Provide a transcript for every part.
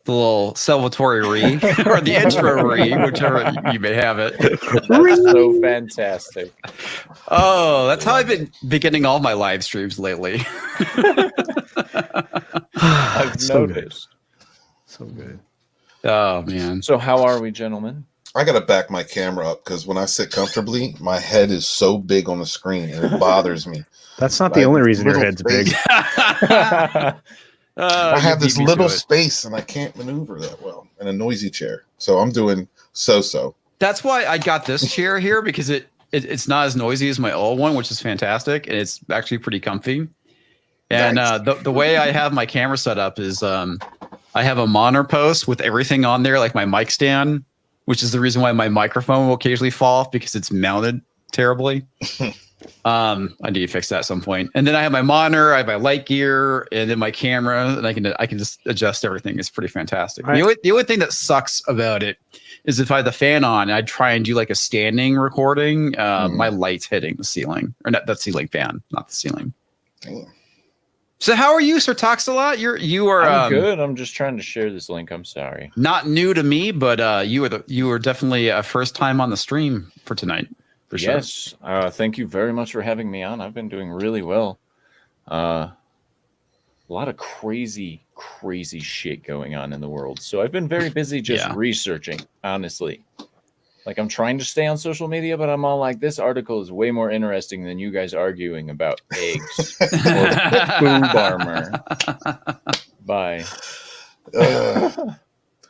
the little Salvatore Re or the intro Re, whichever you may have it. That's so fantastic. Oh, that's how I've been beginning all my live streams lately. I've noticed. So good. Oh man. So how are we, gentlemen? I gotta back my camera up because when I sit comfortably, my head is so big on the screen and it bothers me. That's not the only reason your head's big. I have this little space and I can't maneuver that well in a noisy chair. So I'm doing so. That's why I got this chair here, because it's not as noisy as my old one, which is fantastic, and it's actually pretty comfy. And Nice. The way I have my camera set up is I have a monitor post with everything on there, like my mic stand, which is the reason why my microphone will occasionally fall off because it's mounted terribly. I need to fix that at some point. And then I have my monitor, I have my light gear, and then my camera, and I can just adjust everything. It's pretty fantastic. The only thing that sucks about it is if I have the fan on, I try and do like a standing recording. My light's hitting the ceiling, or not the ceiling fan, not the ceiling. Damn. So how are you, Sir Toxalot? You are I'm good. I'm just trying to share this link. I'm sorry. Not new to me, but you were definitely a first time on the stream for tonight. For sure. Yes. Thank you very much for having me on. I've been doing really well. A lot of crazy shit going on in the world. So I've been very busy just researching, honestly. Like, I'm trying to stay on social media, but I'm all like, this article is way more interesting than you guys arguing about eggs or boob armor. Bye.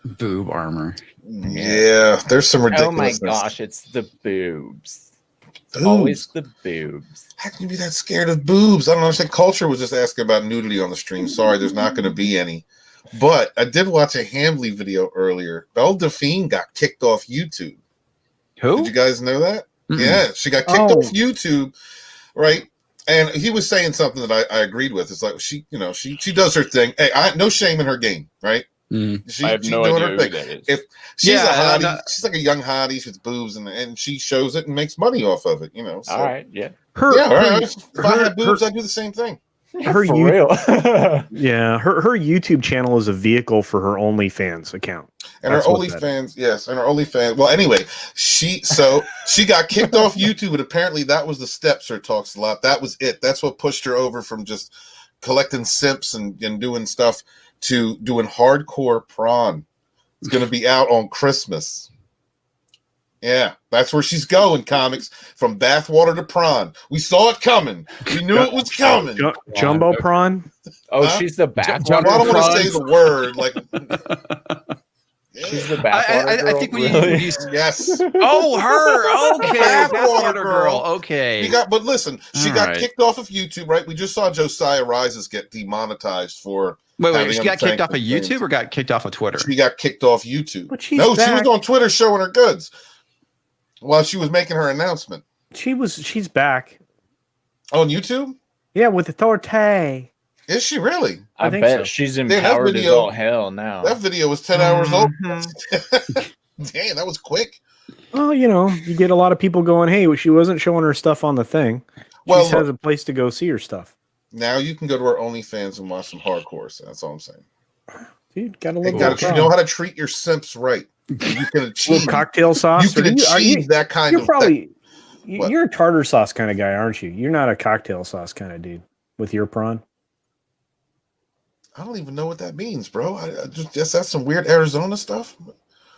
Boob armor. Yeah, there's some ridiculousness. Oh my gosh, it's the boobs. Boobs. Always the boobs. How can you be that scared of boobs? I don't understand. Culture was just asking about nudity on the stream. Sorry, there's not going to be any. But I did watch a Hambly video earlier. Belle Delphine got kicked off YouTube. Who? Did you guys know that? Mm-mm. Yeah, she got kicked off YouTube, right? And he was saying something that I agreed with. It's like she does her thing. Hey, no shame in her game, right? I have no idea who that is. If she's a hottie, she's like a young hottie with boobs, and she shows it and makes money off of it. So. All right, yeah. If I had boobs, I'd do the same thing. For real. Yeah, her YouTube channel is a vehicle for her OnlyFans account. And her OnlyFans, yes, and her OnlyFans. Well, anyway, she got kicked off YouTube, and apparently that was the steps her talks a lot. That was it. That's what pushed her over from just collecting simps and doing stuff to doing hardcore prawn. It's going to be out on Christmas. Yeah, that's where she's going, comics. From bathwater to prawn. We saw it coming. We knew it was coming. Jumbo prawn? Oh, she's the bathwater. I don't want to say the word. Like, she's the bathwater girl. I think we yes. Oh, her. Okay, bathwater girl. Okay. But listen, she got kicked off of YouTube, right? We just saw Josiah Rises get demonetized for. Wait, she got kicked off of YouTube or got kicked off of Twitter? She got kicked off YouTube. But she was on Twitter showing her goods while she was making her announcement. She's back on YouTube. Yeah, with the torte. Is she really? I bet so. She's empowered as all hell now. That video was 10 hours old. Damn, that was quick. Well, you get a lot of people going, hey, she wasn't showing her stuff on the thing. She has a place to go see her stuff. Now you can go to her OnlyFans and watch some hardcore. So that's all I'm saying. Dude, got a little. You know how to treat your simps right. You can achieve cocktail sauce. You can achieve that kind of. You're a tartar sauce kind of guy, aren't you? You're not a cocktail sauce kind of dude with your prawn. I don't even know what that means, bro. I just that's some weird Arizona stuff.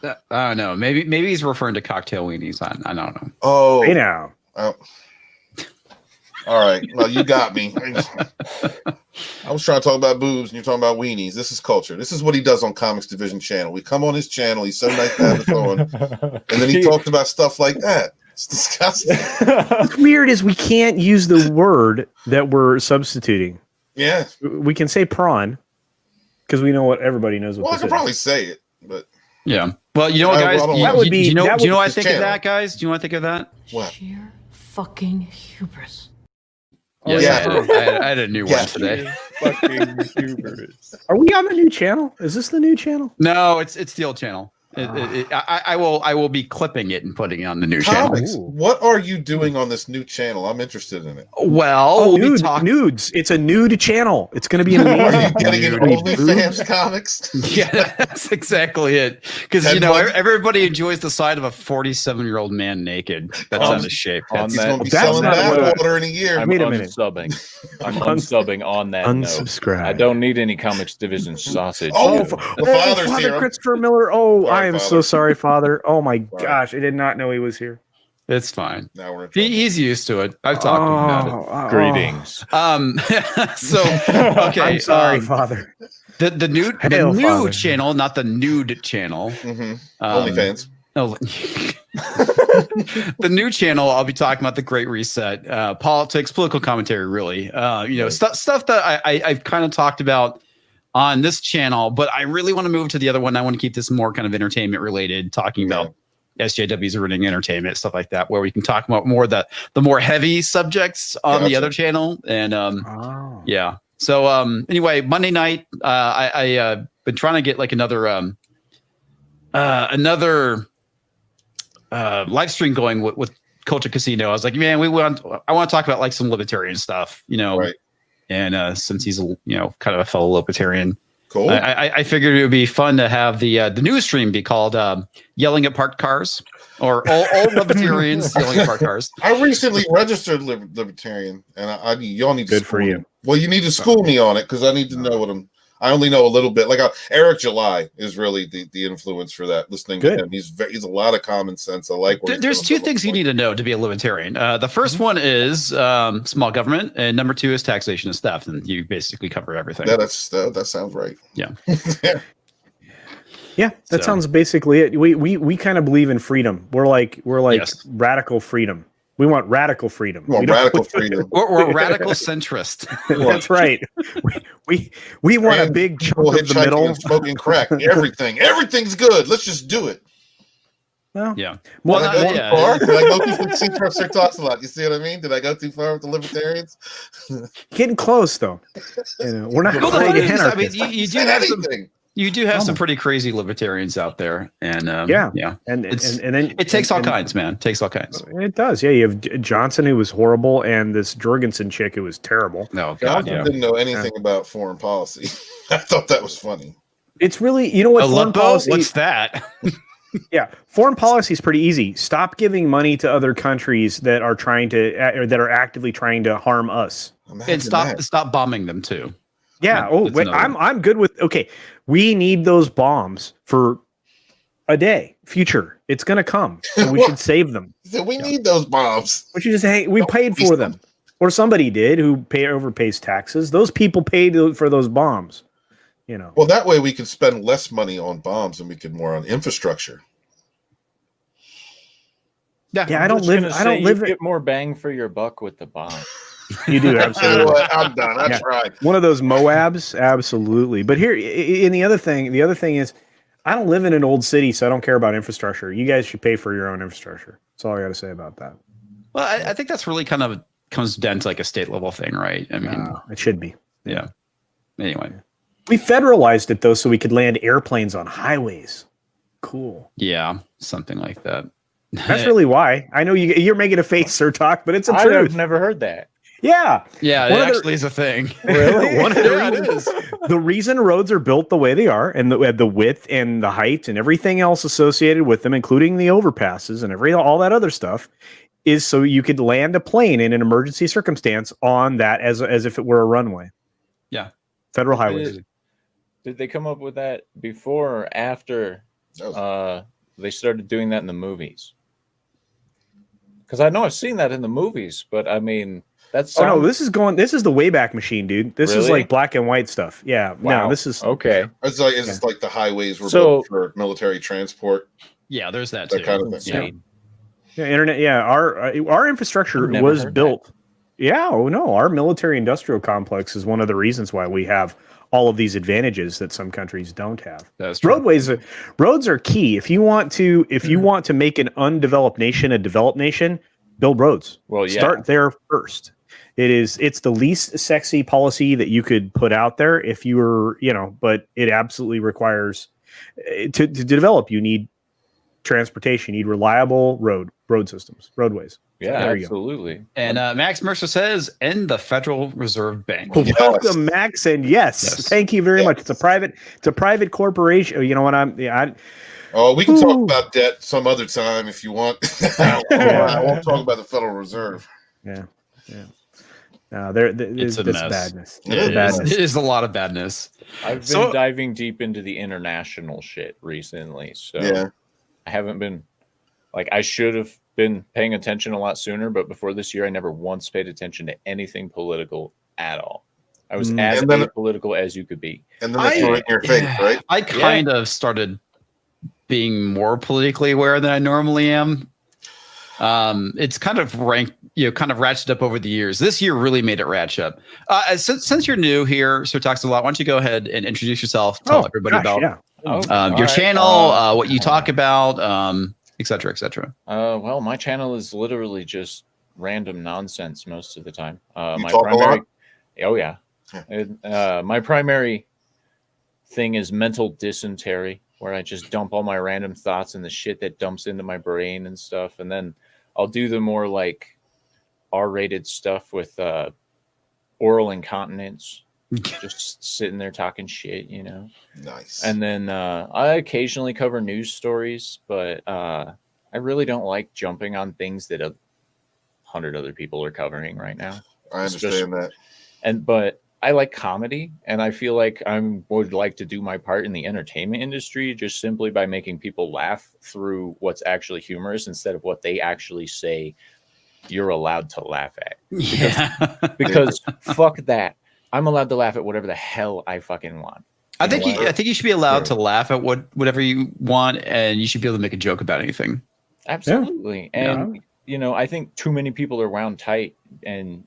I don't know. Maybe he's referring to cocktail weenies. I don't know. Oh, hey now. Oh. All right. Well, you got me. I was trying to talk about boobs, and you're talking about weenies. This is culture. This is what he does on Comics Division channel. We come on his channel. He's so nice to have us on, and then he talked about stuff like that. It's disgusting. What's weird is we can't use the word that we're substituting. Yeah, we can say prawn because we know what everybody knows. What I can probably say it, but yeah. Well, you know what, guys? Do you know what I think of that, guys? Do you want to think of that? What? Sheer fucking hubris. Yes, yeah, I had a new one today. Fucking hubris. Are we on the new channel? Is this the new channel? No, it's the old channel. I will be clipping it and putting it on the new channel. What are you doing on this new channel? I'm interested in it. Well, nudes. It's a nude channel. It's going to be amazing. Are you getting an OnlyFans comics? Yeah, that's exactly it. Because everybody enjoys the sight of a 47-year-old man naked. That's out of shape. He's going to be selling bathwater in a year. I'm unsubbing. I'm unsubbing on that. Unsubscribe. I don't need any comics division sausage. Father Christopher Miller. Oh, I am so sorry, Father. Oh my gosh, I did not know he was here. It's fine. Now we're in He's used to it. I've talked to him about it. Greetings. So okay. I'm sorry, Father. The new channel, not the nude channel. OnlyFans. The new channel, I'll be talking about the Great Reset, politics, political commentary, really. Stuff that I've kind of talked about on this channel, but I really want to move to the other one. I want to keep this more kind of entertainment related, talking about SJWs running entertainment, stuff like that, where we can talk about more the more heavy subjects on the other channel. And yeah. So anyway, Monday night, I been trying to get like another live stream going with Culture Casino. I was like, man, I want to talk about like some libertarian stuff, Right. And since he's kind of a fellow libertarian, cool. I figured it would be fun to have the news stream be called "Yelling at Parked Cars" or "Old Libertarians Yelling at Parked Cars." I recently registered libertarian, and y'all need to good for you. Well, you need to school me on it because I need to know what I only know a little bit. Like Eric July is really the influence for that. Listening to him, he's a lot of common sense. I like. There's two things you need to know to be a libertarian. The first one is small government, and number two is taxation and theft, and you basically cover everything. Yeah, that sounds right. Yeah. Yeah, that sounds basically it. We kind of believe in freedom. We're like radical freedom. We want radical freedom. We're radical centrist. That's right. We want a big chunk of the middle. Smoking crack. Everything's good. Let's just do it. Well, yeah. Well, did I go too far? Did I go too far? Sir talks a lot. You see what I mean? Did I go too far with the libertarians? Getting close, though. We're not. You do have some pretty crazy libertarians out there, and and then it takes all kinds, man. It takes all kinds. It does, yeah. You have Johnson, who was horrible, and this Jorgensen chick, who was terrible. No, Johnson didn't know anything about foreign policy. I thought that was funny. It's really, what foreign policy? What's that? Yeah, foreign policy is pretty easy. Stop giving money to other countries that are actively trying to harm us, and stop bombing them too. Yeah. I'm good with. Okay, we need those bombs for a day. Future, it's gonna come. So we should save them. So we need those bombs. We should just we paid for them, or somebody did who overpays taxes. Those people paid for those bombs. Well, that way we could spend less money on bombs and we could more on infrastructure. Yeah. I don't live. Get more bang for your buck with the bomb. You do, absolutely. I'm done. I tried. One of those Moabs, absolutely. But here, the other thing is, I don't live in an old city, so I don't care about infrastructure. You guys should pay for your own infrastructure. That's all I got to say about that. Well, I think that's really kind of comes down to like a state level thing, right? I mean, it should be. Yeah. Anyway, we federalized it though, so we could land airplanes on highways. Cool. Yeah, something like that. That's really why. I know you're making a face, Sir Talk, but it's a truth. I've never heard that. Yeah. Yeah, it actually is a thing. Really? The reason roads are built the way they are, and the width and the height and everything else associated with them, including the overpasses and all that other stuff, is so you could land a plane in an emergency circumstance on that as if it were a runway. Yeah. Federal highways. Did they come up with that before or after they started doing that in the movies? Because I know I've seen that in the movies, but I mean... This is the Wayback Machine, dude. This is like black and white stuff. Yeah. Wow. No, this is okay. It's like the highways were built for military transport. Yeah, there's that too. Kind of thing. Yeah, internet. Yeah, our infrastructure was built. Yeah, our military industrial complex is one of the reasons why we have all of these advantages that some countries don't have. That's true. Roads are key. If you want to make an undeveloped nation a developed nation, build roads. Well, yeah. Start there first. It's the least sexy policy that you could put out there if you were, but it absolutely requires to develop, you need transportation, you need reliable road systems, roadways. Yeah, there you absolutely. And Max Mercer says, "And the Federal Reserve Bank." go. Welcome, Max, and yes, thank you very much. It's a private corporation. You know what Oh, we can talk about debt some other time if you want. I won't talk about the Federal Reserve. Yeah. It's a mess. Badness. It is a lot of badness. I've been diving deep into the international shit recently, so I haven't been I should have been paying attention a lot sooner, but before this year, I never once paid attention to anything political at all. I was as apolitical as you could be. And then they threw it in your face, right? I kind of started being more politically aware than I normally am. It's kind of ratcheted up over the years. This year really made it ratchet up. Since you're new here, Sir Talks a Lot, why don't you go ahead and introduce yourself, tell everybody about your channel, what you talk about, et cetera, et cetera. Well, my channel is literally just random nonsense most of the time. My primary, my primary thing is mental dysentery, where I just dump all my random thoughts and the shit that dumps into my brain and stuff, and then I'll do the more R-rated stuff with oral incontinence, just sitting there talking shit, Nice. And then I occasionally cover news stories, but I really don't like jumping on things that 100 other people are covering right now. I understand that. But I like comedy, and I feel like I would like to do my part in the entertainment industry just simply by making people laugh through what's actually humorous instead of what they actually say you're allowed to laugh at. Because fuck that. I'm allowed to laugh at whatever the hell I fucking want. I think you should be allowed to laugh at whatever you want, and you should be able to make a joke about anything. Absolutely. Yeah. And I think too many people are wound tight, and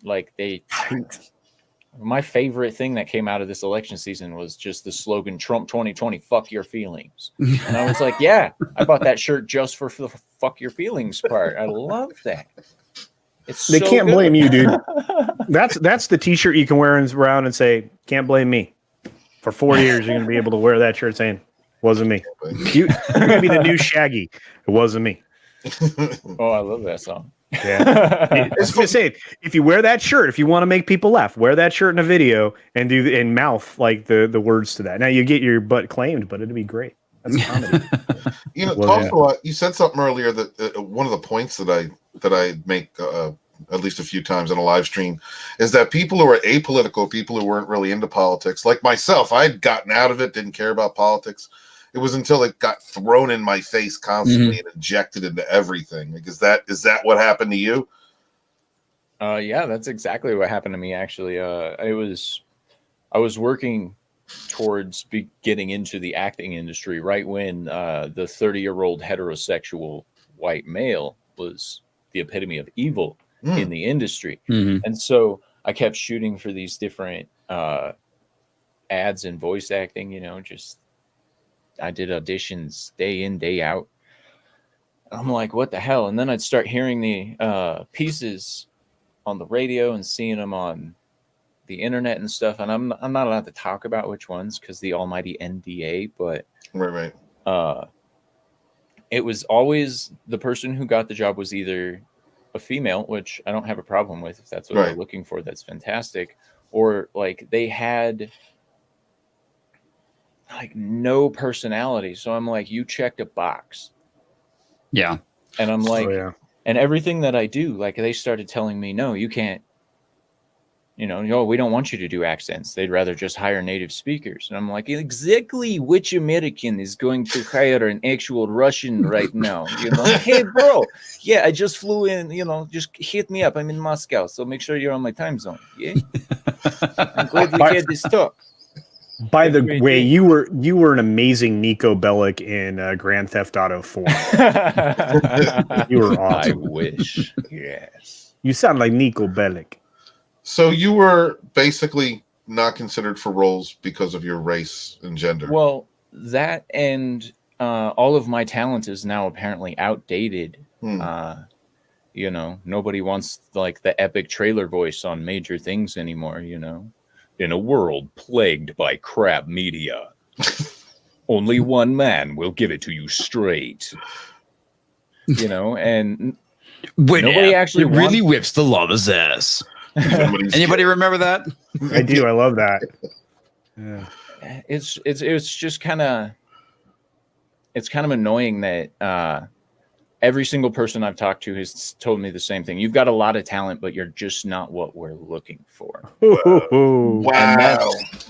my favorite thing that came out of this election season was just the slogan, Trump 2020, fuck your feelings. And I was like, yeah, I bought that shirt just for the fuck your feelings part. I love that. They can't blame you, dude. That's the t-shirt you can wear around and say, can't blame me. For 4 years, you're going to be able to wear that shirt saying, wasn't me. You're going to be the new Shaggy. It wasn't me. Oh, I love that song. Yeah. It's just saying, if you wear that shirt, if you want to make people laugh, wear that shirt in a video and mouth the words to that. Now you get your butt claimed, but it'd be great. That's comedy. Talk a lot. You said something earlier that one of the points that I make at least a few times in a live stream is that people who are apolitical, people who weren't really into politics, like myself, I'd gotten out of it, didn't care about politics. It was until it got thrown in my face constantly and injected into everything. Is that what happened to you? Yeah, that's exactly what happened to me. Actually, I was working towards getting into the acting industry right when the 30-year-old heterosexual white male was the epitome of evil in the industry. And so I kept shooting for these different ads and voice acting, I did auditions day in, day out. I'm like, what the hell? And then I'd start hearing the pieces on the radio and seeing them on the internet and stuff. And I'm not allowed to talk about which ones because the almighty NDA, but right. It was always the person who got the job was either a female, which I don't have a problem with. If that's what they're looking for, that's fantastic. Or they had no personality. So I'm like, you checked a box. Yeah. And I'm like, and everything that I do, they started telling me, no, you can't, we don't want you to do accents. They'd rather just hire native speakers. And I'm like, exactly which American is going to hire an actual Russian right now? Hey, bro. Yeah, I just flew in, just hit me up. I'm in Moscow. So make sure you're on my time zone. Yeah. I'm glad we had this talk. By the way, you were an amazing Nico Bellic in Grand Theft Auto 4. You were awesome. I wish. Yes. You sound like Nico Bellic. So you were basically not considered for roles because of your race and gender. Well, that and all of my talent is now apparently outdated. Nobody wants the epic trailer voice on major things anymore, In a world plagued by crap media. only one man will give it to you straight. You know, and nobody actually really whips the lava's ass. Anybody remember that? I do. I love that. Yeah. It's just kind of annoying that every single person I've talked to has told me the same thing. You've got a lot of talent, but you're just not what we're looking for. Wow. And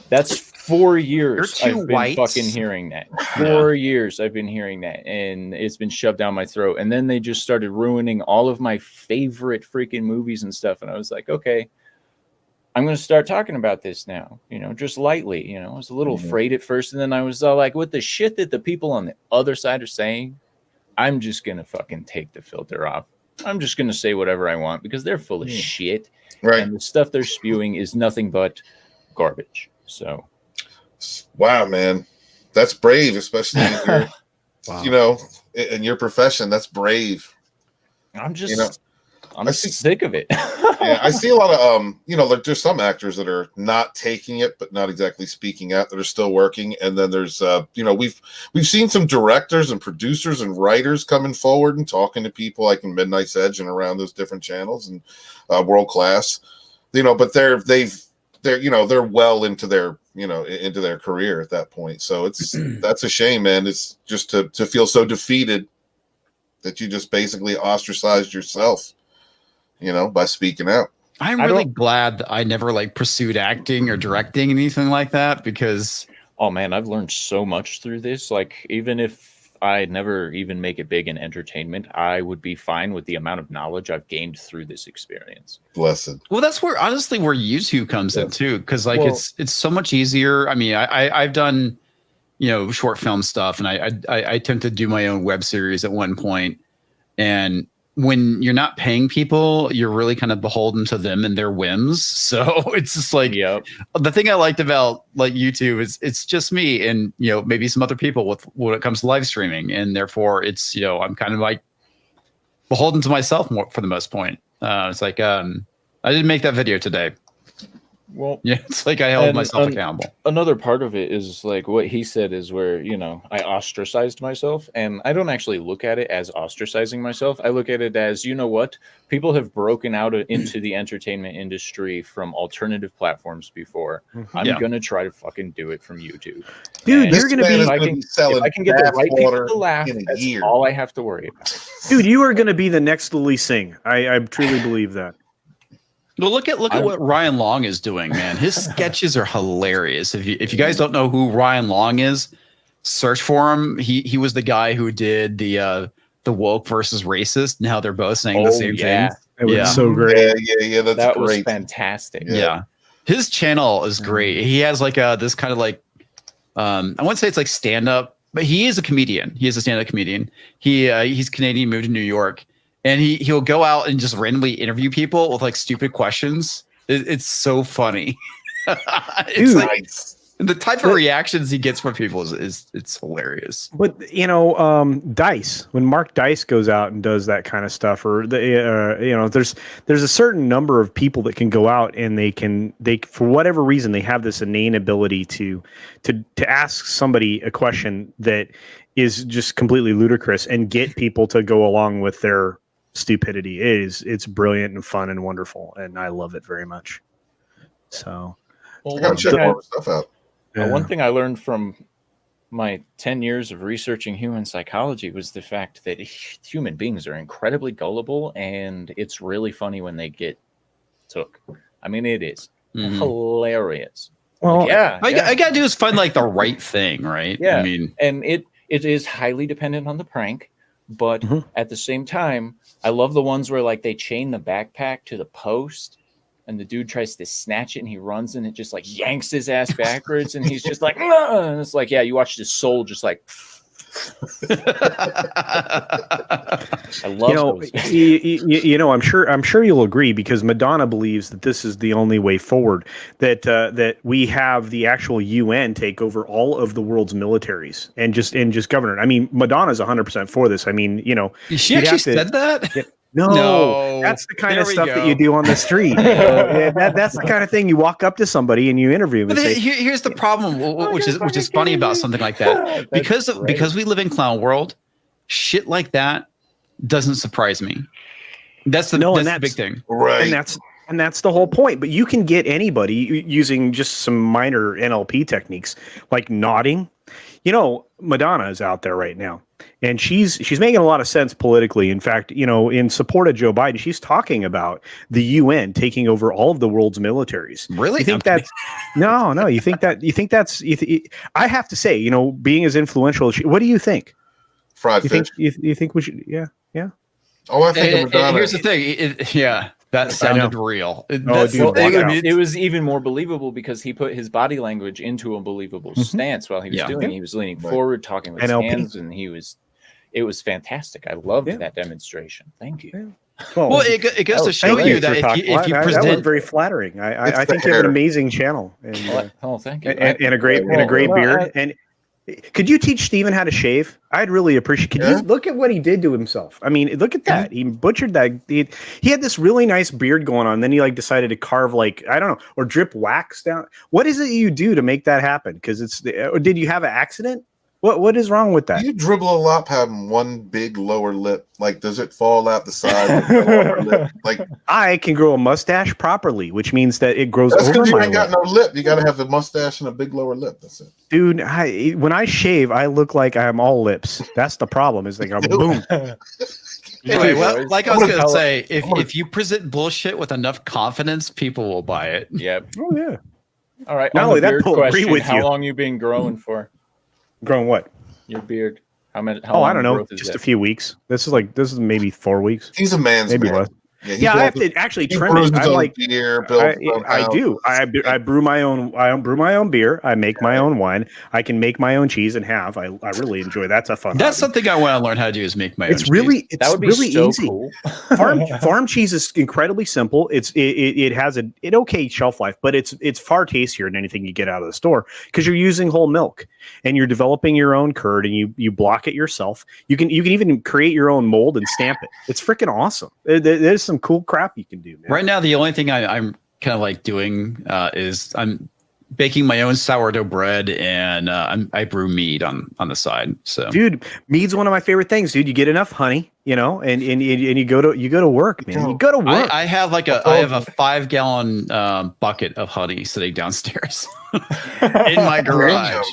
that's 4 years You're too I've been white. fucking hearing that. 4 years I've been hearing that, and it's been shoved down my throat. And then they just started ruining all of my favorite freaking movies and stuff. And I was like, okay, I'm going to start talking about this now, you know, just lightly. You know, I was a little afraid at first, and then I was all like, with the shit that the people on the other side are saying, I'm just going to fucking take the filter off. I'm just going to say whatever I want because they're full of shit. Right. And the stuff they're spewing is nothing but garbage. So, wow, man, that's brave, especially in your, Wow. you know, in your profession. That's brave. I'm just, You know, I'm sick of it. Yeah, I see a lot of you know, like there's some actors that are not taking it, but not exactly speaking out, that are still working. And then there's you know, we've seen some directors and producers and writers coming forward and talking to people like in Midnight's Edge and around those different channels and World Class, you know, but they're you know, they're well into their, you know, into their career at that point. So it's that's a shame, man. It's just to feel so defeated that you just basically ostracized yourself, you know, by speaking out. I'm really glad that I never like pursued acting or directing anything like that because Oh man, I've learned so much through this. Like, even if I never even make it big in entertainment, I would be fine with the amount of knowledge I've gained through this experience. Blessed. well, that's where honestly where YouTube comes in too, because like it's so much easier. I mean, I've done, you know, short film stuff, and I attempted to do my own web series at one point, and when you're not paying people, you're really kind of beholden to them and their whims. So it's just like, the thing I liked about like YouTube is it's just me and, you know, maybe some other people with when it comes to live streaming. And therefore it's, you know, I'm kind of like beholden to myself more for the most point. It's like, I didn't make that video today. Well, yeah, it's like I held myself accountable. Another part of it is like what he said is where, you know, I ostracized myself, and I don't actually look at it as ostracizing myself. I look at it as, you know what, people have broken out into the entertainment industry from alternative platforms before. I'm going to try to fucking do it from YouTube. Dude, and you're going to be if I can get the right people to laugh, that's all I have to worry about. Dude, you are going to be the next Lee Singh. I truly believe that. Well, look at what Ryan Long is doing, man. His sketches are hilarious. If you guys don't know who Ryan Long is, search for him. He was the guy who did the woke versus racist, and how they're both saying the same thing. It was so great. Yeah, that great. was fantastic. Yeah. His channel is great. He has like this kind of like I wouldn't say it's like stand up, but he is a comedian. He is a stand up comedian. He's Canadian, moved to New York. And he'll go out and just randomly interview people with like stupid questions. It's so funny. It's like, the type of reactions he gets from people it's hilarious. But you know, Dice, when Mark Dice goes out and does that kind of stuff, or you know, there's a certain number of people that can go out and they for whatever reason they have this innate ability to ask somebody a question that is just completely ludicrous and get people to go along with their stupidity. It's brilliant and fun and wonderful, and I love it very much. So I gotta check all the stuff out. One thing I learned from my 10 years of researching human psychology was the fact that human beings are incredibly gullible, and it's really funny when they get took. I mean, it is hilarious. Well, like, I gotta do is find like the right thing, right? Yeah, I mean, and it is highly dependent on the prank, but at the same time, I love the ones where like they chain the backpack to the post, and the dude tries to snatch it, and he runs, and it just like yanks his ass backwards, and he's just like, "Nah!" And it's like, yeah, you watched his soul just like. I love those. You know, I'm sure you'll agree, because Madonna believes that this is the only way forward. That we have the actual UN take over all of the world's militaries and just govern it. I mean, Madonna's 100% for this. I mean, you know, she actually said that. No, that's the kind There of we stuff go. that you do on the street. That's the kind of thing you walk up to somebody and you interview them But and say, here's the problem, which is funny about something like that. Because we live in clown world, shit like that doesn't surprise me. That's the big thing. Right. And that's the whole point. But you can get anybody using just some minor NLP techniques like nodding. You know, Madonna is out there right now, and she's making a lot of sense politically. In fact, you know, in support of Joe Biden, she's talking about the UN taking over all of the world's militaries. Really? You think that's no? You think that's? I have to say, you know, being as influential as she, what do you think? Fried You fish. think you think we should? Yeah. Oh, I think of Madonna. Here's the thing. That sounded real. Dude, It was even more believable because he put his body language into a believable stance while he was doing it. He was leaning forward, talking with his hands, and it was fantastic. I loved that demonstration. Thank you. Yeah. Well, it goes to show you that if you that was present very flattering. I think you have an amazing channel. And, thank you. And a great beard. And could you teach Steven how to shave? I'd really appreciate. Could you look at what he did to himself? I mean, look at that. He butchered that. He had this really nice beard going on. Then he like decided to carve like, I don't know, or drip wax down. What is it you do to make that happen? Because or did you have an accident? What is wrong with that? You dribble a lot having one big lower lip. Like, does it fall out the side of the lower lip? Like, I can grow a mustache properly, which means that it grows that's over because you my ain't got lip. no lip. You got to have the mustache and a big lower lip. That's it. Dude, when I shave, I look like I'm all lips. That's the problem. Is like I'm boom. Anyway, well, like I was gonna say, if you present bullshit with enough confidence, people will buy it. Yep. Oh yeah. All right. Not on only the that, beard Paul, agree question, with how you. long you been growing for? Growing what? Your beard. How long I don't know. growth is Just that? a few weeks. This is maybe 4 weeks. He's a man's Maybe man. less. he Yeah, I have builds- to actually he trim brews it. his I'm own like, beer, builds his own I do. house. I brew my own. I brew my own beer. I make my own wine. I can make my own cheese and have. I really enjoy. That's a fun. That's hobby. something I want to learn how to do is make my own. It's really cheese. That would be really so easy. cool. Farm cheese is incredibly simple. It has an okay shelf life, but it's far tastier than anything you get out of the store because you're using whole milk and you're developing your own curd and you block it yourself. You can even create your own mold and stamp it. It's freaking awesome. There's some cool crap you can do, man. Right now, the only thing I'm kind of like doing is I'm baking my own sourdough bread and I brew mead on the side. So, dude, mead's one of my favorite things, dude. You get enough honey, you know, and you go to work, man. You go to work. I have a 5-gallon bucket of honey sitting downstairs in my garage.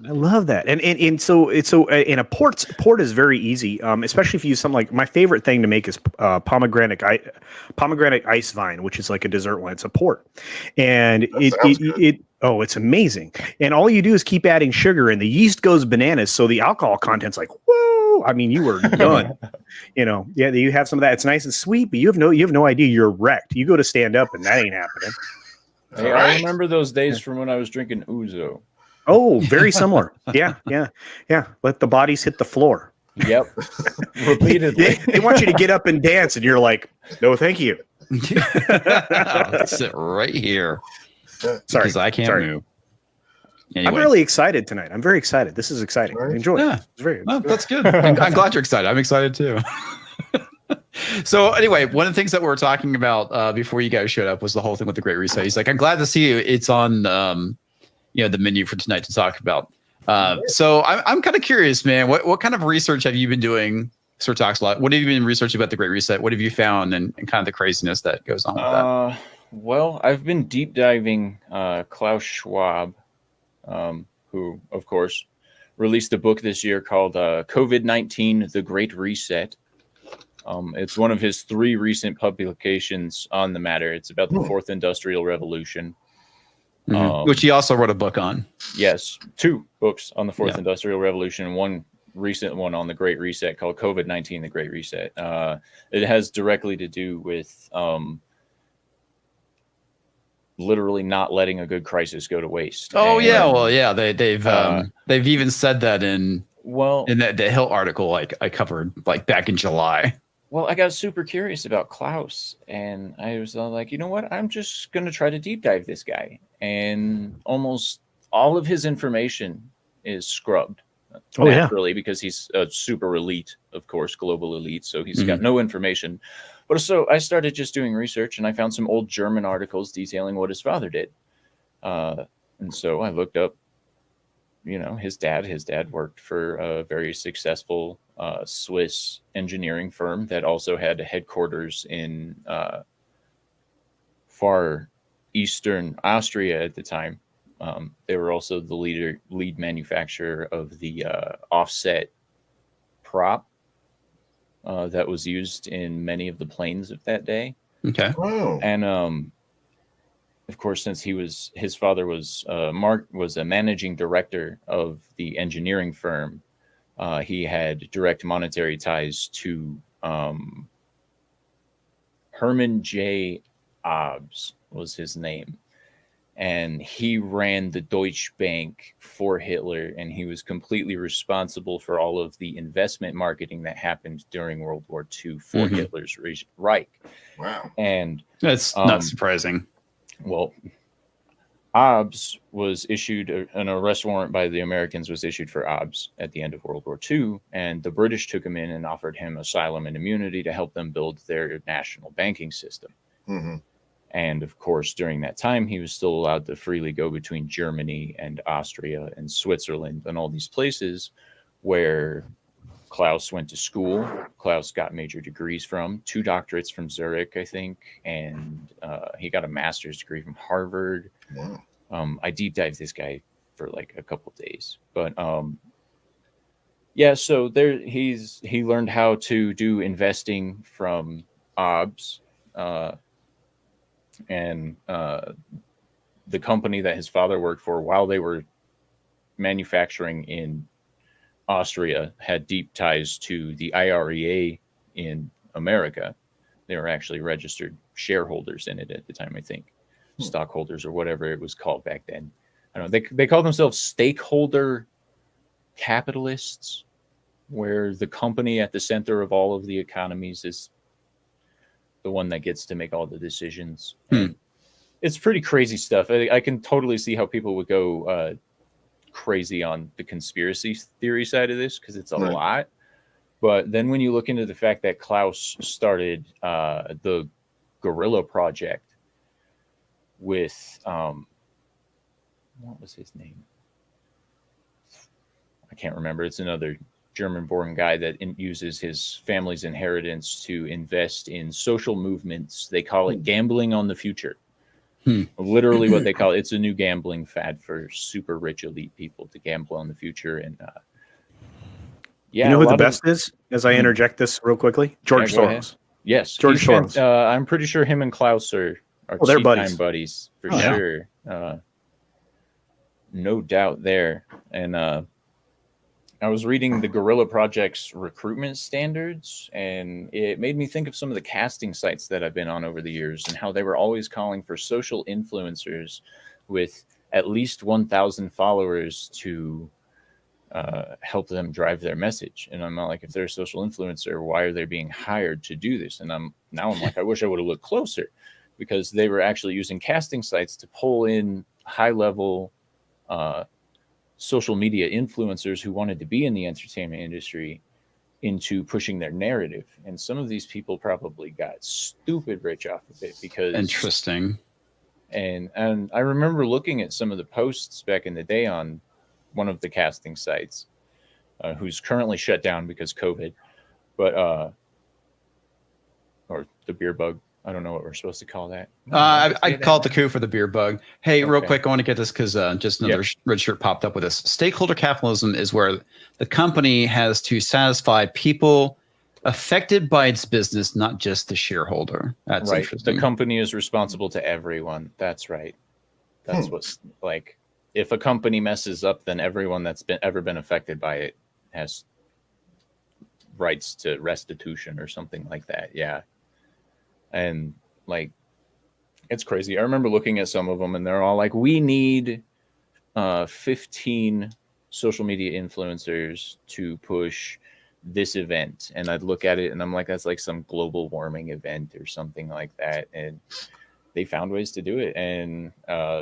I love that, and so a port is very easy, especially if you use something like my favorite thing to make is pomegranate ice vine, which is like a dessert wine. It's a port, and it's amazing. And all you do is keep adding sugar, and the yeast goes bananas. So the alcohol content's like, whoa! I mean, you were done. You know, yeah, you have some of that. It's nice and sweet, but you have no idea you're wrecked. You go to stand up, and that ain't happening. Hey, I remember those days from when I was drinking ouzo. Oh, very similar. Yeah. Let the bodies hit the floor. Yep. Repeatedly. They want you to get up and dance, and you're like, no, thank you. I'll sit right here. Sorry, because I can't move. Anyway. I'm really excited tonight. I'm very excited. This is exciting. I enjoy it. Well, that's good. I'm glad you're excited. I'm excited too. So anyway, one of the things that we were talking about before you guys showed up was the whole thing with the Great Reset. He's like, I'm glad to see you. It's on the menu for tonight to talk about. So I'm kind of curious, man. What kind of research have you been doing? Sir Talks a lot. What have you been researching about the Great Reset? What have you found and kind of the craziness that goes on with that? Well, I've been deep diving Klaus Schwab, who, of course, released a book this year called COVID-19, The Great Reset. It's one of his 3 recent publications on the matter. It's about the 4th Industrial Revolution. Which he also wrote a book on. Yes, 2 books on the 4th Industrial Revolution, and one recent one on the Great Reset called COVID-19, The Great Reset. It has directly to do with literally not letting a good crisis go to waste. Oh, and, well, yeah, they've even said that in the Hill article like I covered like back in July. Well, I got super curious about Klaus, and I was like, you know what? I'm just going to try to deep dive this guy. And almost all of his information is scrubbed. naturally, because he's a super elite, of course, global elite. So he's got no information. But so I started just doing research, and I found some old German articles detailing what his father did. And so I looked up, his dad. His dad worked for a very successful Swiss engineering firm that also had headquarters in far eastern Austria at the time. They were also the lead manufacturer of the offset prop that was used in many of the planes of that day. Okay. Oh. And of course, since his father was a managing director of the engineering firm, he had direct monetary ties to Hermann J. Abs was his name. And he ran the Deutsche Bank for Hitler, and he was completely responsible for all of the investment marketing that happened during World War II for Hitler's Reich. Wow. And that's not surprising. Well, Abs was issued an arrest warrant by the Americans was issued for Abs at the end of World War II, and the British took him in and offered him asylum and immunity to help them build their national banking system. Mm-hmm. And of course, during that time, he was still allowed to freely go between Germany and Austria and Switzerland and all these places where Klaus went to school. Klaus got major degrees from, 2 doctorates from Zurich, I think, and he got a master's degree from Harvard. Wow. I deep dived this guy for like a couple days, but yeah. So there, he learned how to do investing from Abs. And the company that his father worked for while they were manufacturing in Austria had deep ties to the IREA in America. They were actually registered shareholders in it at the time, I think. Stockholders or whatever it was called back then. I don't know. They call themselves stakeholder capitalists, where the company at the center of all of the economies is the one that gets to make all the decisions. It's pretty crazy stuff. I can totally see how people would go crazy on the conspiracy theory side of this, because it's a lot. But then when you look into the fact that Klaus started the Guerrilla Project with, what was his name? I can't remember. It's another German-born guy that uses his family's inheritance to invest in social movements. They call it gambling on the future. Literally what they call it. It's a new gambling fad for super rich elite people to gamble on the future. And yeah, you know who the best is? As I interject this real quickly, George Soros. Yes, George Soros. I'm pretty sure him and Klaus are they're buddies for sure. Yeah. No doubt there. And I was reading the Guerrilla Project's recruitment standards, and it made me think of some of the casting sites that I've been on over the years and how they were always calling for social influencers with at least 1,000 followers to help them drive their message. And I'm like, if they're a social influencer, why are they being hired to do this? And I'm like, I wish I would have looked closer, because they were actually using casting sites to pull in high-level social media influencers who wanted to be in the entertainment industry into pushing their narrative. And some of these people probably got stupid rich off of it because interesting. And I remember looking at some of the posts back in the day on one of the casting sites, who's currently shut down because COVID, but or the beer bug. I don't know what we're supposed to call that. I call it the coup for the beer bug. Hey, real quick, I want to get this because just another red shirt popped up with this. Stakeholder capitalism is where the company has to satisfy people affected by its business, not just the shareholder. That's right. interesting. The company is responsible to everyone. That's right. That's what's like. If a company messes up, then everyone that's ever been affected by it has rights to restitution or something like that. Yeah. And like, it's crazy. I remember looking at some of them and they're all like, we need 15 social media influencers to push this event. And I'd look at it and I'm like, that's like some global warming event or something like that. And they found ways to do it. And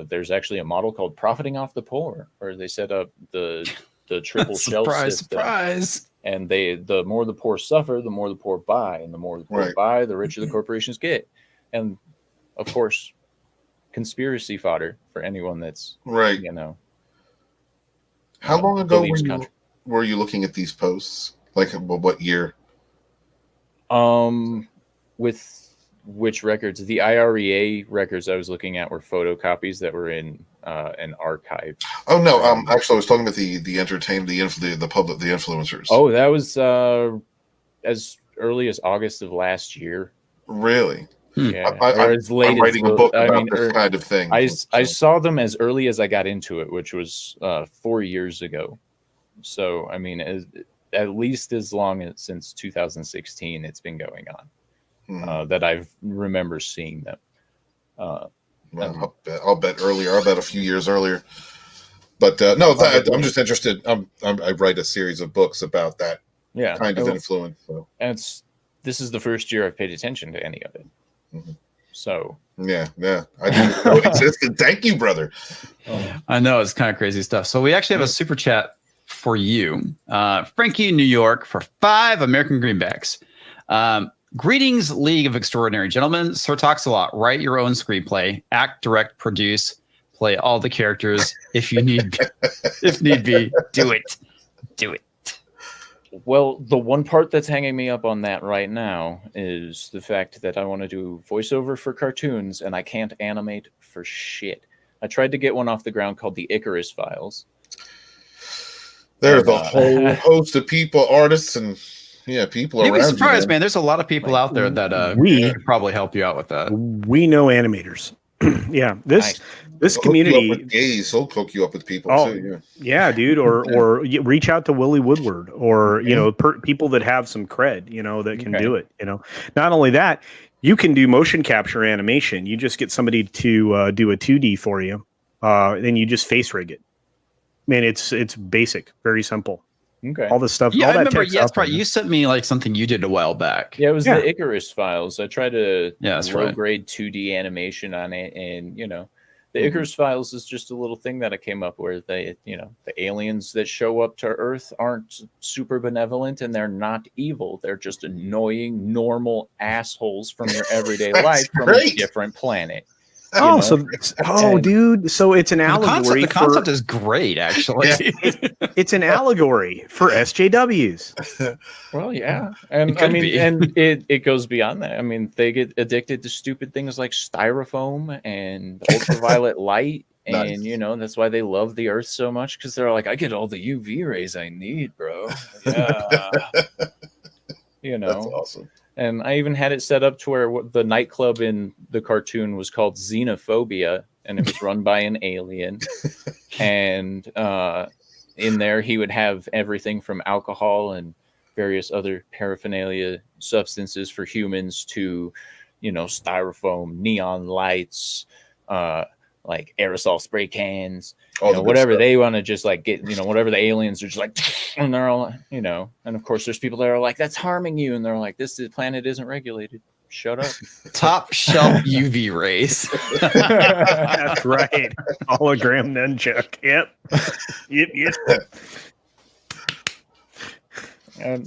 there's actually a model called profiting off the poor, where they set up the the triple shelf surprise, system. surprise. And the more the poor suffer, the more the poor buy, and the more the poor buy, the richer the corporations get. And of course, conspiracy fodder for anyone that's How long ago were you looking at these posts? Like what year? With which records? The IREA records I was looking at were photocopies that were in an archive. Oh no, actually I was talking about the public, the influencers. Oh, that was as early as August of last year. Really? Yeah. I'm writing a book about this kind of thing. I saw them as early as I got into it, which was 4 years ago. So I mean, at least as long as since 2016, it's been going on. That I remember seeing them. Well, I'll bet earlier. I'll bet a few years earlier. But no, I'm just interested. I write a series of books about that kind of influence. So. And this is the first year I've paid attention to any of it. So yeah, I didn't know it existed. Thank you, brother. I know, it's kind of crazy stuff. So we actually have a super chat for you, Frankie in New York, for 5 American greenbacks. Greetings, League of Extraordinary Gentlemen. Sir talks a lot. Write your own screenplay. Act, direct, produce. Play all the characters if you need. If need be, do it. Do it. Well, the one part that's hanging me up on that right now is the fact that I want to do voiceover for cartoons and I can't animate for shit. I tried to get one off the ground called the Icarus Files. There's a whole host of people, artists, and people You'd around. be surprised, man. There's a lot of people out there that could probably help you out with that. We know animators. This community, gays, he'll hook you up with people too. Yeah, dude, or reach out to Willie Woodward, or people that have some cred, that can do it. Not only that, you can do motion capture animation. You just get somebody to do a 2D for you, then you just face rig it. Man, it's basic, very simple. Okay. All this stuff. Yeah, all I that remember. Yes, right. You sent me like something you did a while back. Yeah, it was the Icarus Files. I tried to low grade 2D animation on it, and the Icarus Files is just a little thing that I came up with. The aliens that show up to Earth aren't super benevolent, and they're not evil. They're just annoying, normal assholes from your everyday life from a different planet. Dude. So it's an allegory. The concept is great, actually. It's an allegory for SJWs. Well, yeah, and I mean, and it goes beyond that. I mean, they get addicted to stupid things like styrofoam and ultraviolet light, and that's why they love the Earth so much, because they're like, I get all the UV rays I need, bro. Yeah, that's awesome. And I even had it set up to where the nightclub in the cartoon was called Xenophobia, and it was run by an alien. And in there, he would have everything from alcohol and various other paraphernalia substances for humans to, styrofoam, neon lights, like aerosol spray cans, whatever they want to just like get, whatever the aliens are just like, and they're all, and of course there's people that are like, that's harming you. And they're like, this planet isn't regulated. Shut up. Top shelf UV rays. That's right. Hologram nunchuck. Yep. And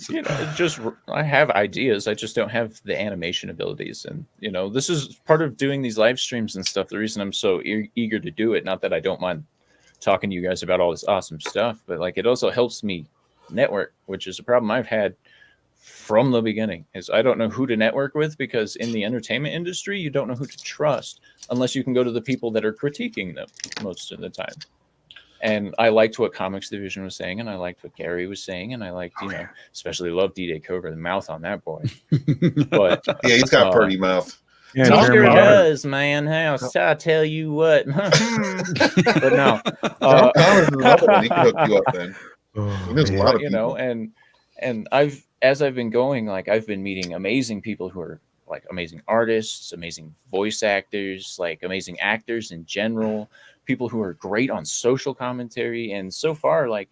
I have ideas. I just don't have the animation abilities. And this is part of doing these live streams and stuff. The reason I'm so eager to do it, not that I don't mind talking to you guys about all this awesome stuff, but like it also helps me network, which is a problem I've had from the beginning. Is I don't know who to network with, because in the entertainment industry, you don't know who to trust unless you can go to the people that are critiquing them most of the time. And I liked what Comics Division was saying, and I liked what Gary was saying, and I liked, especially love D-Day Cobra, the mouth on that boy. But yeah, he's got a pretty mouth. Yeah, he sure does, man. I tell you what. But no, he can hook you up then. There's a lot of people. And as I've been going, like I've been meeting amazing people who are like amazing artists, amazing voice actors, like amazing actors in general. People who are great on social commentary, and so far, like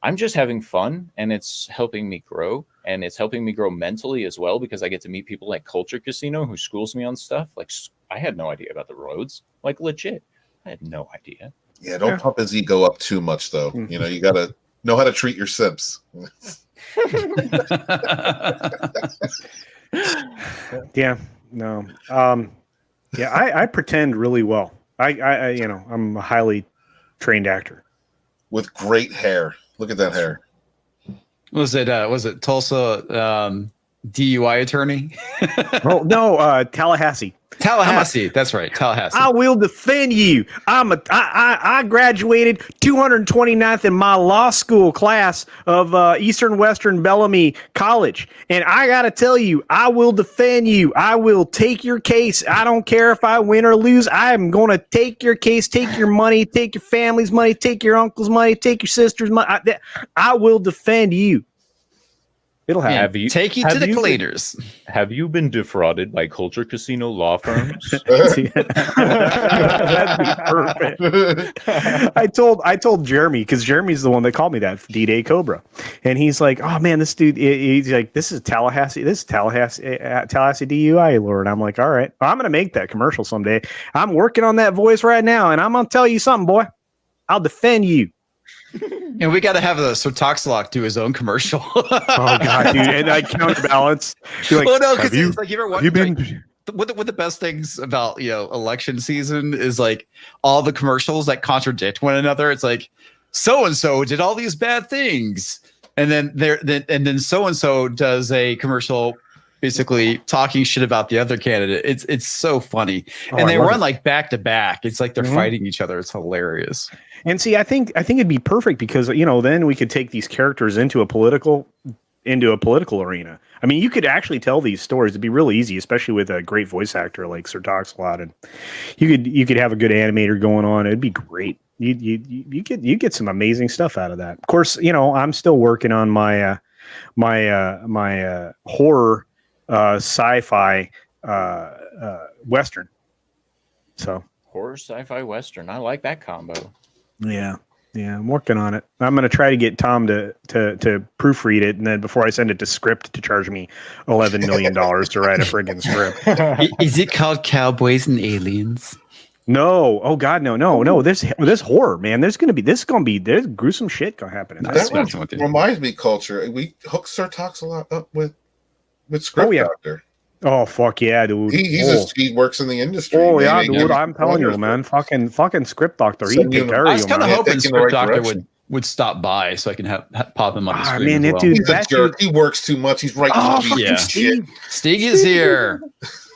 I'm just having fun, and it's helping me grow, and it's helping me grow mentally as well, because I get to meet people like Culture Casino who schools me on stuff. Like I had no idea about the roads, like legit, I had no idea. Yeah, don't pump his ego up too much, though. You gotta Know how to treat your simps. Yeah, no. Yeah, I pretend really well. I you know, I'm a highly trained actor with great hair. Look at that hair. Was it Tulsa DUI attorney? Oh no, Tallahassee. Tallahassee, that's right, Tallahassee. I will defend you. I graduated 229th in my law school class of Eastern Western Bellamy College, and I gotta tell you, I will defend you. I will take your case. I don't care if I win or lose. I am gonna take your case, take your money, take your family's money, take your uncle's money, take your sister's money. I will defend you. It'll happen. Take you to the cleaners. Have you been defrauded by Culture Casino law firms? That'd be perfect. I told Jeremy, because Jeremy's the one that called me that D-Day Cobra, and he's like, "Oh man, this dude." He's like, "This is Tallahassee. This is Tallahassee DUI lord." I'm like, "All right, I'm gonna make that commercial someday. I'm working on that voice right now, and I'm gonna tell you something, boy. I'll defend you." And we got to have the Sir Toxlock do his own commercial. Oh god, dude! And I counterbalance. Like, well, no, because it's like have you been? One of the best things about election season is like all the commercials that contradict one another. It's like so and so did all these bad things, and then so and so does a commercial basically talking shit about the other candidate. It's so funny, and they run like back to back. It's like they're fighting each other. It's hilarious. And see, I think it'd be perfect because then we could take these characters into a political arena. I mean, you could actually tell these stories. It'd be really easy, especially with a great voice actor like Sir Toxlot, and you could have a good animator going on. It'd be great. You get some amazing stuff out of that. Of course, I'm still working on my my horror sci-fi western. So horror sci-fi western. I like that combo. Yeah, I'm working on it. I'm gonna try to get Tom to proofread it, and then before I send it to Script to charge me $11 million to write a friggin' script. Is it called Cowboys and Aliens? No. Oh God, no. This horror, man. There's gruesome shit gonna happen. That reminds me, Culture. We hooked Sir Toxlot up with Script Doctor. Oh fuck yeah, dude! He works in the industry. Oh yeah, dude! I'm telling you, man. Fucking Script Doctor. I was kind of hoping Script Doctor would stop by so I can pop him on the screen. Man, as well. He's a jerk. He works too much. He's right. Steve is here.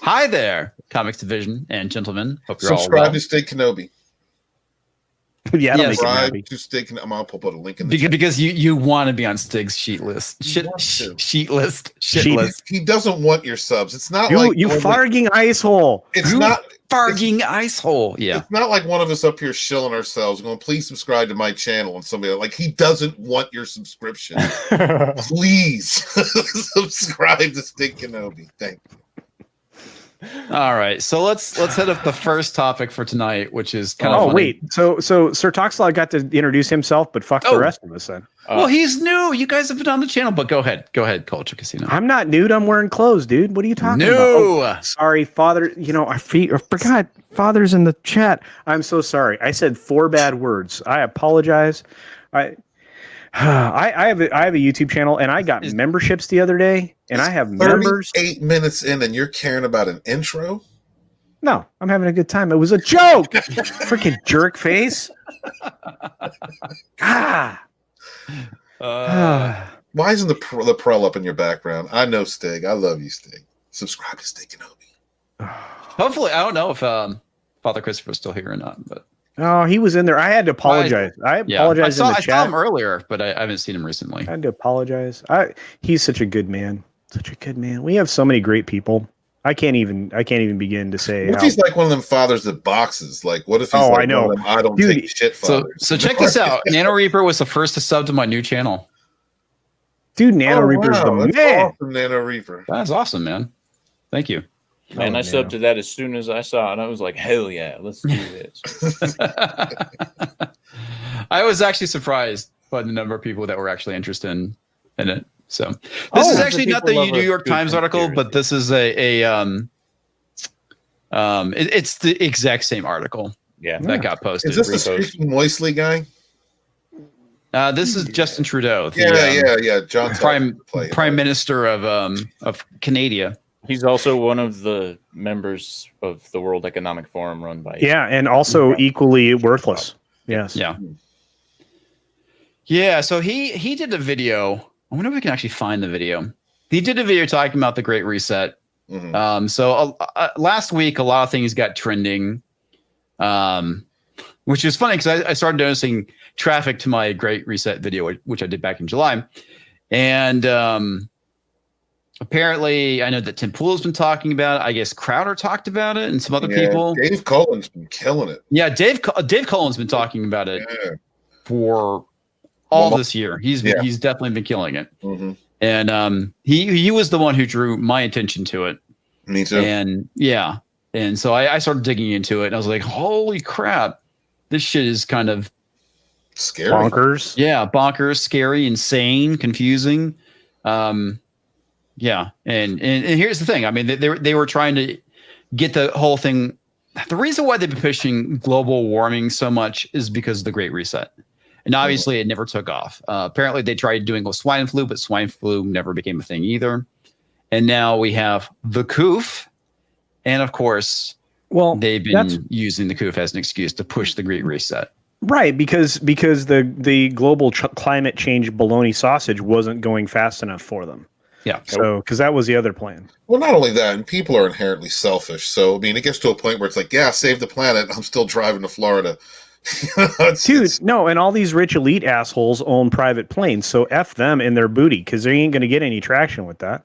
Hi there, Comics Division and gentlemen. Hope you're subscribe all well. to Stig Kenobi. Subscribe to Stig Kenobi. I'll put a link in the because you want to be on Stig's sheet list. Shit list. He doesn't want your subs. It's not you farging ice hole. It's not farging ice hole. Yeah, it's not like one of us up here shilling ourselves, going, "Please subscribe to my channel," and somebody like he doesn't want your subscription. Please subscribe to Stig Kenobi. Thank you. All right, so let's hit up the first topic for tonight, which is kind of funny. Wait, so Sir Toxlot got to introduce himself, but fuck the rest of us then. Well, he's new. You guys have been on the channel, but go ahead, Culture Casino. I'm not nude. I'm wearing clothes, dude. What are you talking about? Oh, sorry, Father. I forgot. Father's in the chat. I'm so sorry. I said 4 bad words. I apologize. I have a YouTube channel, and I got memberships the other day, and I have members. 8 minutes in, and you're caring about an intro? No, I'm having a good time. It was a joke. Freaking jerk face. Why isn't the Prel up in your background? I know Stig. I love you, Stig. Subscribe to Stig Kenobi. Hopefully, I don't know if Father Christopher's still here or not, but. Oh, he was in there. I had to apologize. I apologized in the chat. I saw him earlier, but I haven't seen him recently. I had to apologize. He's such a good man. Such a good man. We have so many great people. I can't even begin to say. What if he's like one of them fathers that boxes? Like, what if he's I know. One of them I don't take shit fathers? So check this out. Nano Reaper was the first to sub to my new channel. Dude, Nano Reaper's the man. Awesome, Nano Reaper. That's awesome, man. Thank you. Man, I subbed to that as soon as I saw it, and I was like, hell yeah, let's do this. I was actually surprised by the number of people that were actually interested in it. So this is actually not the New York Times article, but this is it's the exact same article. Yeah, that got posted. Is this the Speaking Moistly guy? This is Justin Trudeau, Yeah. John Prime Minister of Canada. He's also one of the members of the World Economic Forum run by. Yeah, and also equally worthless. Yes. Yeah. So he did a video. I wonder if we can actually find the video. He did a video talking about the Great Reset. So last week, a lot of things got trending, which is funny because I started noticing traffic to my Great Reset video, which I did back in July. And apparently, I know that Tim Pool's been talking about it. I guess Crowder talked about it and some other people. Dave Cullen's been killing it. Yeah, Dave Cullen's been talking about it for all this year. He's definitely been killing it. And he was the one who drew my attention to it. Me too. And so I started digging into it, and I was like, holy crap, this shit is kind of scary. Bonkers. Yeah, bonkers, scary, insane, confusing. Yeah. And here's the thing. I mean, they were trying to get the whole thing. The reason why they've been pushing global warming so much is because of the Great Reset. And obviously it never took off. Apparently they tried doing with swine flu, but swine flu never became a thing either. And now we have the COOF. And of course, they've been using the COOF as an excuse to push the Great Reset. Right, because the global climate change baloney sausage wasn't going fast enough for them. Yeah. So, because that was the other plan. Well, not only that, and people are inherently selfish. So, I mean, it gets to a point where it's like, yeah, save the planet. I'm still driving to Florida. No, and all these rich elite assholes own private planes. So F them and their booty, because they ain't going to get any traction with that.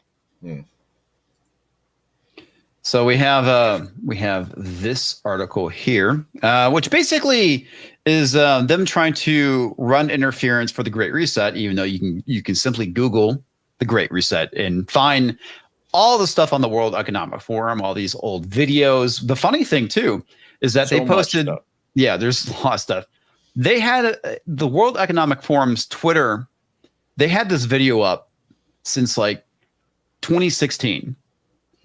So we have this article here, which basically is them trying to run interference for the Great Reset, even though you can simply Google the Great Reset and find all the stuff on the World Economic Forum, all these old videos. The funny thing too is that they posted, there's a lot of stuff. They had the World Economic Forum's Twitter. They had this video up since like 2016.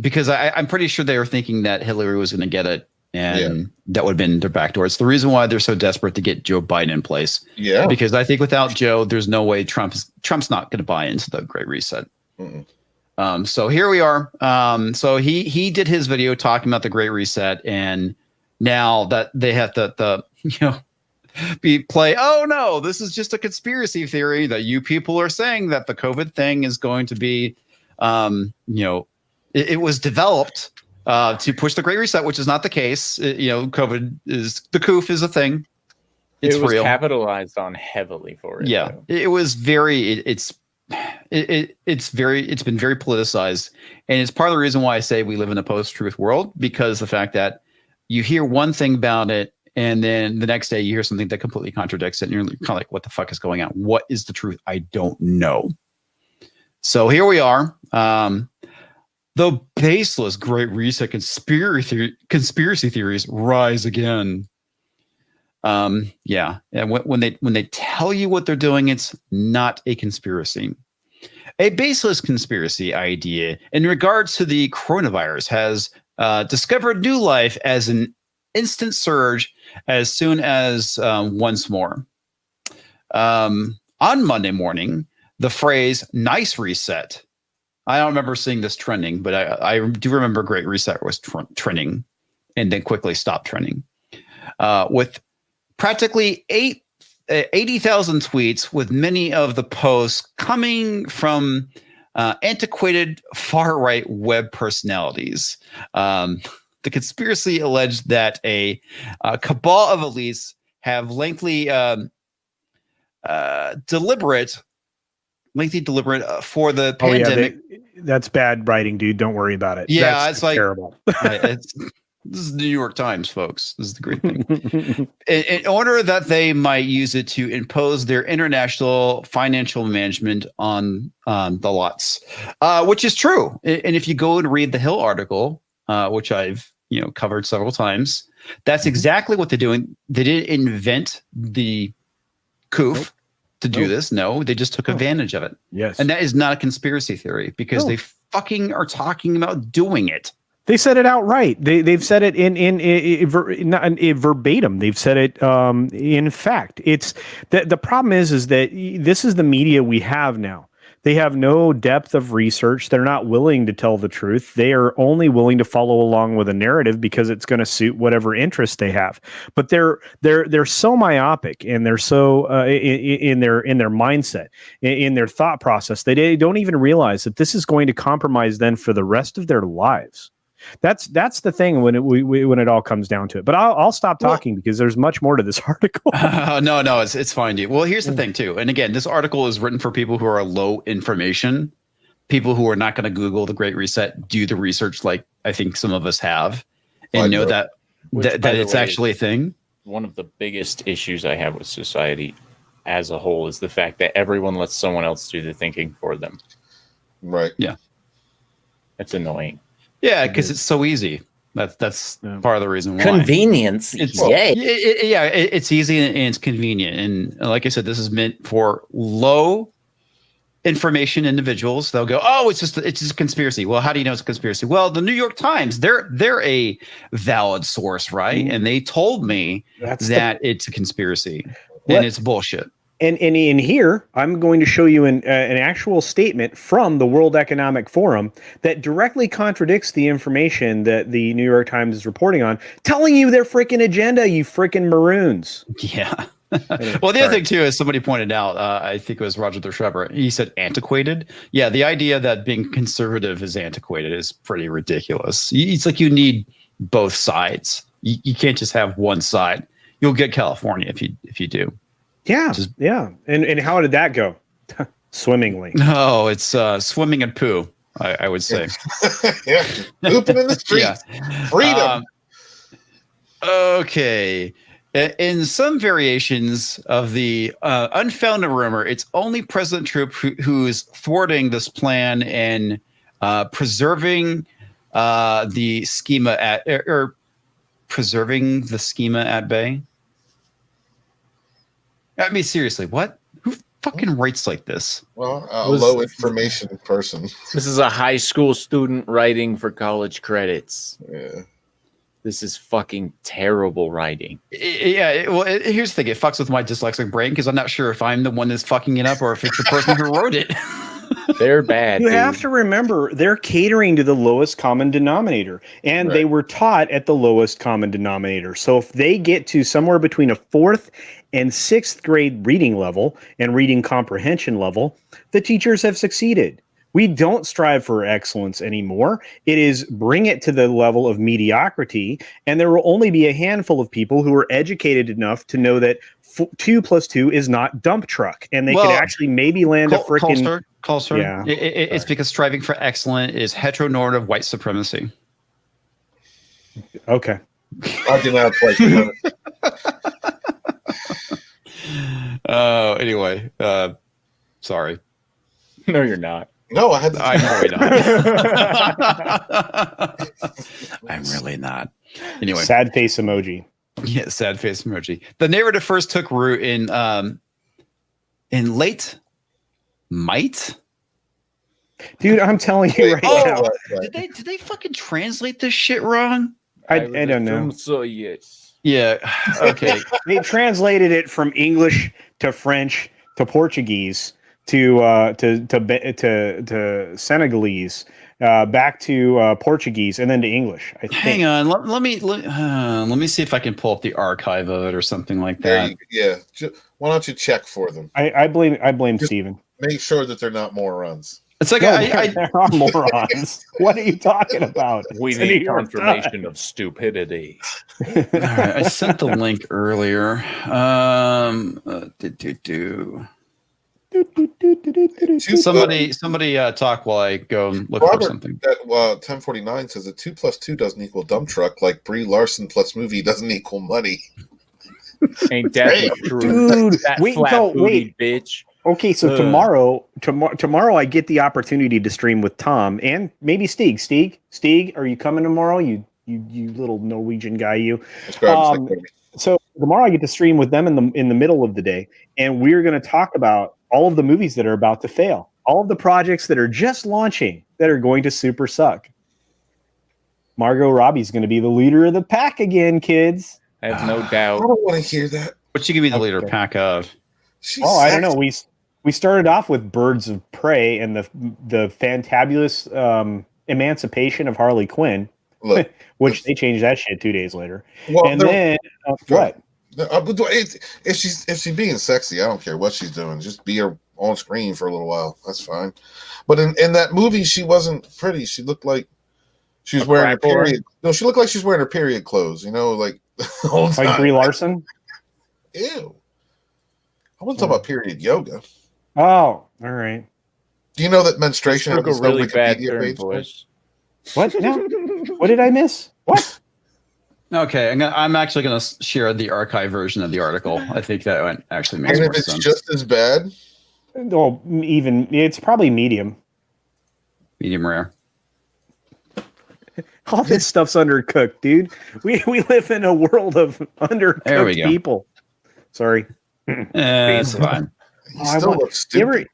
Because I'm pretty sure they were thinking that Hillary was going to get it, and that would have been their backdoor. It's the reason why they're so desperate to get Joe Biden in place. Yeah. Because I think without Joe, there's no way Trump's not going to buy into the Great Reset. So here we are. So he did his video talking about the Great Reset, and now that they have to play. Oh no, this is just a conspiracy theory that you people are saying that the COVID thing is going to be, It was developed to push the Great Reset, which is not the case. COVID is the COOF is a thing. It was real. Capitalized on heavily for it. Yeah, it was very. It's been very politicized, and it's part of the reason why I say we live in a post-truth world, because the fact that you hear one thing about it, and then the next day you hear something that completely contradicts it, and you're kind of like, "What the fuck is going on? What is the truth? I don't know." So here we are. The baseless Great Reset conspiracy theories rise again. And when they tell you what they're doing, it's not a conspiracy. A baseless conspiracy idea in regards to the coronavirus has discovered new life as an instant surge as soon as once more. On Monday morning, the phrase "nice reset." I don't remember seeing this trending, but I do remember Great Reset was trending and then quickly stopped trending. With practically 80,000 tweets, with many of the posts coming from antiquated far-right web personalities. The conspiracy alleged that a cabal of elites have lengthy deliberate for the pandemic. That's bad writing, dude. Don't worry about it. Yeah, it's like terrible. This is the New York Times, folks. This is the great thing. In order that they might use it to impose their international financial management on the lots, which is true. And if you go and read the Hill article, which I've covered several times, that's exactly what they're doing. They didn't invent the COOF to do this. No, they just took advantage of it. Yes. And that is not a conspiracy theory, because they fucking are talking about doing it. They said it outright. They've said it not verbatim. They've said it in fact. It's the problem is that this is the media we have now. They have no depth of research. They're not willing to tell the truth. They are only willing to follow along with a narrative because it's going to suit whatever interest they have. But they're so myopic, and they're so in their mindset, in their thought process, they don't even realize that this is going to compromise them for the rest of their lives. That's the thing when it all comes down to it. But I'll stop talking because there's much more to this article. No, it's fine, dude. Well, here's the thing too. And again, this article is written for people who are low information, people who are not going to Google the Great Reset, do the research like I think some of us have, and know that it's actually a thing. One of the biggest issues I have with society as a whole is the fact that everyone lets someone else do the thinking for them. Right. Yeah. It's annoying. Yeah, because it's so easy. That's part of the reason why. Convenience. It's easy and it's convenient. And like I said, this is meant for low information individuals. They'll go, oh, it's just a conspiracy. Well, how do you know it's a conspiracy? Well, the New York Times, they're a valid source, right? And they told me that it's a conspiracy and it's bullshit. And in here, I'm going to show you an actual statement from the World Economic Forum that directly contradicts the information that the New York Times is reporting on, telling you their freaking agenda, you freaking maroons. Yeah. Well, the other thing, too, is somebody pointed out, I think it was Roger the Shrubber, he said antiquated. Yeah, the idea that being conservative is antiquated is pretty ridiculous. It's like you need both sides. You can't just have one side. You'll get California if you do. Yeah, yeah. And how did that go? Swimmingly. No, it's swimming and poo, I would say. Yeah, pooping in the streets. Yeah. Freedom. Okay. In some variations of the unfounded rumor, it's only President Trump who's thwarting this plan and preserving the schema at bay. I mean, seriously, what? Who fucking writes like this? Well, a low information person. This is a high school student writing for college credits. Yeah. This is fucking terrible writing. Yeah. Well, here's the thing. It fucks with my dyslexic brain because I'm not sure if I'm the one that's fucking it up or if it's the person who wrote it. They're bad. You have to remember, they're catering to the lowest common denominator, and they were taught at the lowest common denominator. So if they get to somewhere between a 4th and 6th grade reading level and reading comprehension level, the teachers have succeeded. We don't strive for excellence anymore. It is bring it to the level of mediocrity, and there will only be a handful of people who are educated enough to know that 2 + 2 is not dump truck, and they could actually maybe land a freaking... Culture. Yeah. It's because striving for excellence is heteronormative white supremacy. Okay. I do not play. Anyway, sorry. No, you're not. No, I had to. I'm really not. Anyway, sad face emoji. Yeah, sad face emoji. The narrative first took root in late Might. Dude, I'm telling you now. Did they fucking translate this shit wrong? I don't know. So yes. Yeah. Okay. They translated it from English to French to Portuguese to Senegalese, back to Portuguese, and then to English. I think. Hang on. Let me see if I can pull up the archive of it or something like that. Yeah. Why don't you check for them? I blame Steven. Make sure that they're not morons. It's like there are morons. What are you talking about? We need confirmation of stupidity. All right, I sent the link earlier. Somebody talk while I go and look for something. 1049 says that 2 + 2 doesn't equal dump truck, like Brie Larson plus movie doesn't equal money. Ain't that true? Dude, that wait, bitch. Okay, so tomorrow I get the opportunity to stream with Tom and maybe Stieg. Stieg, are you coming tomorrow? You little Norwegian guy, you. So tomorrow I get to stream with them in the middle of the day, and we're going to talk about all of the movies that are about to fail, all of the projects that are just launching that are going to super suck. Margot Robbie's going to be the leader of the pack again, kids. I have no I doubt. don't want to hear that. But she could be the leader pack of. She's I don't know. sexy. We started off with Birds of Prey and the fantabulous emancipation of Harley Quinn, Look, which they changed that shit 2 days later. well, And then what? If she's being sexy, I don't care what she's doing. Just be her on screen for a little while. That's fine. But in that movie, she wasn't pretty. She looked like she was wearing her period. No, she looked like she's wearing her period clothes. You know, like the whole time. Like Brie Larson? Ew. I wasn't talking about period yoga. Oh, all right. Do you know that menstruation Took a has its own really bad Wikipedia turn, page? boys. What? No. What did I miss? What? Okay, I'm actually going to share the archive version of the article. I think that one actually makes And more if it's sense. just as bad, Oh, even it's probably medium. Medium rare. All this stuff's undercooked, dude. We live in a world of There undercooked we go. people. Sorry. It's fine. he still looks stupid.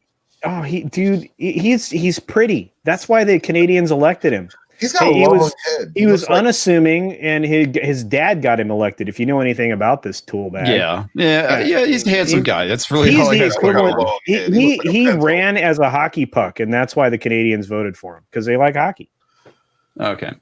He's pretty. That's why the Canadians elected him. He's got Hey, a long head. He was looks like- unassuming, and his dad got him elected. If you know anything about this tool bag, Yeah. He's a handsome guy. That's really he's all I the got going equivalent. on. He ran as a hockey puck, and that's why the Canadians voted for him, because they like hockey. Okay.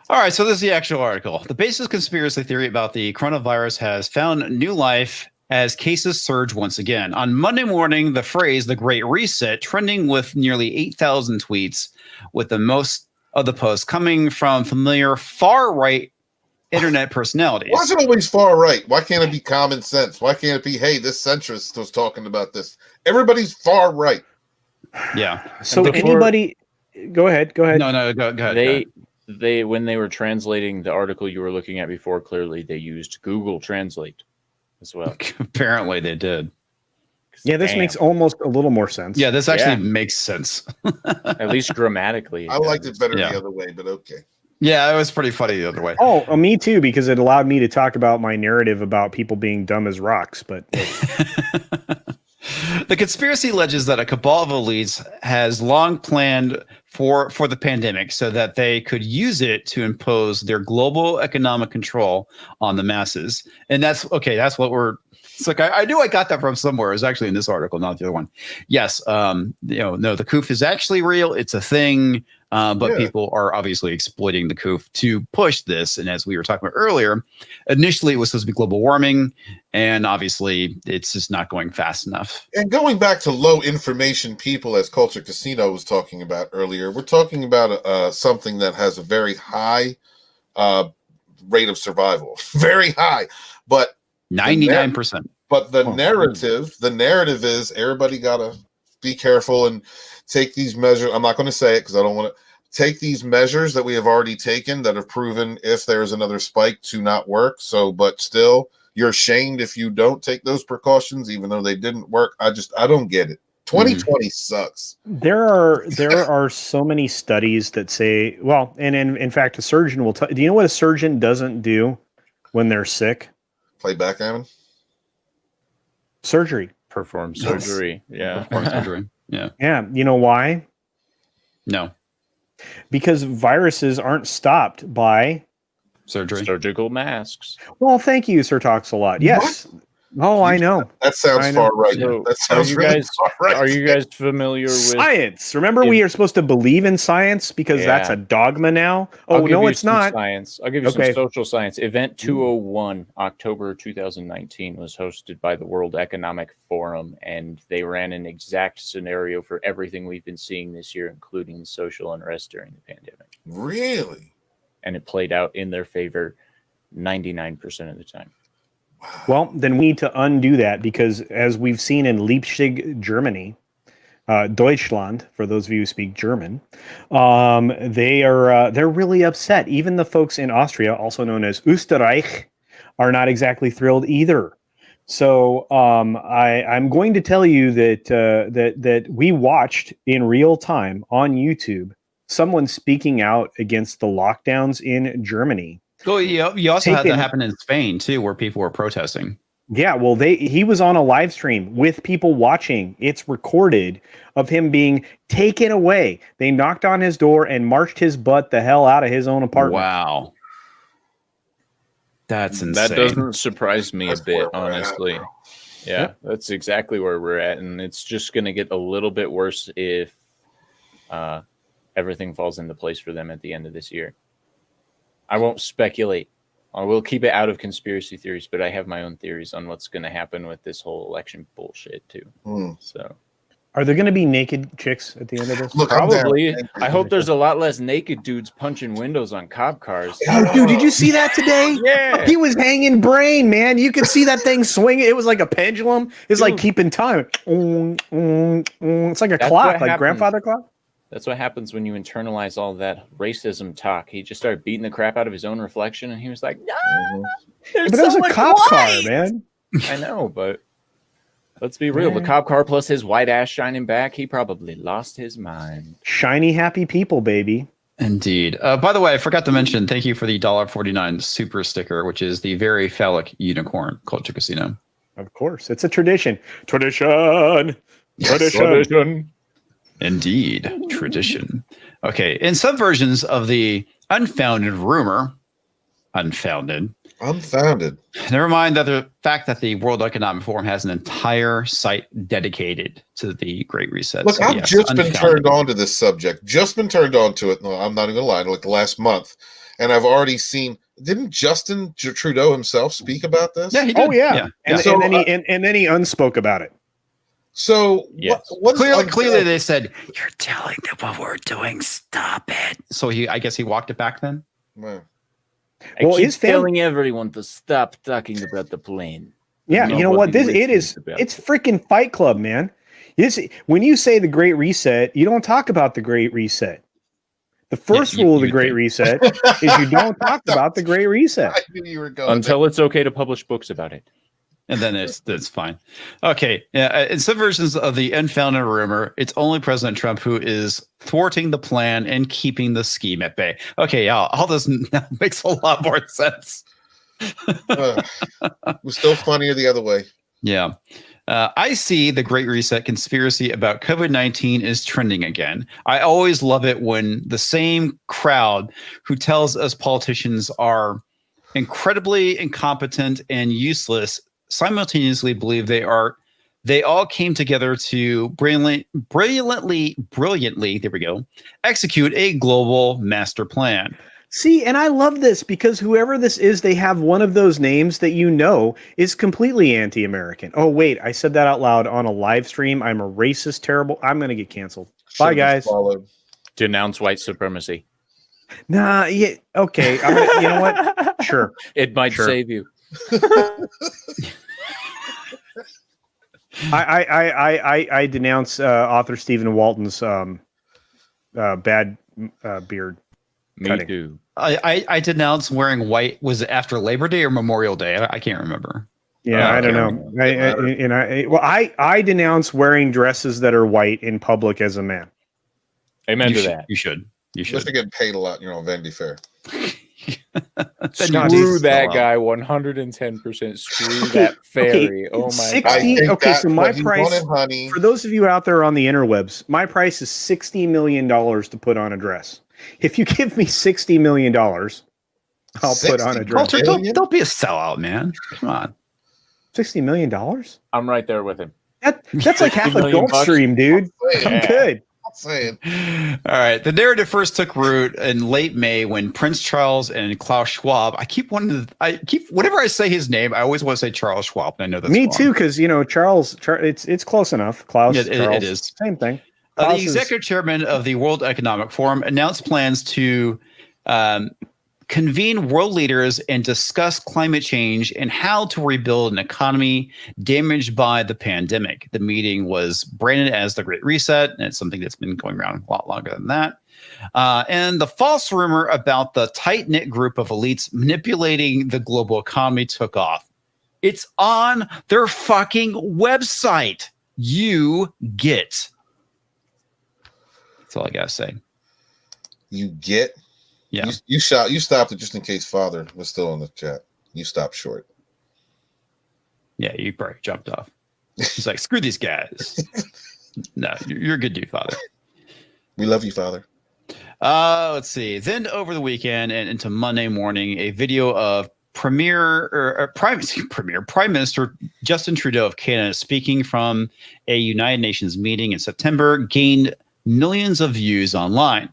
All right, so this is the actual article. The baseless conspiracy theory about the coronavirus has found new life as cases surge once again. On Monday morning, the phrase "the Great Reset" trending with nearly 8,000 tweets, with the most of the posts coming from familiar far-right internet personalities. Why is it always far right? Why can't it be common sense? Why can't it be, hey, this centrist was talking about this? Everybody's far right. Yeah. So Before- anybody, go ahead. No, go ahead. They when they were translating the article you were looking at before, clearly they used Google Translate as well. Apparently they did. Yeah, this makes almost a little more sense. Yeah, this actually Yeah. makes sense. At least grammatically. I liked it better Yeah. the other way, but okay. Yeah, it was pretty funny the other way. Oh, me too, because it allowed me to talk about my narrative about people being dumb as rocks. But The conspiracy alleges that a cabal of elites has long planned for the pandemic so that they could use it to impose their global economic control on the masses. And that's okay. That's what we're. It's like I knew I got that from somewhere. It was actually in this article, not the other one. Yes, no, the COOF is actually real. It's a thing, but Yeah. people are obviously exploiting the COOF to push this. And as we were talking about earlier, initially it was supposed to be global warming, and obviously it's just not going fast enough. And going back to low information people, as Culture Casino was talking about earlier, we're talking about something that has a very high rate of survival, very high. But 99%. But the narrative is everybody gotta be careful and take these measures. I'm not going to say it because I don't want to take these measures that we have already taken that have proven, if there's another spike, to not work. So, but still, you're ashamed if you don't take those precautions, even though they didn't work. I don't get it. 2020 sucks. there are so many studies that say, well, and in fact, a surgeon will tell. Do you know what a surgeon doesn't do when they're sick? Play backgammon. Surgery. Perform surgery. Yeah. Perform surgery. Yeah. Yeah. You know why? No. Because viruses aren't stopped by. Surgery. Surgical masks. Well, thank you, Sir Talks a lot. Yes. Oh, I know. That sounds I know. far right. So, That sounds you really guys- far right. Are you guys familiar with Science. Remember, we are supposed to believe in science because that's Yeah. a dogma now. I'll Oh give no, you it's some not. Science. I'll give you Okay. some social science. Event 201, October 2019, was hosted by the World Economic Forum, and they ran an exact scenario for everything we've been seeing this year, including social unrest during the pandemic. Really? And it played out in their favor 99% of the time. Well, then we need to undo that because, as we've seen in Leipzig, Germany, Deutschland, for those of you who speak German, they're really upset. Even the folks in Austria, also known as Österreich, are not exactly thrilled either. So I'm going to tell you that we watched in real time on YouTube someone speaking out against the lockdowns in Germany. Well, you also had Taken- that happen in Spain too, where people were protesting. Yeah, well, he was on a live stream with people watching. It's recorded of him being taken away. They knocked on his door and marched his butt the hell out of his own apartment. Wow. That's insane. That doesn't surprise me That's a bit, where we're at, honestly. bro. Yeah, that's exactly where we're at. And it's just going to get a little bit worse if everything falls into place for them at the end of this year. I won't speculate. I will keep it out of conspiracy theories, but I have my own theories on what's going to happen with this whole election bullshit too. So, are there going to be naked chicks at the end of this? Look, probably. I hope there's a lot less naked dudes punching windows on cop cars. Oh, dude, did you see that today? Yeah, he was hanging brain, man. You could see that thing swinging. It was like a pendulum. It's like keeping time. It's like a clock, like grandfather clock. That's what happens when you internalize all that racism talk. He just started beating the crap out of his own reflection, and he was like, "No, there's but so it was much a cop white. car, man." I know, but let's be real. The cop car plus his white ass shining back, he probably lost his mind. Shiny, happy people, baby. Indeed. By the way, I forgot to mention, thank you for the $1.49 super sticker, which is the very phallic unicorn Culture Casino. Of course. It's a tradition. Tradition. Indeed. Tradition. Okay. In some versions of the unfounded rumor, unfounded. Never mind that the fact that the World Economic Forum has an entire site dedicated to the Great Reset. Look, So, I've yes, just been unfounded. turned on to this subject. Just been turned on to it. No, I'm not even gonna lie. Like the last month, and I've already seen. Didn't Justin Trudeau himself speak about this? Yeah, he did. Oh yeah. And, So, and then he unspoke about it. So Yes. what's Clearly, they said, "You're telling them what we're doing. Stop it." So I guess he walked it back then. Man. Well, his telling everyone to stop talking about the plane. Yeah, you know what? It's freaking Fight Club, man. When you say the Great Reset, you don't talk about the Great Reset. The first rule of the Great Reset is you don't talk about the Great Reset. I knew you were going until it's okay to publish books about it. And then that's fine. Okay. Yeah. In some versions of the unfounded rumor, it's only President Trump who is thwarting the plan and keeping the scheme at bay. Okay. Yeah. All this now makes a lot more sense. It was still funnier the other way. Yeah. I see the Great Reset conspiracy about COVID-19 is trending again. I always love it when the same crowd who tells us politicians are incredibly incompetent and useless simultaneously believe they all came together to brilliantly, there we go, execute a global master plan. See, and I love this because whoever this is, they have one of those names that you know is completely anti-American. Oh, wait, I said that out loud on a live stream. I'm a racist, terrible. I'm going to get canceled. Bye, guys. Denounce white supremacy. Nah, yeah, okay. You know what? Sure. It might save you. I denounce author Stephen Walton's bad beard. Me cutting. too. I denounce wearing white. Was it after Labor Day or Memorial Day? I can't remember. Yeah, I don't know. I denounce wearing dresses that are white in public as a man. Amen to that. You should. Unless you're getting paid a lot, you're on Vanity Fair. Screw that guy 110%. Screw that fairy. Okay, oh my 60, god. Okay, so my price honey. for those of you out there on the interwebs, my price is $60 million to put on a dress. If you give me $60 million, I'll put on a dress. Walter, don't be a sellout, man. Come on. $60 million? I'm right there with him. That's like half a Gulf $60 Stream, dude. I'm good. Saying. All right. The narrative first took root in late May when Prince Charles and Klaus Schwab. Whenever I say his name, I always want to say Charles Schwab. And I know that's me wrong. too, because Charles. It's close enough. Klaus. Yeah, Charles, it is same thing. The executive chairman of the World Economic Forum announced plans to convene world leaders and discuss climate change and how to rebuild an economy damaged by the pandemic. The meeting was branded as the Great Reset, and it's something that's been going around a lot longer than that. And the false rumor about the tight-knit group of elites manipulating the global economy took off. It's on their fucking website. You get. That's all I gotta say. You get. Yeah. You stopped it just in case Father was still in the chat. You stopped short. Yeah, you probably jumped off. He's like, screw these guys. No, you're a good dude, Father. We love you, Father. Let's see. Then over the weekend and into Monday morning, a video of Prime Minister Justin Trudeau of Canada speaking from a United Nations meeting in September gained millions of views online.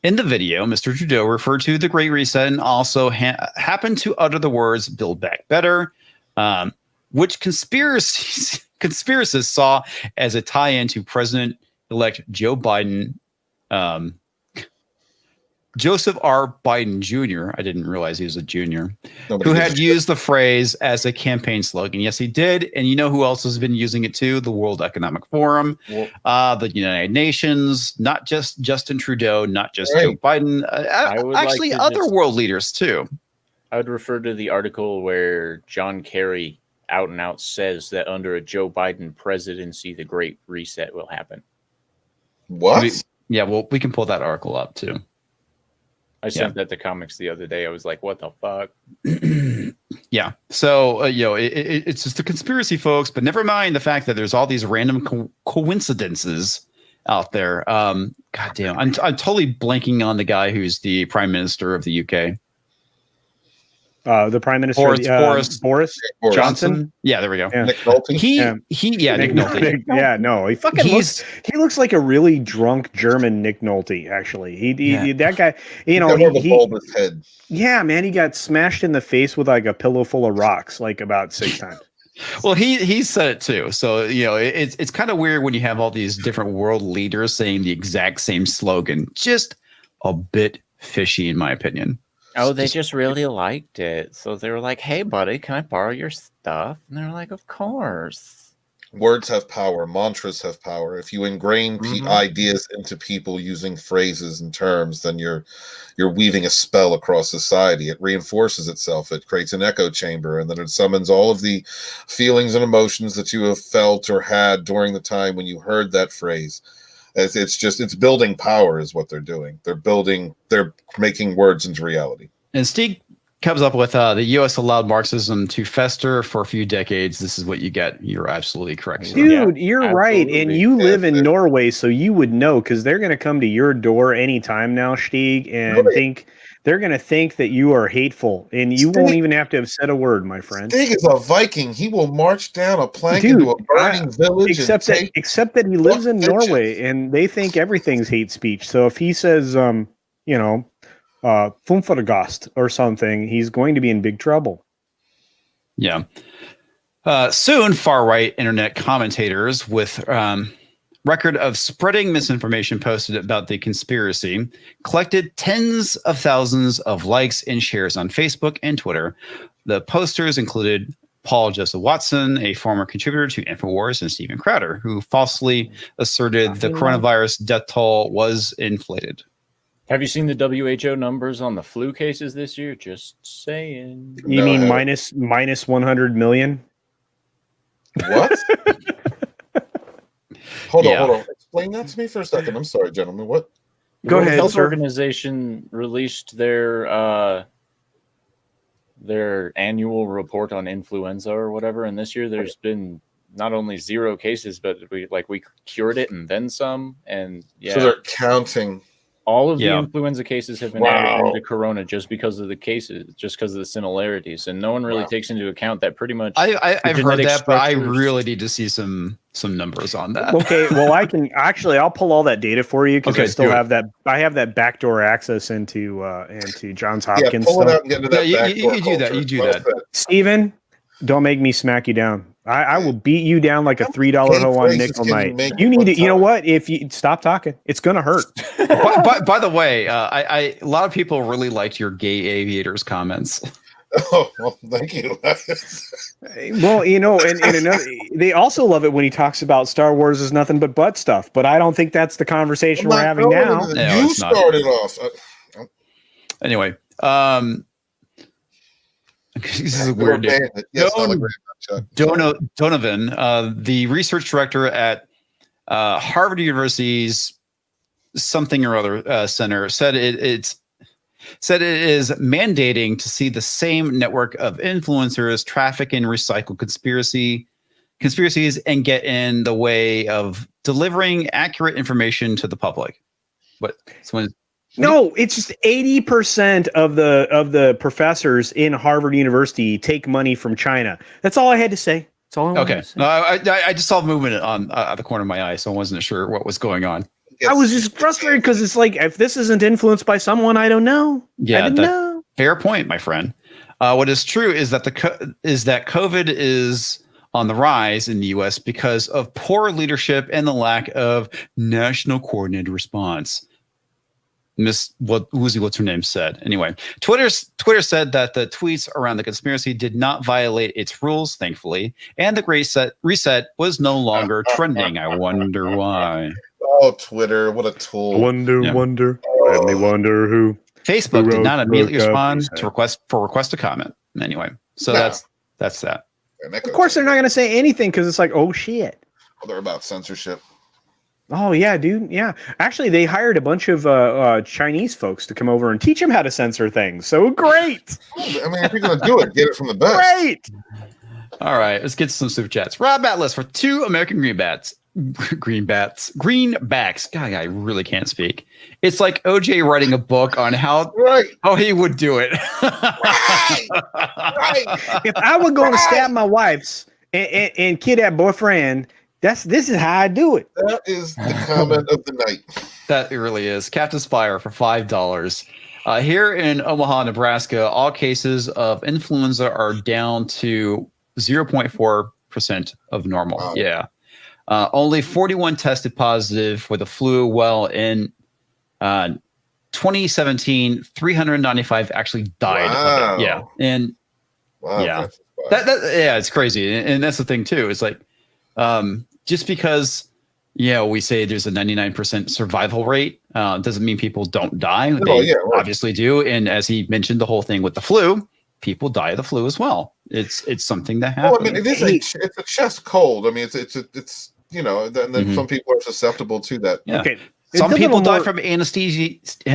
In the video, Mr. Trudeau referred to the Great Reset and also happened to utter the words "Build Back Better," which conspiracists saw as a tie-in to President-elect Joe Biden. Joseph R. Biden Jr., I didn't realize he was a junior, who had used the phrase as a campaign slogan. Yes, he did. And you know who else has been using it too? The World Economic Forum, the United Nations, not just Justin Trudeau, not just Joe Biden, actually other world leaders too. I would refer to the article where John Kerry out and out says that under a Joe Biden presidency, the Great Reset will happen. What? We can pull that article up too. I sent that to comics the other day. I was like, what the fuck? Yeah. So, it's just a conspiracy, folks, but never mind the fact that there's all these random coincidences out there. God damn. I'm totally blanking on the guy who's the prime minister of the UK. The prime minister, Boris Johnson. Yeah, there we go. Yeah. Nick Nolte. Nick Nolte. He looks like a really drunk German Nick Nolte. Actually, that guy. He bulbous head. Yeah, man, he got smashed in the face with like a pillow full of rocks, like about 6 times. Well, he said it too. So it's kind of weird when you have all these different world leaders saying the exact same slogan. Just a bit fishy, in my opinion. Oh, they just really liked it. So they were like, hey, buddy, can I borrow your stuff? And they're like, of course. Words have power. Mantras have power. If you ingrain ideas into people using phrases and terms, then you're weaving a spell across society. It reinforces itself. It creates an echo chamber, and then it summons all of the feelings and emotions that you have felt or had during the time when you heard that phrase. It's building power is what they're doing. They're making words into reality. And Steve comes up with the U.S. allowed Marxism to fester for a few decades. This is what you get. You're absolutely correct, sir. Dude, you're right. And you live in Norway, so you would know, because they're going to come to your door anytime now, Stieg, and they're going to think that you are hateful, and you won't even have to have said a word, my friend. Stig is a Viking. He will march down a plank into a burning village. Except that he lives in Norway, and they think everything's hate speech. So if he says, Fumfargast or something, he's going to be in big trouble. Yeah. Soon, far-right internet commentators with record of spreading misinformation posted about the conspiracy collected tens of thousands of likes and shares on Facebook and Twitter. The posters included Paul Joseph Watson, a former contributor to InfoWars, and Stephen Crowder, who falsely asserted the coronavirus death toll was inflated. Have you seen the WHO numbers on the flu cases this year? Just saying. You mean minus 100 million? What? Hold on. Explain that to me for a second. I'm sorry, gentlemen. What? Go ahead, Health sir. Organization released their annual report on influenza or whatever, and this year there's been not only 0 cases, but we cured it and then some. And so they're counting. All of the influenza cases have been added into corona just because of the cases, just because of the similarities, and no one really takes into account that pretty much. I've heard that, but I really need to see some numbers on that. Okay, well, I'll pull all that data for you because I still have that. I have that backdoor access into Johns Hopkins. Pull it out and get into that you do that. You do that. Steven, don't make me smack you down. I will beat you down like a $3 hoe on nickel night. You need to, you know what? If you stop talking, it's going to hurt. by the way, a lot of people really liked your gay aviators comments. Oh, well, thank you. Well, and another, they also love it when he talks about Star Wars is nothing but butt stuff. But I don't think that's the conversation we're having now. You started off. Anyway, this is a weird name. Yes, Donovan, the research director at Harvard University's something or other center, said said it is mandating to see the same network of influencers traffic and recycle conspiracies and get in the way of delivering accurate information to the public. But no, it's just 80% of the professors in Harvard University take money from China. That's all I had to say. That's all I wanted to say. No, I just saw movement on the corner of my eye, so I wasn't sure what was going on. I was just frustrated because it's like, if this isn't influenced by someone, I don't know. Yeah, I didn't know. Fair point, my friend. What is true is that that COVID is on the rise in the U.S. because of poor leadership and the lack of national coordinated response. What's her name said. Anyway, Twitter said that the tweets around the conspiracy did not violate its rules, thankfully, and the Great Reset was no longer trending. I wonder why. Oh, Twitter, what a tool. Wonder. Let me wonder who. Facebook did not immediately respond to request a comment. Anyway, so that's that. Of course, they're not going to say anything because it's like, oh shit. Well, they're about censorship. Oh yeah, dude. Yeah, actually, they hired a bunch of Chinese folks to come over and teach them how to censor things. So great. I mean, if you're going to do it, get it from the best. Great. All right, let's get to some super chats. Rob Atlas for 2 American greenbacks. God, I really can't speak. It's like OJ writing a book on how he would do it. Right. If I were going to stab my wife's and kidnap boyfriend, this is how I do it. That is the comment of the night. That really is. Captain Spire for $5. Here in Omaha, Nebraska, all cases of influenza are down to 0.4% of normal. Wow. Yeah. Only 41 tested positive for the flu. Well, in 2017, 395 actually died. Wow. Yeah. And yeah, it's crazy. And that's the thing too. It's like, just because, we say there's a 99% survival rate, doesn't mean people don't die. They obviously do. And as he mentioned, the whole thing with the flu, people die of the flu as well. It's something that happens. Well, I mean, it's a chest cold. I mean, it's then some people are susceptible to that. Yeah. Okay. Some people die from anesthesia. You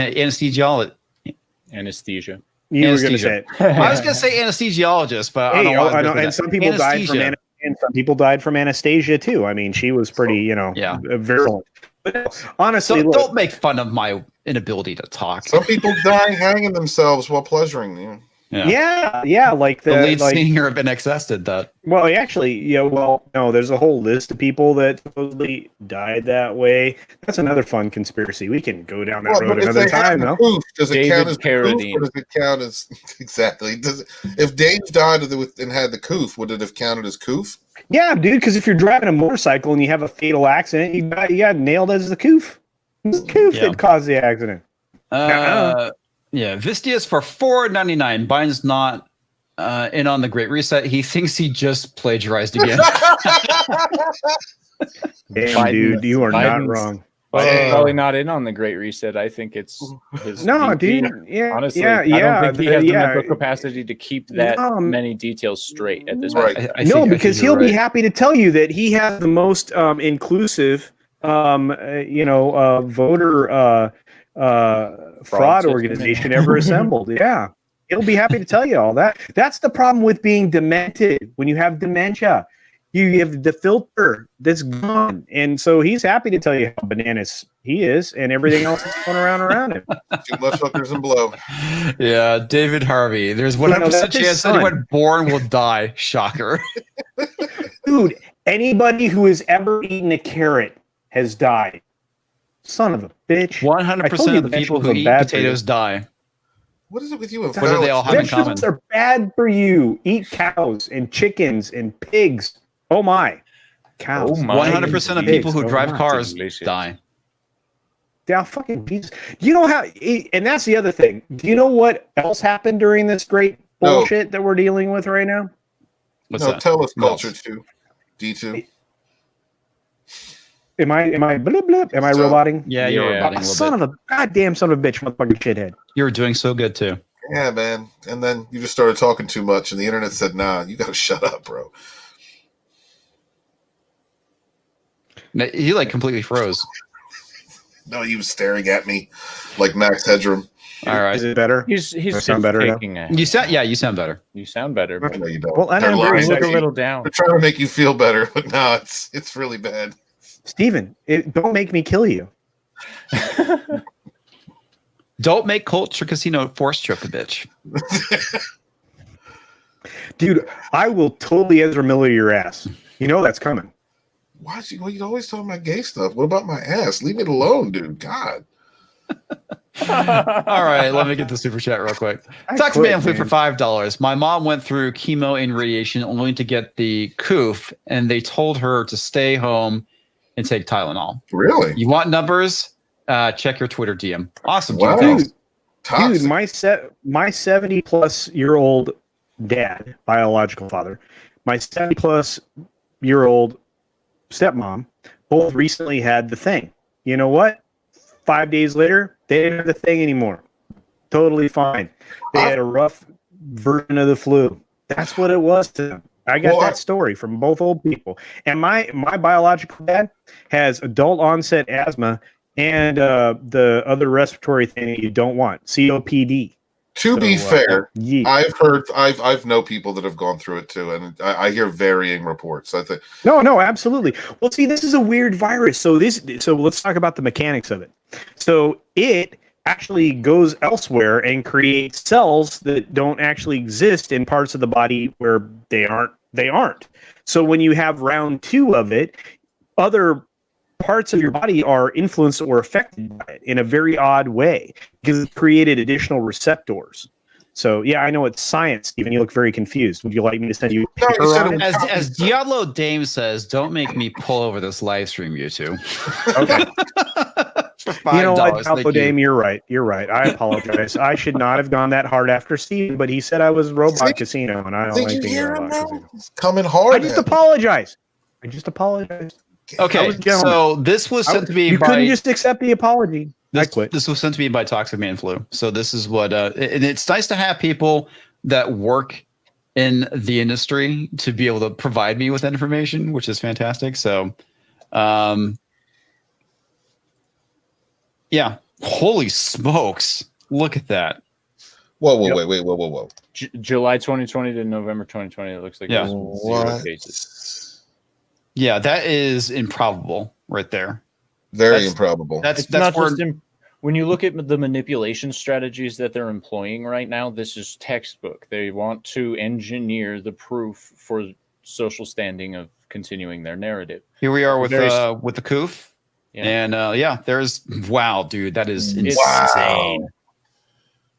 were going to say it. I was going to say anesthesiologist, but I don't know. I know. And some people died from and some people died from anesthesia too. I mean, she was pretty, virulent. But honestly, don't make fun of my inability to talk. Some people die hanging themselves while pleasuring you. Yeah. Like the lead singer of NXS did that. Well, actually, no, there's a whole list of people that supposedly died that way. That's another fun conspiracy. We can go down that road another time, though. Does it count as Carradine? Or does it count as exactly? If Dave died and had the coof, would it have counted as coof? Yeah, dude. Because if you're driving a motorcycle and you have a fatal accident, you got nailed as the coof. It's the coof that caused the accident. Yeah, Vistius for $4.99. Biden's not in on the Great Reset. He thinks he just plagiarized again. Damn, dude, you are not wrong. Biden's probably not in on the Great Reset. I think it's his dude. Yeah, honestly, I don't think he has the mental capacity to keep that many details straight at this point. Because he'll be happy to tell you that he has the most inclusive, voter fraud organization ever assembled. Yeah, he'll be happy to tell you all that. That's the problem with being demented. When you have dementia, you have the filter that's gone, and so he's happy to tell you how bananas he is and everything else that's going around him. Too much hookers and blow. Yeah, David Harvey. There's 100% chance anyone born will die. Shocker. Dude, anybody who has ever eaten a carrot has died. Son of a bitch. 100% of the people who eat potatoes die. What is it with you and what do they all have in common? Vegetables are bad for you. Eat cows and chickens and pigs. Oh my. Cows. 100% of people who drive cars die. Yeah, fucking Jesus. You know how, and that's the other thing. Do you know what else happened during this great bullshit that we're dealing with right now? What's that? Tell us culture too. D2. Am I blip blip? Am I roboting? Yeah, you're roboting a little bit. Goddamn son of a bitch, motherfucking shithead. You were doing so good too. Yeah, man. And then you just started talking too much, and the internet said, "Nah, you gotta shut up, bro." He completely froze. No, he was staring at me like Max Headroom. All right. Is it better? He's sound better now? taking a. You sound better. You sound better. But No, you don't. Well, and They're I'm very lying. you look a sexy. little down. They're trying to make you feel better, but no, it's really bad. Steven, don't make me kill you. Don't make Culture Casino force choke a bitch. Dude, I will totally Ezra Miller your ass. You know that's coming. Why you always talking about gay stuff? What about my ass? Leave it alone, dude. God. All right, let me get the super chat real quick. Talk to Man Flu for $5. My mom went through chemo and radiation only to get the coof, and they told her to stay home and take Tylenol. Really? You want numbers? Check your Twitter DM. Awesome. Wow. Thanks. Dude, my 70-plus-year-old dad, biological father, my 70-plus-year-old stepmom, both recently had the thing. You know what? 5 days later, they didn't have the thing anymore. Totally fine. They had a rough version of the flu. That's what it was to them. I got that story from both old people. And my biological dad has adult onset asthma and the other respiratory thing that you don't want, COPD. To be fair, yeah. I've know people that have gone through it too, and I hear varying reports. I think No, absolutely. Well, see, this is a weird virus. So let's talk about the mechanics of it. So it actually goes elsewhere and creates cells that don't actually exist in parts of the body where they aren't. So when you have round 2 of it, other parts of your body are influenced or affected by it in a very odd way because it's created additional receptors. So, yeah, I know it's science, Stephen. You look very confused. Would you like me to send you a paper on it? As Diablo Dame says, don't make me pull over this live stream, you two. Okay. For $5. You know what, Thank Diablo Dame, you're right. I apologize. I should not have gone that hard after Stephen, but he said I was Robot Casino, and I don't like being Robot Casino. it's coming hard. I just apologize. Okay, so this was sent to me you by... couldn't just accept the apology. I quit. This was sent to me by Toxic Man Flu. So this is what... and it's nice to have people that work in the industry to be able to provide me with that information, which is fantastic. So, yeah. Holy smokes. Look at that. Whoa, whoa. July 2020 to November 2020. It looks like Yeah. there's 0 cases. Yeah, that is improbable right there. Very improbable. That's not where, just when you look at the manipulation strategies that they're employing right now, this is textbook. They want to engineer the proof for social standing of continuing their narrative. here we are with the coof. Yeah. And there's wow, dude, that is insane. Wow.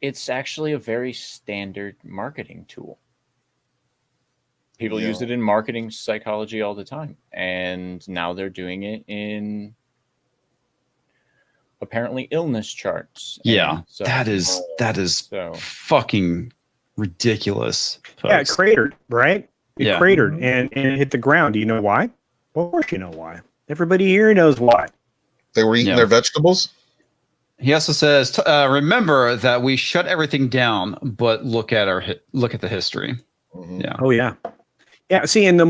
It's actually a very standard marketing tool. People use it in marketing psychology all the time, and now they're doing it in apparently illness charts. Yeah, so, that is so fucking ridiculous. Yeah, it folks. cratered, right? It Yeah. cratered and it hit the ground. Do you know why? Well, of course you know why. Everybody here knows why. They were eating their vegetables. He also says, "Remember that we shut everything down, but look at the history." Mm-hmm. Yeah. Oh yeah. Yeah, see, and the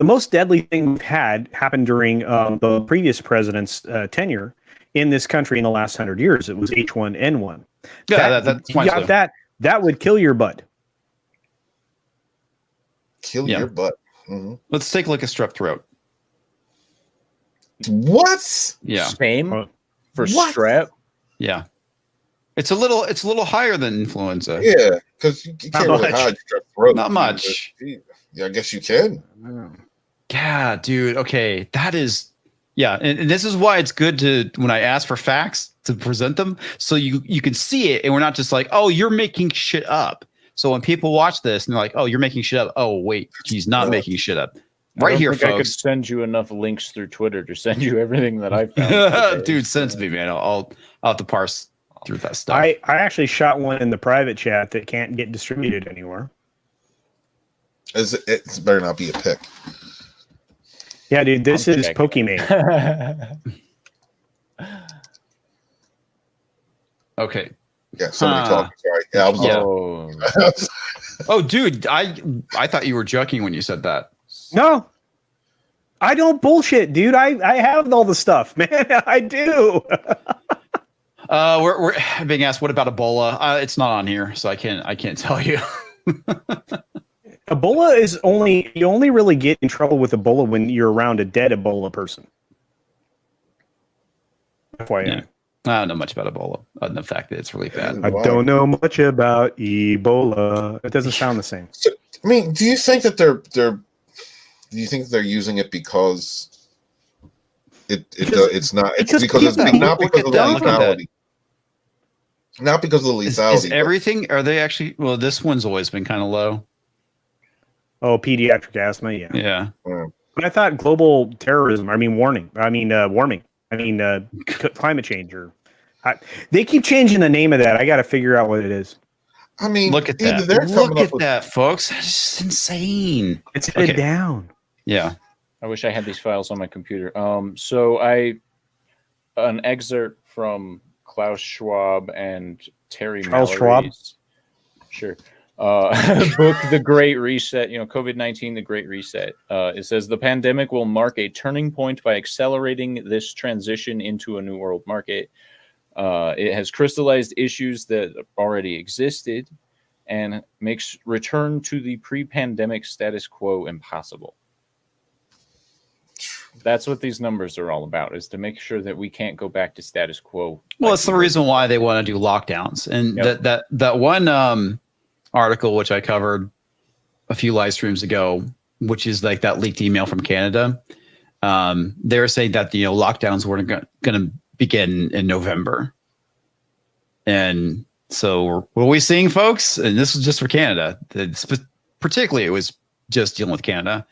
most deadly thing we've had happened during the previous president's tenure in this country in the last 100 years. It was H1N1. Yeah, that's you got that. That would kill your butt. Kill your butt. Mm-hmm. Let's take a look at strep throat. What? Yeah. Same for strep. Yeah. It's a little higher than influenza. Yeah, because you can't really hide strep throat. Not much. Yeah, I guess you can. Yeah, dude. Okay, that is. Yeah, and this is why it's good to when I ask for facts to present them, so you can see it, and we're not just like, oh, you're making shit up. So when people watch this and they're like, oh, you're making shit up. Oh, wait, he's not making shit up. Right here, folks. I could send you enough links through Twitter to send you everything that I found. Dude, send it to me, man. I'll have to parse through that stuff. I actually shot one in the private chat that can't get distributed anywhere. It better not be a pic. Yeah, dude, this is Pokemon. Okay. Yeah, somebody talking. Sorry. Yeah, Oh, dude, I thought you were joking when you said that. No, I don't bullshit, dude. I have all the stuff, man. I do. We're being asked, what about Ebola? It's not on here, so I can't tell you. Ebola is you only really get in trouble with Ebola when you're around a dead Ebola person. FYI. Yeah. I don't know much about Ebola, other than the fact that it's really bad. I don't know much about Ebola. It doesn't sound the same. So, I mean, do you think that do you think they're using it because it's not because of the lethality? Not because of the lethality. Is everything? Are they actually? Well, this one's always been kind of low. Oh, pediatric asthma, yeah. Yeah. But I thought global terrorism. warming. Climate change. They keep changing the name of that. I got to figure out what it is. I mean, look at that. Look at that, folks. It's just insane. It's headed down. Yeah. I wish I had these files on my computer. So an excerpt from Klaus Schwab and Terry Charles Mallory's, sure, book, The Great Reset, COVID-19, The Great Reset. It says the pandemic will mark a turning point by accelerating this transition into a new world market. It has crystallized issues that already existed and makes return to the pre-pandemic status quo impossible. That's what these numbers are all about, is to make sure that we can't go back to status quo. Well, it's the reason why they want to do lockdowns. And that one article, which I covered a few live streams ago, which is like that leaked email from Canada, they're saying that lockdowns weren't going to begin in November. And so what are we seeing, folks? And this is just for Canada. Particularly, it was just dealing with Canada.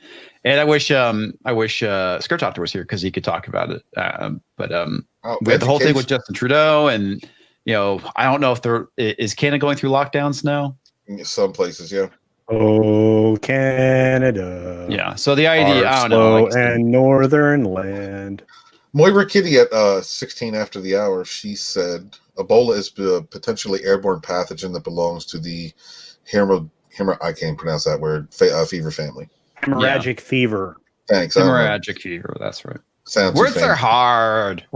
And I wish Script Doctor was here because he could talk about it. We had the whole thing with Justin Trudeau, and I don't know if is Canada going through lockdowns now. Some places, yeah. Oh, Canada. Yeah. So the idea, I don't know, and northern land. Moira Kitty at 16 after the hour, she said Ebola is a potentially airborne pathogen that belongs to the I can't pronounce that word, fever family. Hemorrhagic fever. Thanks. Hemorrhagic fever. That's right. Words are hard.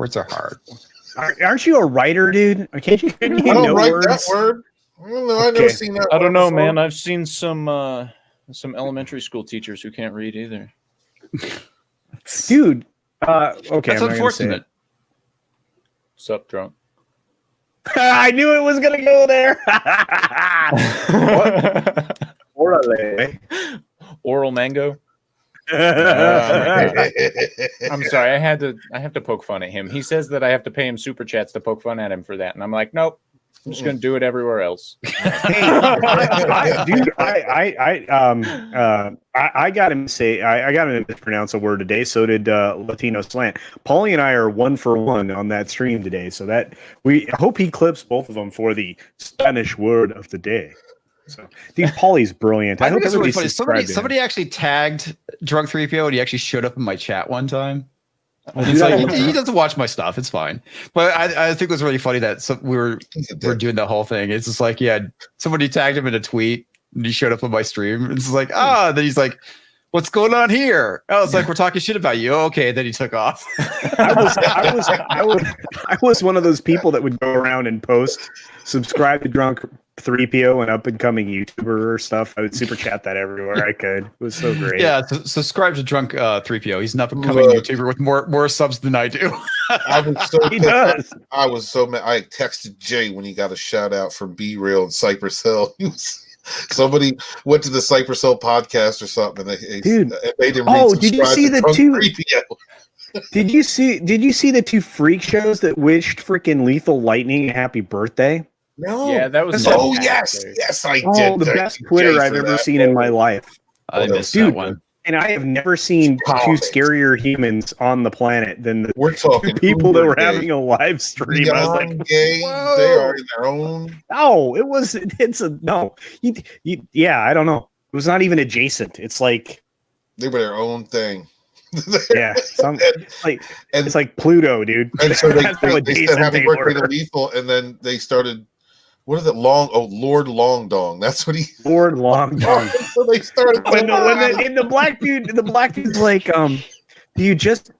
Aren't you a writer, dude? Can't you? I don't write words? That word. I don't know. I've never seen that. I don't know, man. I've seen some elementary school teachers who can't read either. Dude. Okay. That's unfortunate. Sup, drunk? I knew it was gonna go there. Orale. Oral mango. I'm sorry. I have to poke fun at him. He says that I have to pay him super chats to poke fun at him for that, and I'm like, nope. I'm just gonna do it everywhere else. Dude, I got him to say I got him to pronounce a word today. So did Latino Slant. Paulie and I are 1 for 1 on that stream today. So that I hope he clips both of them for the Spanish word of the day. So, dude, Paulie's brilliant. I think it's really funny. Somebody actually tagged Drunk 3PO, and he actually showed up in my chat one time. It's like, he doesn't watch my stuff. It's fine. But I think it was really funny that we're doing that whole thing. It's just like, somebody tagged him in a tweet, and he showed up on my stream. It's like, then he's like, what's going on here? Oh, it's like, we're talking shit about you. Okay, then he took off. I was one of those people that would go around and post, subscribe to Drunk 3PO, and up and coming YouTuber or stuff. I would super chat that everywhere I could. It was so great. Yeah, subscribe to Drunk 3PO. He's an up and coming YouTuber with more subs than I do. I was so he does. I was so mad. I texted Jay when he got a shout out from B Real and Cypress Hill. Somebody went to the Cypress Hill podcast or something, and they made him. Oh, did you see the two? 3PO. Did you see the two freak shows that wished freaking Lethal Lightning a happy birthday? No. Yeah, that was. Yes, I did. The best Twitter I've ever seen in my life. I missed that one. And I have never seen two scarier humans on the planet than the two people that were having a live stream. I was like, gay. Whoa. They are in their own. No, yeah, I don't know. It was not even adjacent. It's like they were their own thing. Yeah, it's like Pluto, dude. And so they said happy birthday to Lethal, and then they started. What is it? Lord Long Dong. That's what Lord Long Dong. So they started. The black dude's like, Do you just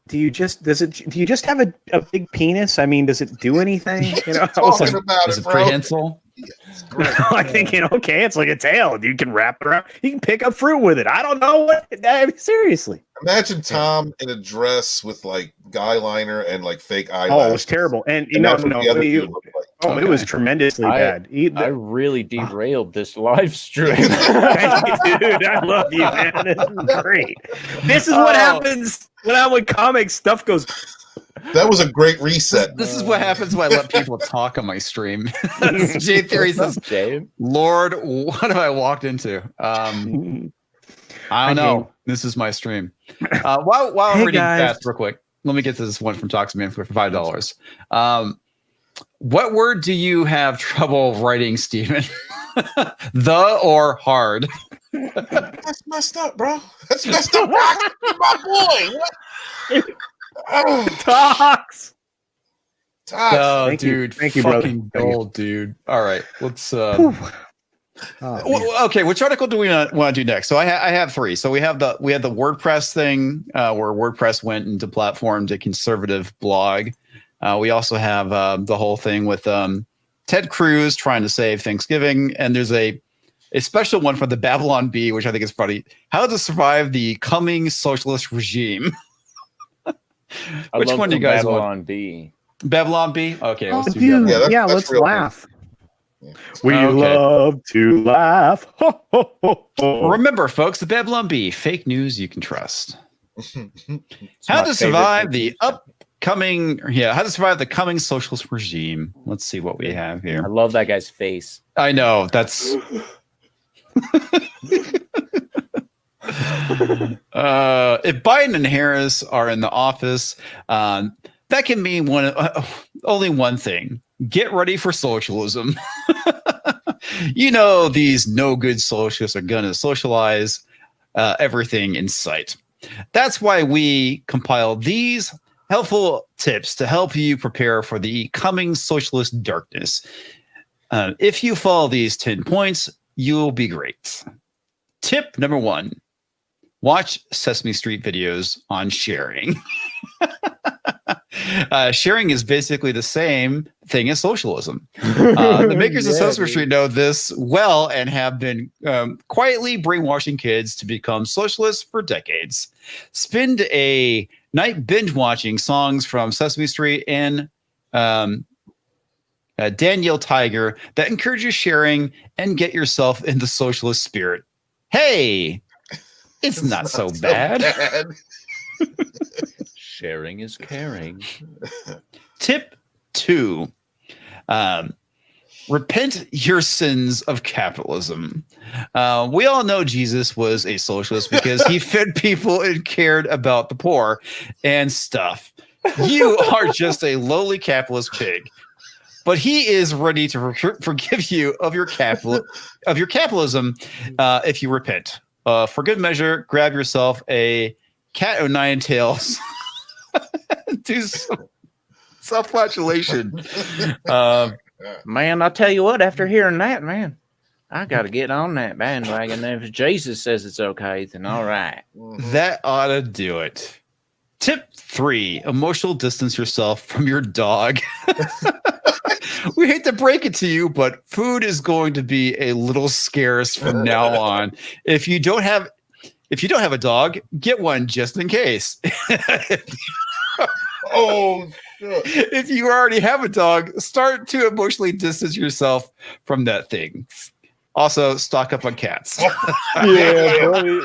have a big penis? I mean, does it do anything? You know, Talking about Is it, it bro. prehensile? It's great. I'm thinking, okay, it's like a tail. You can wrap it around. You can pick up fruit with it. I don't know what. I mean, seriously. Imagine Tom in a dress with like guy liner and like fake eyelashes. Oh, it was terrible. And you know, that's what the other dude looked like. it was tremendously bad. I really derailed this live stream. Thank you, dude. I love you, man. This is great. This is what happens when comics stuff goes. That was a great reset. This is what happens when I let people talk on my stream. Jay Theory says, Lord, what have I walked into? I don't know. This is my stream. While I'm reading fast real quick, let me get to this one from Toxman for $5. What word do you have trouble writing, Steven? The or hard? That's messed up, bro. That's messed up. My boy. What? Oh, Talks. Oh, Thank you. dude. Thank you, fucking brother. gold, dude. All right. Let's okay, which article do we want to do next? So I have three. So we have the WordPress thing where WordPress went into platform to conservative blog. We also have the whole thing with Ted Cruz trying to save Thanksgiving, and there's a special one for the Babylon Bee, which I think is funny. How to survive the coming socialist regime. Which one do you guys want? Babylon Bee? Okay, let's do Dude, Babylon. yeah, let's laugh. We love to laugh. Ho, ho, ho, ho. Remember, folks, the Babylon Bee, fake news you can trust. How to survive the coming socialist regime. Let's see what we have here. I love that guy's face. I know, that's if Biden and Harris are in the office, that can mean only one thing. Get ready for socialism. You know, these no good socialists are going to socialize everything in sight. That's why we compile these helpful tips to help you prepare for the coming socialist darkness. If you follow these 10 points, you'll be great. Tip number 1. Watch Sesame Street videos on sharing. Sharing is basically the same thing as socialism. The makers of Sesame Street know this well and have been quietly brainwashing kids to become socialists for decades. Spend a night binge watching songs from Sesame Street and Danielle Tiger that encourage you sharing and get yourself in the socialist spirit. Hey, it's not so bad. Sharing is caring. Tip 2. Repent your sins of capitalism. We all know Jesus was a socialist because he fed people and cared about the poor and stuff. You are just a lowly capitalist pig. But he is ready to forgive you of your capitalism if you repent. For good measure, grab yourself a cat o' nine tails. Do some self-flagellation. Man, I'll tell you what, after hearing that, man, I got to get on that bandwagon. If Jesus says it's okay, then all right. That ought to do it. Tip 3, emotional distance yourself from your dog. We hate to break it to you, but food is going to be a little scarce from now on. If you don't have a dog, get one just in case. Oh, shit. If you already have a dog, start to emotionally distance yourself from that thing. Also, stock up on cats. Yeah, buddy.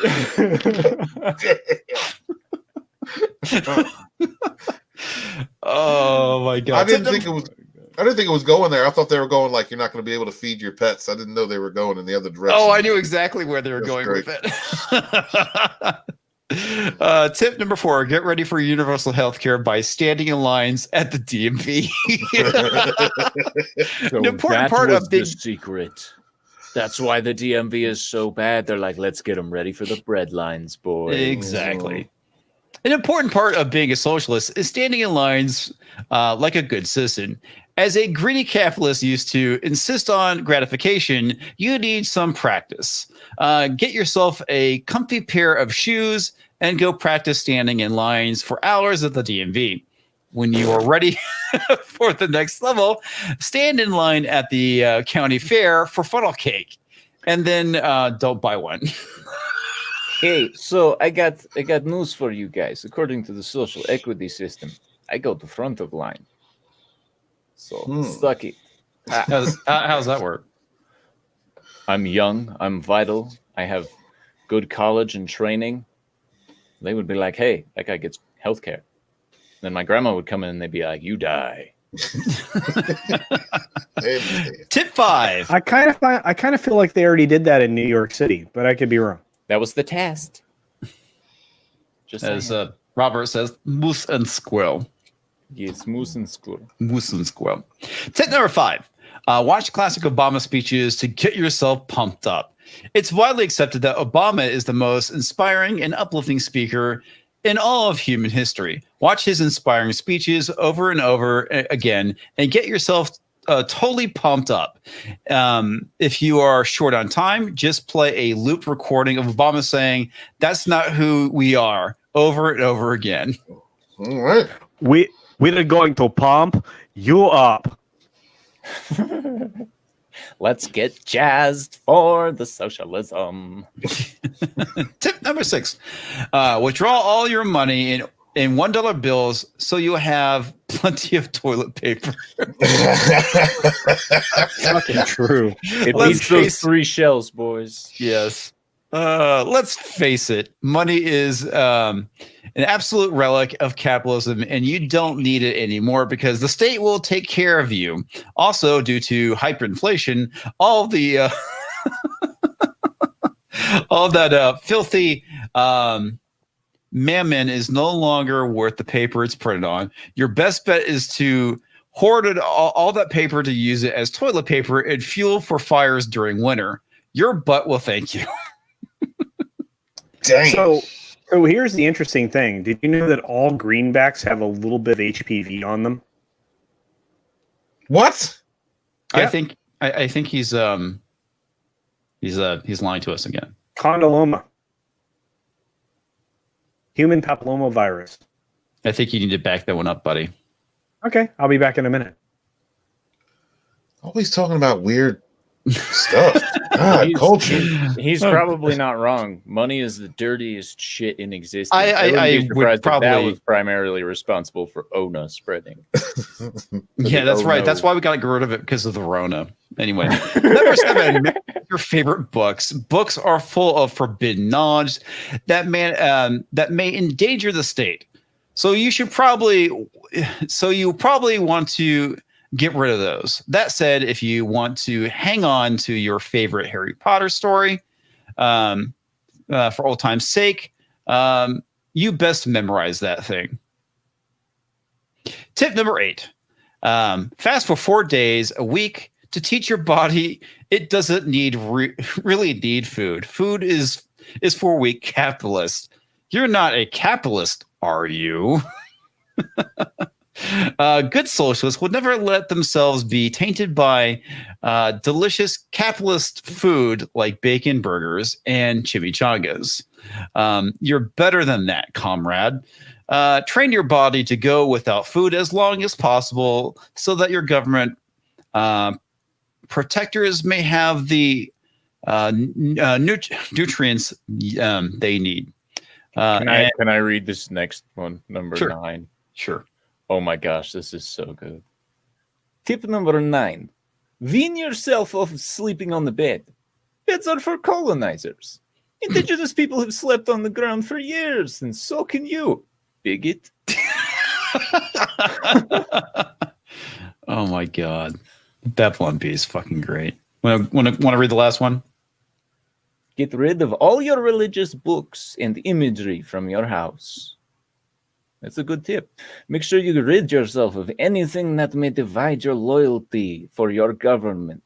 Oh my god! I didn't think it was going there. I thought they were going like you're not going to be able to feed your pets. I didn't know they were going in the other direction. Oh, I knew exactly where they were going with it. Tip number 4: get ready for universal health care by standing in lines at the DMV. An important part of the secret. That's why the DMV is so bad. They're like, let's get them ready for the bread lines, boy. Exactly. An important part of being a socialist is standing in lines like a good citizen. As a greedy capitalist used to insist on gratification, you need some practice. Get yourself a comfy pair of shoes and go practice standing in lines for hours at the DMV. When you are ready for the next level, stand in line at the county fair for funnel cake, and then don't buy one. Hey, so I got news for you guys. According to the social equity system, I go to front of line. So suck it. How's that work? I'm young. I'm vital. I have good college and training. They would be like, "Hey, that guy gets health care." Then my grandma would come in and they'd be like, "You die." Tip 5. I kind of feel like they already did that in New York City, but I could be wrong. That was the test. Just as Robert says, moose and squirrel. Yes, moose and squirrel. Moose and squirrel. Tip number 5. Watch classic Obama speeches to get yourself pumped up. It's widely accepted that Obama is the most inspiring and uplifting speaker in all of human history. Watch his inspiring speeches over and over again and get yourself totally pumped up. If you are short on time, just play a loop recording of Obama saying, "That's not who we are," over and over again. All right. We're going to pump you up. Let's get jazzed for the socialism. Tip number 6. Withdraw all your money in $1 bills so you have plenty of toilet paper. Fucking true. It beats those 3 shells, boys. Yes. Let's face it. Money is an absolute relic of capitalism, and you don't need it anymore because the state will take care of you. Also, due to hyperinflation, all the all that filthy mammon is no longer worth the paper it's printed on. Your best bet is to hoard all that paper to use it as toilet paper and fuel for fires during winter. Your butt will thank you. Dang. So here's the interesting thing. Did you know that all greenbacks have a little bit of HPV on them? What? Yeah. I think he's lying to us again. Condyloma. Human papillomavirus. I think you need to back that one up, buddy. Okay, I'll be back in a minute. Always talking about weird stuff. God, culture. He's probably not wrong. Money is the dirtiest shit in existence. I would probably that was primarily responsible for Ona spreading. Yeah, that's right. That's why we got to get rid of it because of the Rona. Anyway, number 7, your favorite books. Books are full of forbidden knowledge that may endanger the state. So you probably want to get rid of those. That said, if you want to hang on to your favorite Harry Potter story, for old time's sake, you best memorize that thing. Tip number 8. Fast for 4 days a week to teach your body it doesn't need really need food. Food is for weak capitalists. You're not a capitalist, are you? Good socialists would never let themselves be tainted by delicious capitalist food like bacon burgers and chimichangas. You're better than that, comrade. Train your body to go without food as long as possible so that your government protectors may have the nutrients they need. Can I read this next one, number 9? Sure. Oh my gosh, this is so good. Tip number 9. Wean yourself off sleeping on the bed. Beds are for colonizers. Indigenous people have slept on the ground for years, and so can you, bigot. Oh my God. That one piece is fucking great. Want to read the last one? Get rid of all your religious books and imagery from your house. That's a good tip. Make sure you rid yourself of anything that may divide your loyalty for your government.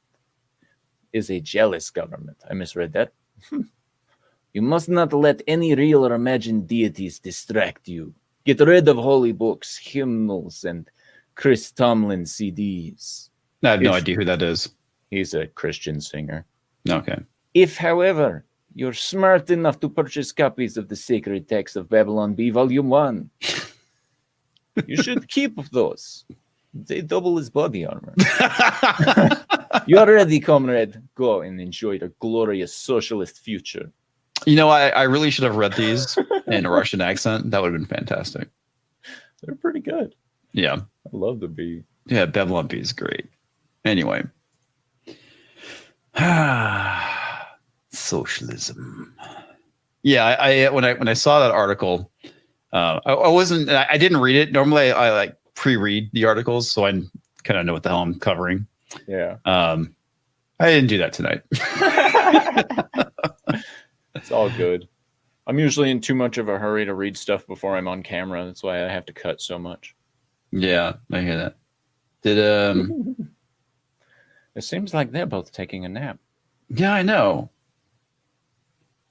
Is a jealous government. I misread that. You must not let any real or imagined deities distract you. Get rid of holy books, hymnals, and Chris Tomlin CDs. I have no idea who that is. He's a Christian singer. Okay. If, however, you're smart enough to purchase copies of the sacred text of Babylon B, Volume 1, you should keep those. They double as body armor. You are ready, comrade. Go and enjoy the glorious socialist future. You know, I really should have read these in a Russian accent. That would have been fantastic. They're pretty good. Yeah. I love the B. Yeah, Babylon B is great. Anyway. Socialism. Yeah, I when I saw that article, I didn't read it. Normally I like pre-read the articles, so I kind of know what the hell I'm covering. Yeah. I didn't do that tonight. It's all good. I'm usually in too much of a hurry to read stuff before I'm on camera. That's why I have to cut so much. Yeah, I hear that. It seems like they're both taking a nap. Yeah, I know.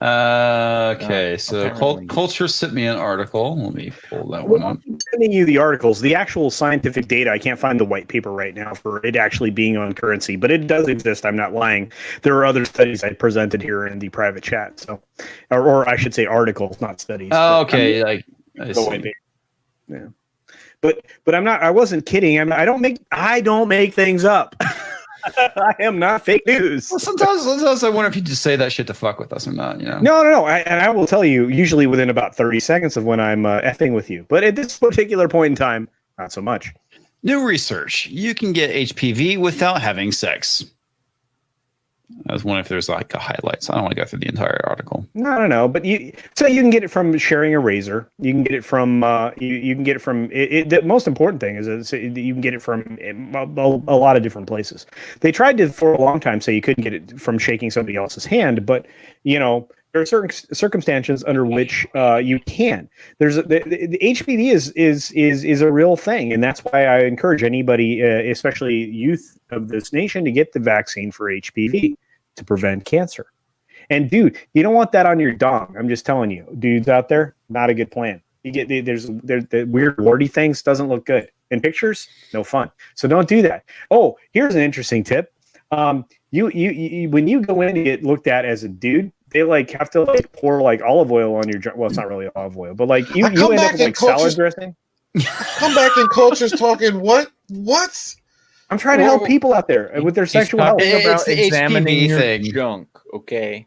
Okay, so Culture sent me an article. Let me pull that one up. I'm sending you the articles. The actual scientific data, I can't find the white paper right now for it actually being on currency, but it does exist. I'm not lying. There are other studies I presented here in the private chat. So, or I should say articles, not studies. Oh, okay. Like the white paper. Yeah, but I'm not. I wasn't kidding. I don't make things up. I am not fake news. Well, sometimes I wonder if you just say that shit to fuck with us or not. You know? No. I will tell you usually within about 30 seconds of when I'm effing with you. But at this particular point in time, not so much. New research: you can get HPV without having sex. I was wondering if there's like a highlight. So I don't want to go through the entire article. No. But you can get it from sharing a razor. You can get it from. You can get it from. The most important thing is you can get it from a lot of different places. They tried to for a long time say you couldn't get it from shaking somebody else's hand, but there are certain circumstances under which you can. There's the HPV is a real thing, and that's why I encourage anybody, especially youth of this nation, to get the vaccine for HPV to prevent cancer. And dude, you don't want that on your dong. I'm just telling you, dudes out there, not a good plan. You get there's the weird warty things doesn't look good in pictures. No fun. So don't do that. Oh, here's an interesting tip. You when you go in to get looked at as a dude, they have to pour olive oil on your. Well, it's not really olive oil, but you end up with salad dressing. Come back in cultures talking what? I'm trying to help people out there with their sexual health. It's the examining your thing. junk, okay?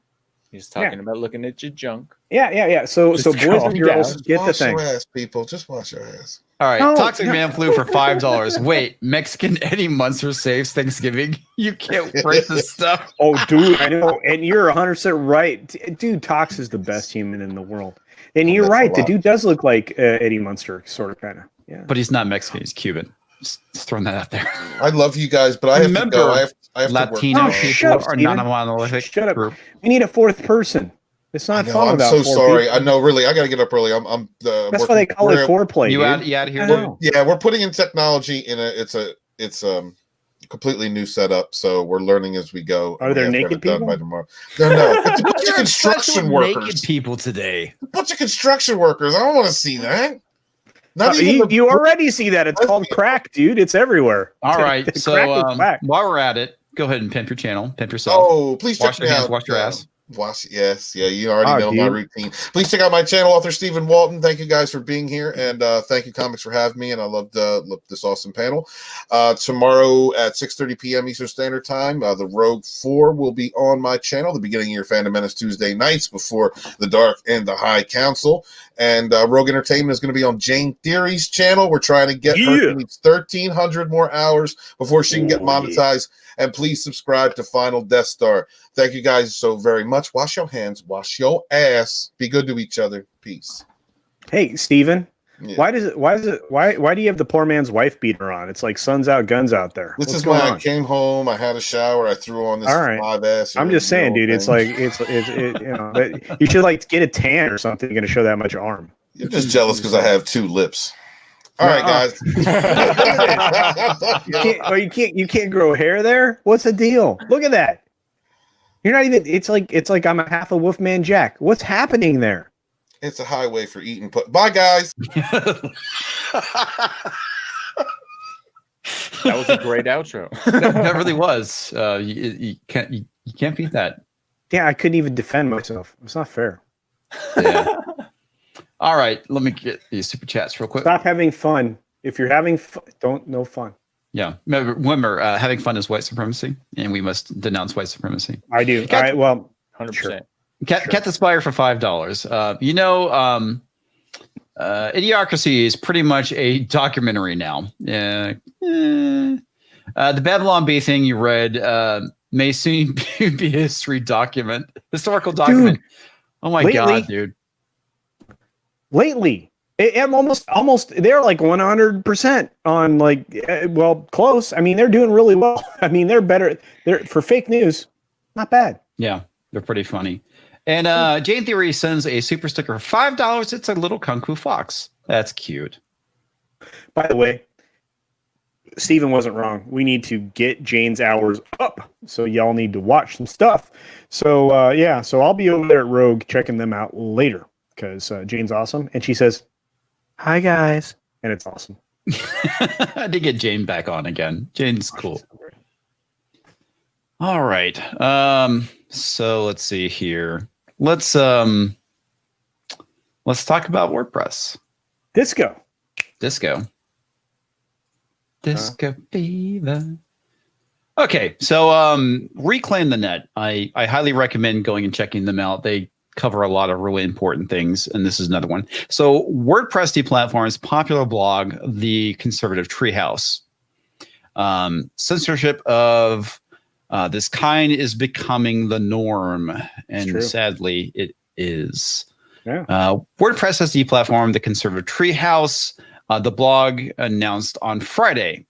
He's talking about looking at your junk. Yeah. So boys and girls get the thing. Wash your ass, people. Just wash your ass. All right, Toxic Man Flu for $5. Wait, Mexican Eddie Munster saves Thanksgiving. You can't break this stuff. Oh, dude, I know, and you're 100% right, dude. Tox is the best human in the world, and you're right. The dude does look like Eddie Munster, sort of, kind of. Yeah, but he's not Mexican. He's Cuban. Just throwing that out there. I love you guys, but I have to go. I have Latino to work. people are not a monolithic Shut up. group. We need a fourth person. It's not fun I'm without so four sorry. people. I know, really. I got to get up early. That's why they call it foreplay. You out of here? Yeah, we're putting in technology in it's completely new setup, so we're learning as we go. Are there naked people? By tomorrow. No. It's a bunch of construction workers. Naked people today. A bunch of construction workers. I don't want to see that. You already see that. It's called crack, dude. It's everywhere. All right. So while we're at it, go ahead and pimp your channel. Pimp yourself. Oh, please wash check your me hands. out. Wash your ass. You already know my routine. Please check out my channel, Author Stephen Walton. Thank you guys for being here, and thank you, Comics, for having me. And I loved this awesome panel. Tomorrow at 6:30 p.m. Eastern Standard Time, the Rogue 4 will be on my channel. The beginning of your Phantom Menace Tuesday nights before the Dark and the High Council. And Rogue Entertainment is going to be on Jane Theory's channel. We're trying to get her to 1,300 more hours before she can get monetized. And please subscribe to Final Death Star. Thank you guys so very much. Wash your hands. Wash your ass. Be good to each other. Peace. Hey, Steven. Yeah. Why do you have the poor man's wife beater on? It's like sun's out, guns out there. This is why I came home. I had a shower. I threw on this live ass. I'm just saying, dude. It's like you should get a tan or something. You're gonna show that much arm. You're just jealous because I have two lips. All right, guys. You can't grow hair there. What's the deal? Look at that. You're not even. It's like I'm a half a Wolfman Jack. What's happening there? It's a highway for eating. Bye, guys. That was a great outro. That really was. You can't beat that. Yeah, I couldn't even defend myself. It's not fair. Yeah. All right, let me get these super chats real quick. Stop having fun. If you're having fun, no fun. Yeah. Remember, having fun is white supremacy, and we must denounce white supremacy. I do. All right, well, 100%. Sure. Cat the Spire for $5. Idiocracy is pretty much a documentary now. The Babylon Bee thing you read may soon be a historical document. Dude, oh my God, dude. Lately, I'm almost they're like 100% on well, close. I mean, they're doing really well. I mean, they're better. They're for fake news, not bad. Yeah, they're pretty funny. And Jane Theory sends a super sticker for $5. It's a little kung fu fox. That's cute. By the way, Steven wasn't wrong. We need to get Jane's hours up. So y'all need to watch some stuff. So yeah, so I'll be over there at Rogue checking them out later because Jane's awesome. And she says, "Hi guys." And it's awesome. I did get Jane back on again. Jane's cool. All right. So let's see here. Let's talk about WordPress. Disco fever. Okay, so Reclaim the Net. I highly recommend going and checking them out. They cover a lot of really important things, and this is another one. So WordPress deplatforms popular blog, the Conservative Treehouse. Censorship of this kind is becoming the norm, and sadly, it is. Yeah. WordPress has deplatformed the Conservative Treehouse. The blog announced on Friday.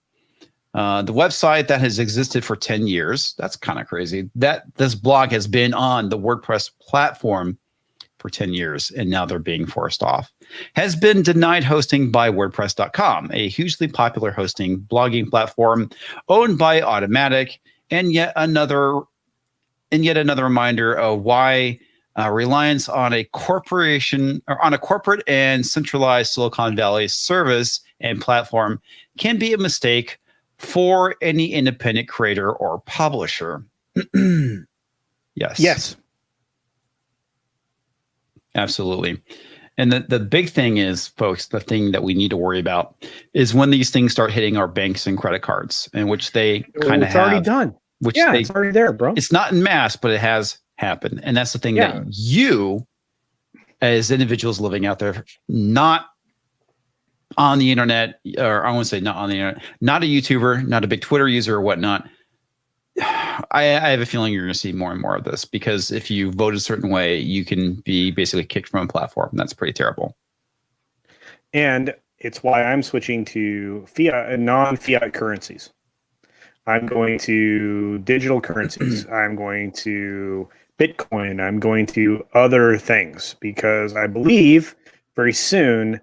The website that has existed for 10 years. That's kind of crazy. That this blog has been on the WordPress platform for 10 years, and now they're being forced off. Has been denied hosting by WordPress.com, a hugely popular hosting blogging platform owned by Automatic. And yet another reminder of why reliance on a corporation or on a corporate and centralized Silicon Valley service and platform can be a mistake for any independent creator or publisher. Yes. Absolutely. And the big thing is, folks, the thing that we need to worry about is when these things start hitting our banks and credit cards, in which they kind of have. It's already done. It's already there, bro. It's not en masse, but it has happened. And that's the thing that you, as individuals living out there, not on the internet, or I won't say not on the internet, not a YouTuber, not a big Twitter user or whatnot, I have a feeling you're going to see more and more of this, because if you vote a certain way, you can be basically kicked from a platform. That's pretty terrible. And it's why I'm switching to non-fiat currencies. I'm going to digital currencies. I'm going to Bitcoin. I'm going to other things, because I believe very soon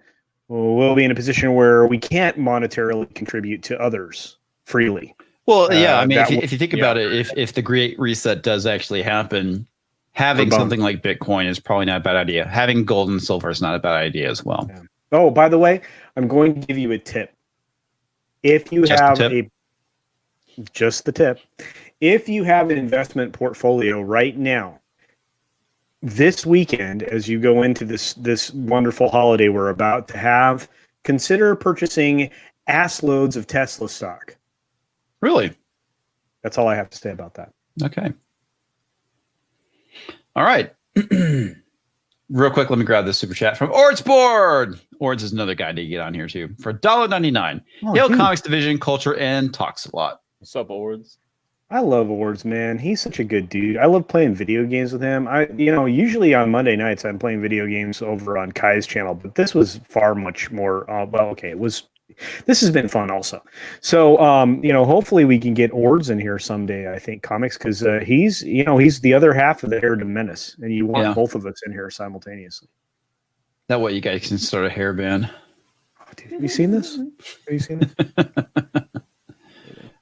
we'll be in a position where we can't monetarily contribute to others freely. Well, yeah, I mean, if you think about it, if the Great Reset does actually happen, having something like Bitcoin is probably not a bad idea. Having gold and silver is not a bad idea as well. Yeah. Oh, by the way, I'm going to give you a tip. If you just the tip. If you have an investment portfolio right now, this weekend, as you go into this wonderful holiday we're about to have, consider purchasing ass loads of Tesla stock. Really? That's all I have to say about that. Okay. All right. Real quick, let me grab this super chat from Ordsboard. Ords is another guy to get on here too for $1.99. Hail Comics Division, culture, and talks a lot. What's up, Ords? I love Ords, man. He's such a good dude. I love playing video games with him. Usually on Monday nights I'm playing video games over on Kai's channel, but this was far much more. This has been fun also. So, hopefully we can get Ords in here someday. I think comics, because he's the other half of the Hair Menace, and you want both of us in here simultaneously. That way, you guys can start a hair band. Oh, dude, have you seen this?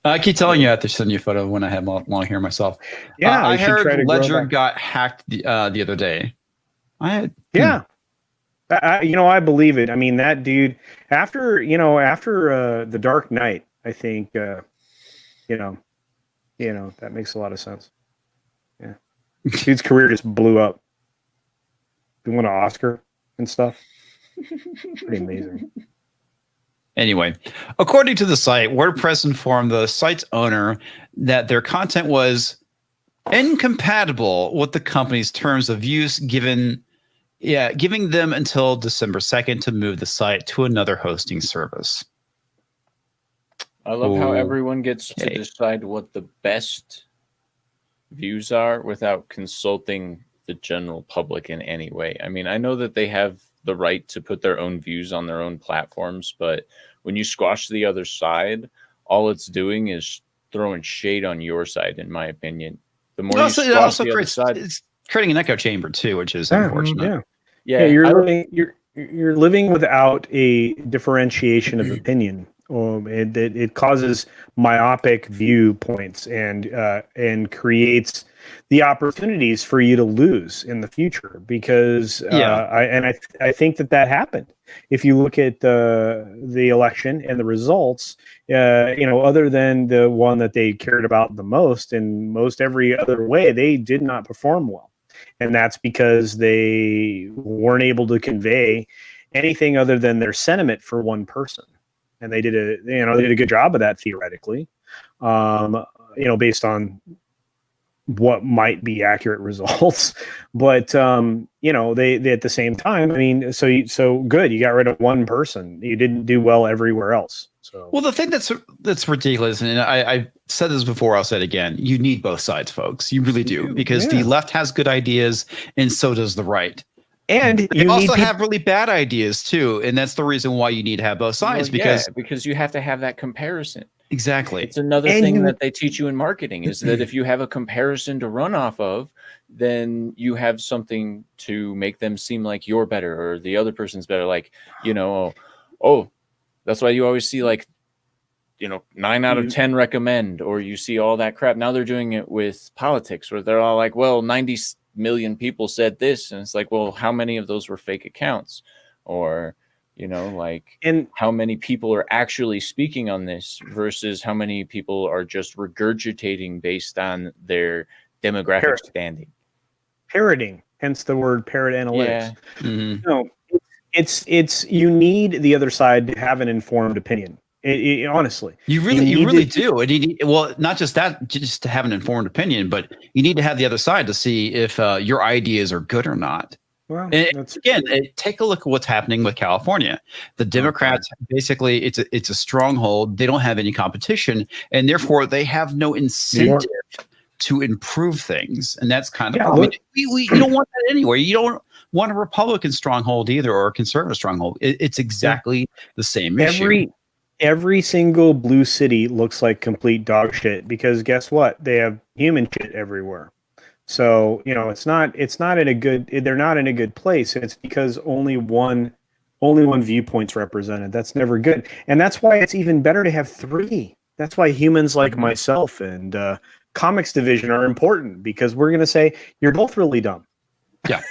I keep telling you I have to send you a photo when I have long hair myself. Yeah, I heard Ledger got hacked the other day. I believe it. I mean, that dude, after The Dark Knight, I think that makes a lot of sense. Yeah, dude's career just blew up. He won an Oscar and stuff. Pretty amazing. Anyway, according to the site, WordPress informed the site's owner that their content was incompatible with the company's terms of use, giving them until December 2nd to move the site to another hosting service. I love how everyone gets to decide what the best views are without consulting the general public in any way. I mean, I know that they have the right to put their own views on their own platforms, but when you squash the other side, all it's doing is throwing shade on your side, in my opinion. The more you squash the other side, it's creating an echo chamber too, which is unfortunate. Yeah, you're living without a differentiation of opinion. It causes myopic viewpoints and creates the opportunities for you to lose in the future, because I think that happened. If you look at the election and the results, other than the one that they cared about the most, in most every other way, they did not perform well. And that's because they weren't able to convey anything other than their sentiment for one person. And they did a good job of that theoretically, based on what might be accurate results. But they at the same time, I mean, so good, you got rid of one person. You didn't do well everywhere else. So the thing that's ridiculous, and I said this before, I'll say it again, you need both sides, folks. You really do, because the left has good ideas and so does the right. And you also have really bad ideas too, and that's the reason why you need to have both sides, because you have to have that comparison. Exactly. It's another thing that they teach you in marketing, is that if you have a comparison to run off of, then you have something to make them seem like you're better or the other person's better. Like, that's why you always see 9 out of 10 recommend, or you see all that crap. Now they're doing it with politics, where they're all like, well, 90 million people said this, and it's like, well, how many of those were fake accounts? Or and how many people are actually speaking on this versus how many people are just regurgitating based on their demographic standing. Parroting, hence the word parrot analytics. No, it's you need the other side to have an informed opinion. Honestly, you really do. And you need, not just that, just to have an informed opinion, but you need to have the other side to see if your ideas are good or not. Well, take a look at what's happening with California. The Democrats, basically, it's a stronghold. They don't have any competition, and therefore they have no incentive to improve things. And that's kind of the problem. You don't want that anywhere. You don't want a Republican stronghold either, or a conservative stronghold. It's exactly the same issue. Every single blue city looks like complete dog shit, because guess what? They have human shit everywhere. So, it's not in a good, they're not in a good place. It's because only one viewpoint's represented. That's never good. And that's why it's even better to have three. That's why humans like myself and comics division are important, because we're going to say, you're both really dumb. Yeah.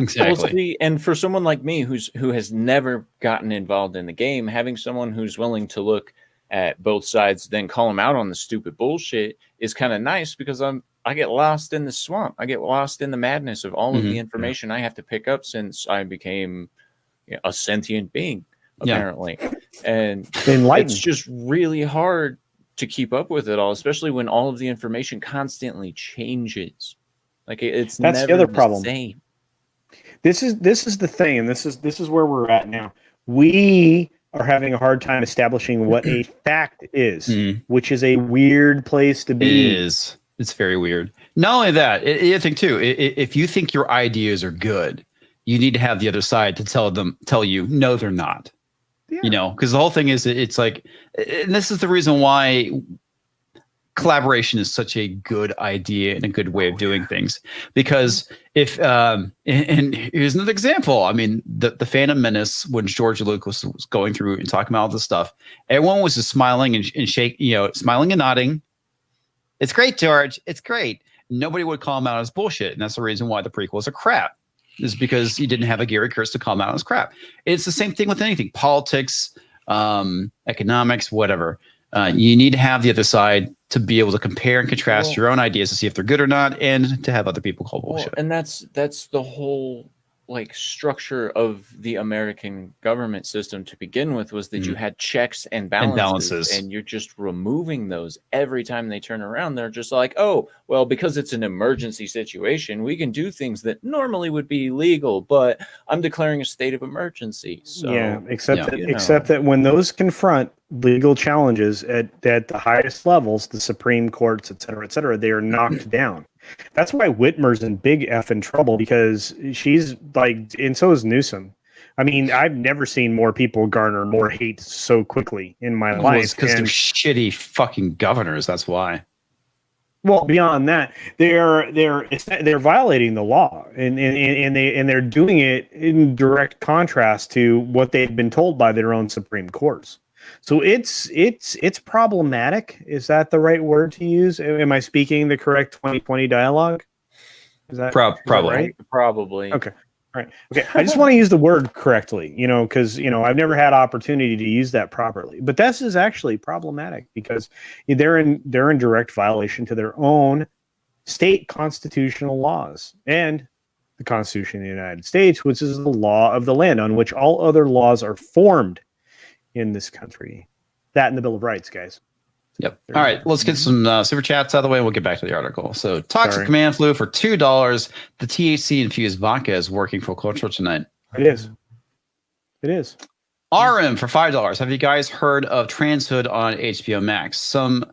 Exactly. And for someone like me who has never gotten involved in the game, having someone who's willing to look at both sides, then call them out on the stupid bullshit is kind of nice, because I get lost in the swamp. I get lost in the madness of all of the information I have to pick up since I became a sentient being, apparently. And it's just really hard to keep up with it all, especially when all of the information constantly changes. Like that's never the other problem. Same. This is the thing, and this is where we're at now. We are having a hard time establishing what a fact is, which is a weird place to be. It is. It's very weird. Not only that, I think too, if you think your ideas are good, you need to have the other side to tell you, no, they're not. Yeah. Because the whole thing is, it's like, and this is the reason why collaboration is such a good idea and a good way of doing things. Because if, and here's another example. I mean, the Phantom Menace, when George Lucas was going through and talking about all this stuff, everyone was just smiling and smiling and nodding. It's great, George. It's great. Nobody would call him out as bullshit. And that's the reason why the prequels are crap, is because you didn't have a Gary Kurtz to call him out as crap. It's the same thing with anything. Politics, economics, whatever. You need to have the other side to be able to compare and contrast your own ideas to see if they're good or not, and to have other people call bullshit. And that's the whole like structure of the American government system to begin with, was that you had checks and balances, and you're just removing those every time they turn around. They're just like, oh, well, because it's an emergency situation, we can do things that normally would be legal, but I'm declaring a state of emergency. So yeah, except that when those confront legal challenges at the highest levels, the Supreme Courts, et cetera, they are knocked down. That's why Whitmer's in big effing trouble, because she's like, and so is Newsom. I mean, I've never seen more people garner more hate so quickly in my life. Because they're shitty fucking governors. That's why. Well, beyond that, they're violating the law, and they're doing it in direct contrast to what they've been told by their own Supreme Courts. So it's problematic. Is that the right word to use? Am I speaking the correct 2020 dialogue? Is that probably right? Probably. Okay. All right. Okay. I just want to use the word correctly, because I've never had opportunity to use that properly. But this is actually problematic because they're in direct violation to their own state constitutional laws and the Constitution of the United States, which is the law of the land on which all other laws are formed in this country. That and the Bill of Rights, guys. Yep. All right, let's get some super chats out of the way and we'll get back to the article. So, Toxic Command Flu for $2. The THC infused vodka is working for culture tonight. It is. RM for $5. Have you guys heard of Transhood on HBO Max? Some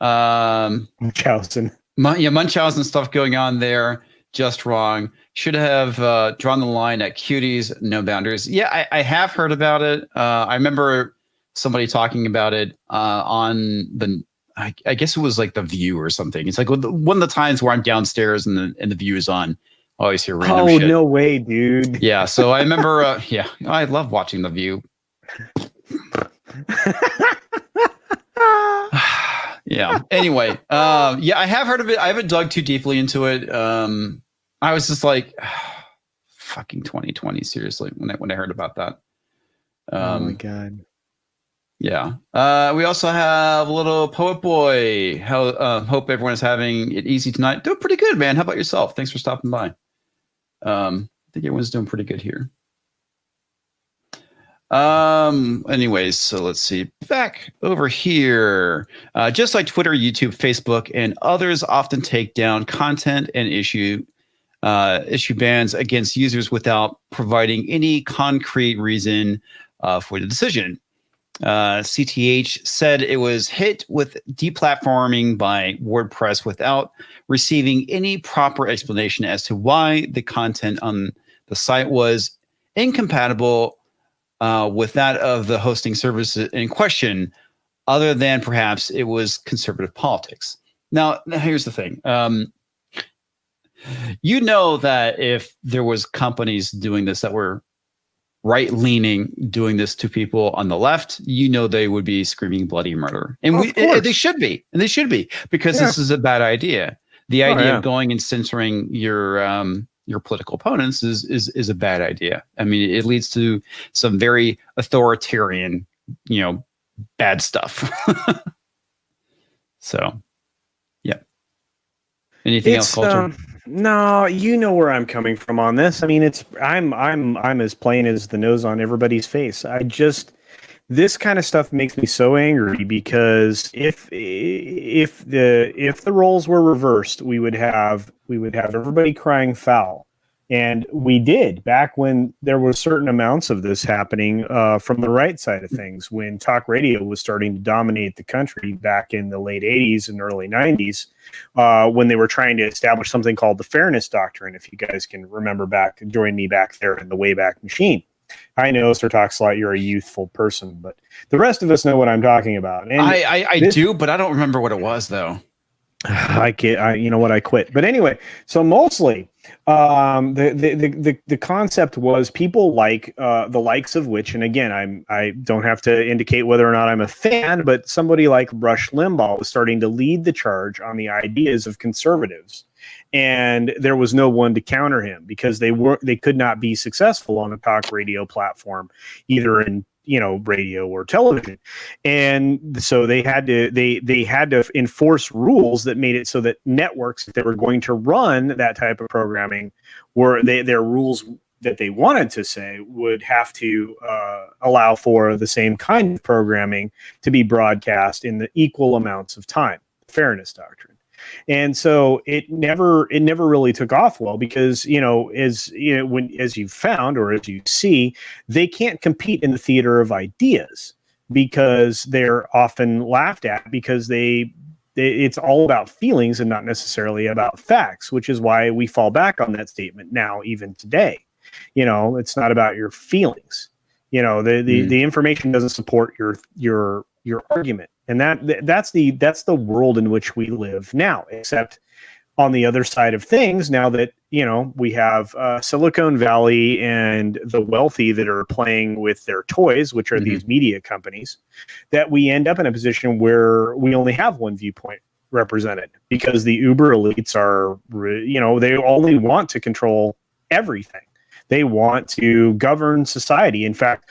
Munchausen. Munchausen stuff going on there. Just wrong. Should have drawn the line at cuties, no boundaries. Yeah, I have heard about it. I remember somebody talking about it on I guess it was like The View or something. It's like one of the times where I'm downstairs and the View is on. I always hear random shit. Oh, no way, dude. Yeah, so I remember, I love watching The View. Yeah. Anyway, I have heard of it. I haven't dug too deeply into it. I was just like, fucking 2020, seriously, when I heard about that. Oh my God. Yeah. We also have a little Poet Boy. Hope everyone is having it easy tonight. Doing pretty good, man. How about yourself? Thanks for stopping by. I think everyone's doing pretty good here. Anyways, so let's see. Back over here. Just like Twitter, YouTube, Facebook, and others often take down content and issue bans against users without providing any concrete reason for the decision. CTH said it was hit with deplatforming by WordPress without receiving any proper explanation as to why the content on the site was incompatible with that of the hosting service in question, other than perhaps it was conservative politics. Now here's the thing. That if there was companies doing this that were right-leaning, doing this to people on the left, they would be screaming bloody murder. And they should be. And they should be, because this is a bad idea. The idea of going and censoring your political opponents is a bad idea. I mean, it leads to some very authoritarian, bad stuff. So, yeah. Anything else, Culture? No, you know where I'm coming from on this. I mean, I'm as plain as the nose on everybody's face. This kind of stuff makes me so angry, because if the roles were reversed, we would have everybody crying foul. And we did back when there were certain amounts of this happening from the right side of things, when talk radio was starting to dominate the country back in the late 80s and early 90s, when they were trying to establish something called the Fairness Doctrine. If you guys can remember back, join me back there in the Wayback Machine. I know, Sir Talkslot, you're a youthful person, but the rest of us know what I'm talking about. And I do, but I don't remember what it was, though. I quit. But anyway, so mostly the concept was people like the likes of which, and again, I don't have to indicate whether or not I'm a fan, but somebody like Rush Limbaugh was starting to lead the charge on the ideas of conservatives. And there was no one to counter him, because they could not be successful on a talk radio platform, either in radio or television. And so they had to enforce rules that made it so that networks that were going to run that type of programming their rules that they wanted to say would have to allow for the same kind of programming to be broadcast in the equal amounts of time, fairness doctrine. And so it never really took off well because, as you've found or as you see, they can't compete in the theater of ideas because they're often laughed at because it's all about feelings and not necessarily about facts, which is why we fall back on that statement now, even today. It's not about your feelings. The information doesn't support your argument. And that's the world in which we live now, except on the other side of things, now that, we have Silicon Valley and the wealthy that are playing with their toys, which are these media companies, that we end up in a position where we only have one viewpoint represented because the uber elites are, they only want to control everything. They want to govern society. In fact,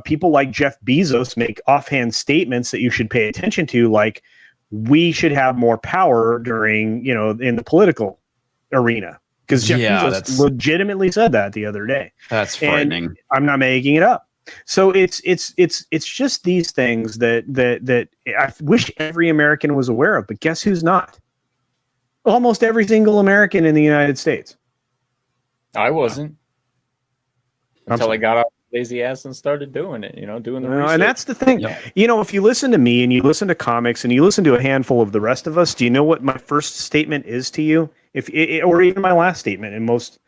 people like Jeff Bezos make offhand statements that you should pay attention to, like we should have more power during, in the political arena. Because Jeff Bezos legitimately said that the other day. That's frightening. And I'm not making it up. So it's just these things that I wish every American was aware of. But guess who's not? Almost every single American in the United States. I wasn't. Until I got off lazy ass and started doing it, doing the research. And that's the thing. Yeah. If you listen to me and you listen to comics and you listen to a handful of the rest of us, do you know what my first statement is to you? Or even my last statement in most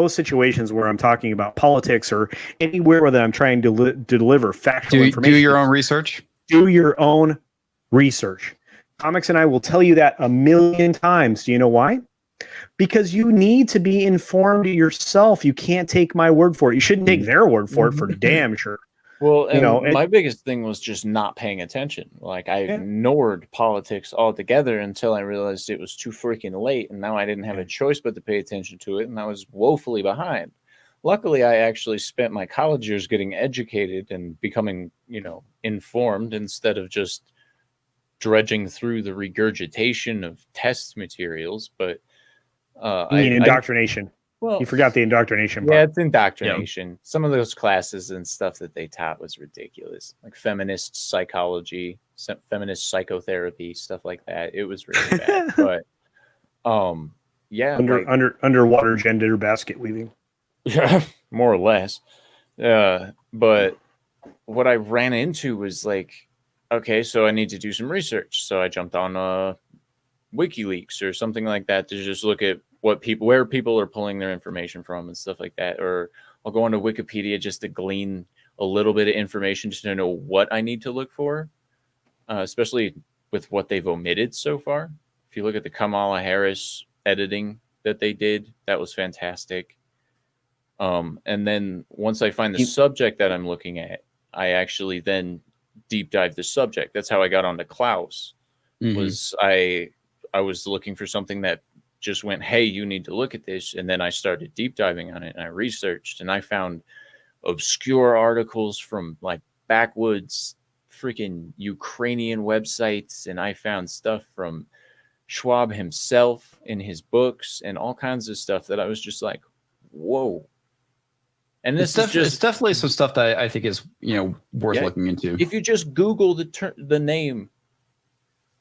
situations where I'm talking about politics or anywhere that I'm trying to deliver factual information. Do your own research. Do your own research. Comics and I will tell you that 1,000,000 times. Do you know why? Because you need to be informed yourself. You can't take my word for it. You shouldn't take their word for it for damn sure. Well, my biggest thing was just not paying attention. Like I ignored politics altogether until I realized it was too freaking late. And now I didn't have a choice but to pay attention to it. And I was woefully behind. Luckily, I actually spent my college years getting educated and becoming, informed instead of just dredging through the regurgitation of test materials. But indoctrination. Well, you forgot the indoctrination part. Yeah, it's indoctrination. Yep. Some of those classes and stuff that they taught was ridiculous, like feminist psychology, feminist psychotherapy, stuff like that. It was really bad. But underwater gender basket weaving. Yeah, more or less. But what I ran into was like, okay, so I need to do some research. So I jumped on WikiLeaks or something like that to just look at where people are pulling their information from and stuff like that. Or I'll go onto Wikipedia just to glean a little bit of information just to know what I need to look for, especially with what they've omitted so far. If you look at the Kamala Harris editing that they did, that was fantastic. And then once I find the subject that I'm looking at, I actually then deep dive the subject. That's how I got onto Klaus. Was I was looking for something that just went, hey, you need to look at this. And then I started deep diving on it and I researched and I found obscure articles from like backwoods freaking Ukrainian websites. And I found stuff from Schwab himself in his books and all kinds of stuff that I was just like, whoa. And this it's definitely some stuff that I think is, worth looking into. If you just Google the name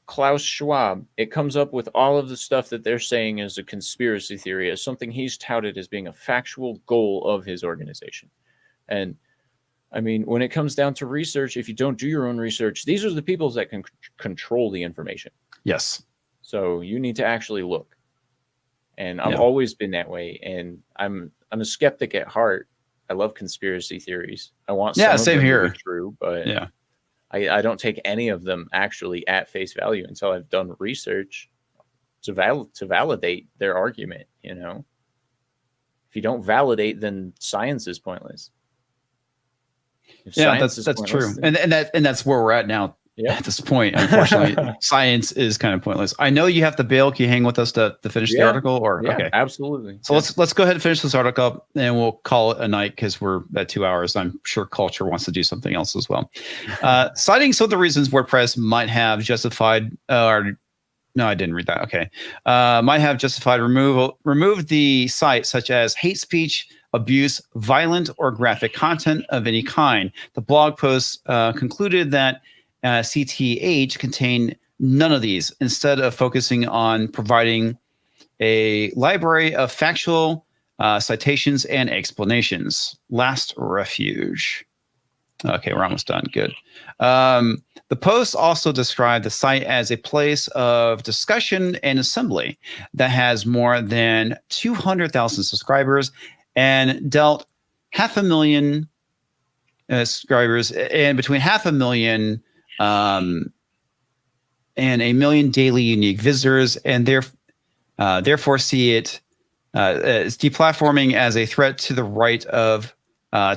Klaus Schwab, it comes up with all of the stuff that they're saying is a conspiracy theory, as something he's touted as being a factual goal of his organization. And I mean, when it comes down to research, if you don't do your own research, these are the people that can control the information. Yes. So you need to actually look. And I've always been that way. And I'm a skeptic at heart. I love conspiracy theories. I want some same of them here. to be true, but I don't take any of them actually at face value until I've done research to validate their argument. If you don't validate, then science is pointless. That's true, and that's where we're at now Yeah. At this point, unfortunately, science is kind of pointless. I know you have to bail. Can you hang with us to finish the article? Or yeah, okay, absolutely. So let's go ahead and finish this article, and we'll call it a night because we're at 2 hours. I'm sure culture wants to do something else as well. Citing some of the reasons WordPress might have justified, or no, I didn't read that. Okay, might have justified removed the site, such as hate speech, abuse, violent or graphic content of any kind. The blog post concluded that CTH contained none of these, instead of focusing on providing a library of factual citations and explanations. Last refuge. Okay, we're almost done. Good. The post also described the site as a place of discussion and assembly that has more than 200,000 subscribers and dealt 500,000 subscribers and between 500,000 and 1 million daily unique visitors, and therefore see it as deplatforming as a threat to the right of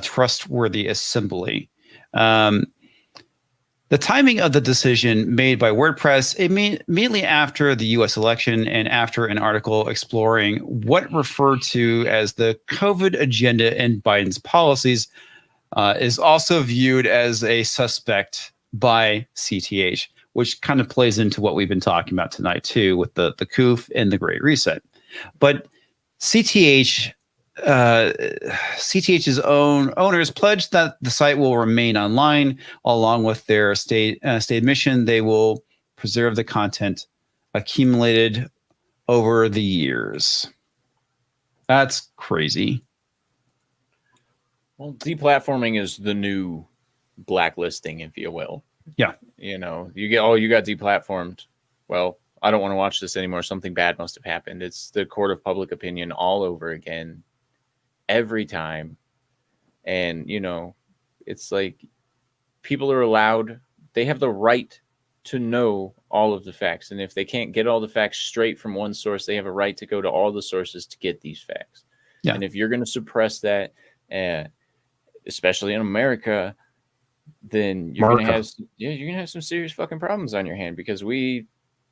trustworthy assembly. The timing of the decision made by WordPress immediately after the US election and after an article exploring what referred to as the COVID agenda in Biden's policies is also viewed as a suspect by CTH, which kind of plays into what we've been talking about tonight too, with the coup and the Great Reset. But CTH's owners pledged that the site will remain online, along with their state mission. They will preserve the content accumulated over the years. That's crazy. Well, deplatforming is the new blacklisting, if you will. Yeah. You know, you got deplatformed. Well, I don't want to watch this anymore. Something bad must have happened. It's the court of public opinion all over again, every time. And, you know, it's like people are allowed, they have the right to know all of the facts. And if they can't get all the facts straight from one source, they have a right to go to all the sources to get these facts. Yeah. And if you're going to suppress that, especially in America, then you're going to have some serious fucking problems on your hand, because we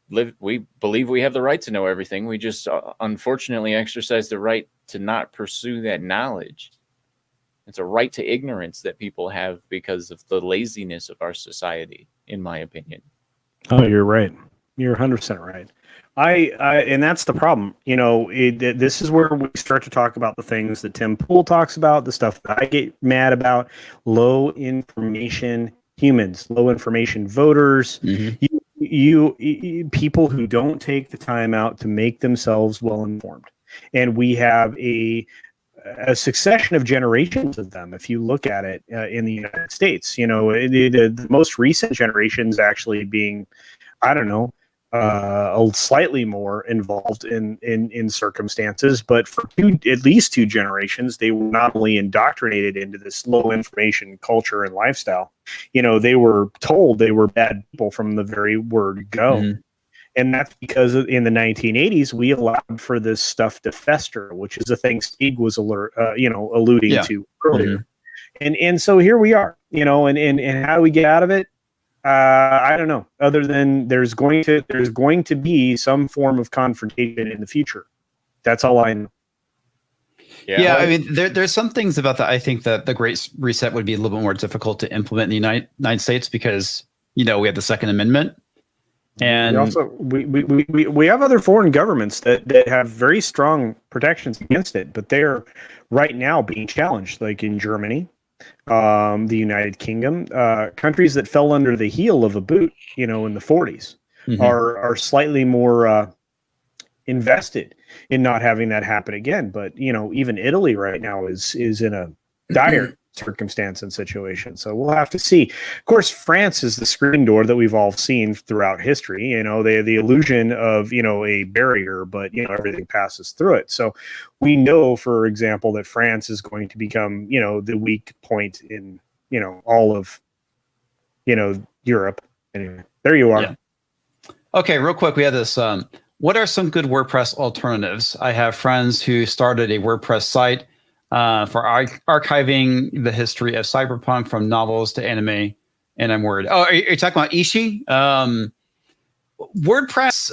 believe we have the right to know everything. We just unfortunately exercise the right to not pursue that knowledge. It's a right to ignorance that people have because of the laziness of our society, in my opinion. Oh, you're right. You're 100% right. And that's the problem. You know, this is where we start to talk about the things that Tim Pool talks about, the stuff that I get mad about, low information humans, low information voters, you people who don't take the time out to make themselves well informed. And we have a succession of generations of them. If you look at it in the United States, you know, the most recent generations actually being, I don't know, slightly more involved in circumstances, but for at least two generations, they were not only indoctrinated into this low information culture and lifestyle, you know, they were told they were bad people from the very word go. And that's because in the 1980s, we allowed for this stuff to fester, which is a thing Stieg was alluding to earlier. And so here we are, you know, and how do we get out of it? I don't know, other than there's going to be some form of confrontation in the future. That's all I know. Yeah, I mean, there's some things about that. I think that the Great Reset would be a little bit more difficult to implement in the United States because, you know, we have the Second Amendment. And we have other foreign governments that have very strong protections against it, but they're right now being challenged, like in Germany, the United Kingdom, countries that fell under the heel of a boot, you know, in the 40s, are slightly more invested in not having that happen again. But, you know, even Italy right now is in a dire circumstance and situation. So we'll have to see. Of course, France is the screen door that we've all seen throughout history. You know, the illusion of, you know, a barrier, but, you know, everything passes through it. So we know, for example, that France is going to become, you know, the weak point in, you know, all of, you know, Europe. Anyway, there you are. Yeah. Okay, real quick, we have this. What are some good WordPress alternatives? I have friends who started a WordPress site for archiving the history of cyberpunk from novels to anime and I'm worried. Oh, are you talking about Ishi? WordPress.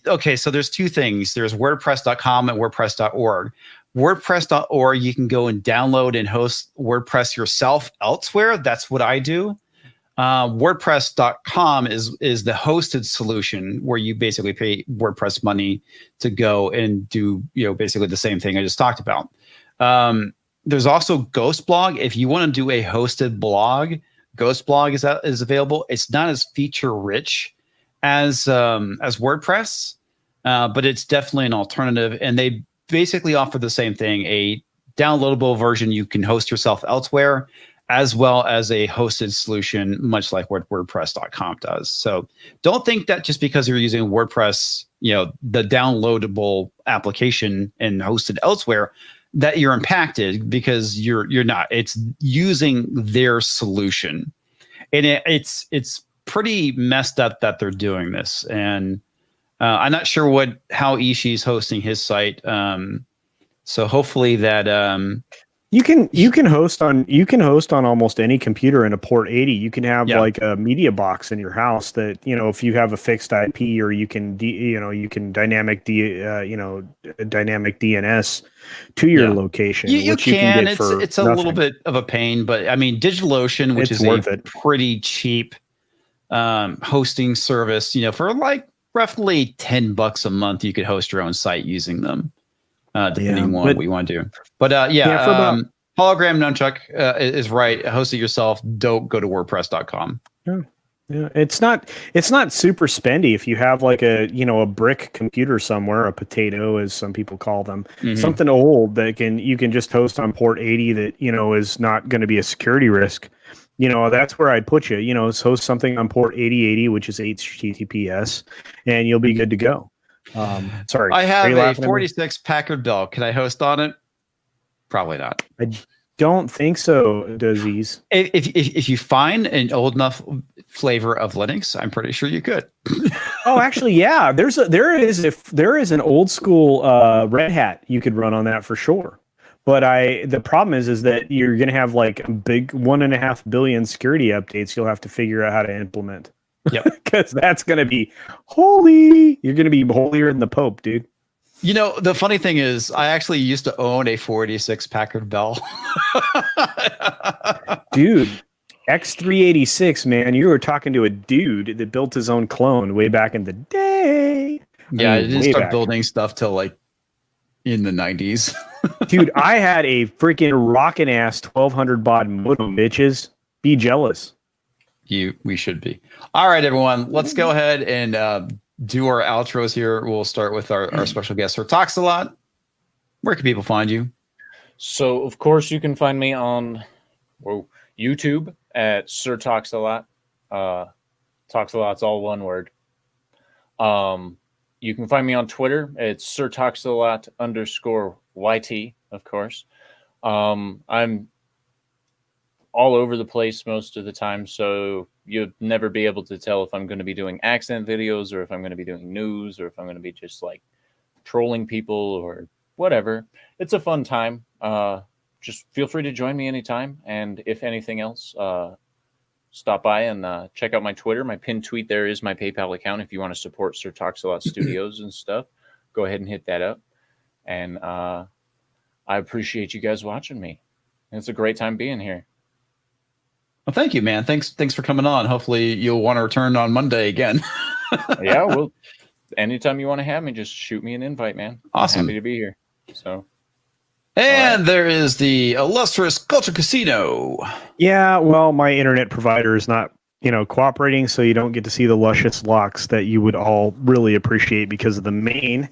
Okay, so there's two things. There's WordPress.com and WordPress.org. WordPress.org, you can go and download and host WordPress yourself elsewhere. That's what I do. WordPress.com is the hosted solution where you basically pay WordPress money to go and do basically the same thing I just talked about. There's also Ghostblog. If you want to do a hosted blog, Ghostblog is available. It's not as feature rich as WordPress, but it's definitely an alternative. And they basically offer the same thing: a downloadable version you can host yourself elsewhere, as well as a hosted solution, much like what WordPress.com does. So don't think that just because you're using WordPress, the downloadable application and hosted elsewhere, that you're impacted, because you're not. It's using their solution, and it's pretty messed up that they're doing this. And I'm not sure how Ishi's hosting his site. So hopefully that you can host on almost any computer in a port 80. You can have like a media box in your house that, if you have a fixed IP, or you can dynamic DNS to your location. You can. It's a little bit of a pain, but I mean, DigitalOcean, which is a pretty cheap hosting service, for like roughly $10 a month, you could host your own site using them. Depending on what you want to do. But Hologram Nunchuck is right. Host it yourself. Don't go to WordPress.com. Yeah. It's not super spendy if you have like a brick computer somewhere, a potato as some people call them, something old that you can just host on port 80 that is not going to be a security risk. That's where I'd put you. Host something on port 8080, which is HTTPS, and you'll be good to go. Sorry, I have a 46 Packard Bell. Can I host on it? Probably not. I don't think so, Dozies. If you find an old enough flavor of Linux, I'm pretty sure you could. Oh, actually, yeah. There is an old school Red Hat you could run on that for sure. But the problem is that you're going to have like a big 1.5 billion security updates you'll have to figure out how to implement. Yep. Because that's going to be holy. You're going to be holier than the Pope, dude. The funny thing is, I actually used to own a 46 Packard Bell. Dude, X386, man. You were talking to a dude that built his own clone way back in the day. I didn't start building stuff till like in the 90s. Dude, I had a freaking rockin' ass 1200 baud modem, bitches. Be jealous. We should be. All right, everyone. Let's go ahead and do our outros here. We'll start with our special guest, Sir Talks a Lot. Where can people find you? So, of course, you can find me on YouTube at Sir Talks a Lot. Talks a Lot's all one word. You can find me on Twitter. It's Sir Talks a Lot _YT, of course. I'm all over the place most of the time, so you'll never be able to tell if I'm going to be doing accent videos or if I'm going to be doing news or if I'm going to be just like trolling people or whatever. It's a fun time. Just feel free to join me anytime. And if anything else, stop by and check out my Twitter. My pinned tweet there is my PayPal account. If you want to support Sir Talks a Lot Studios and stuff, go ahead and hit that up. And I appreciate you guys watching me. It's a great time being here. Well, thank you, man. Thanks for coming on. Hopefully you'll want to return on Monday again. Yeah, well, anytime you want to have me, just shoot me an invite, man. Awesome. I'm happy to be here. So, and there is the illustrious Culture Casino. Yeah, well, my internet provider is not, cooperating, so you don't get to see the luscious locks that you would all really appreciate because of the main.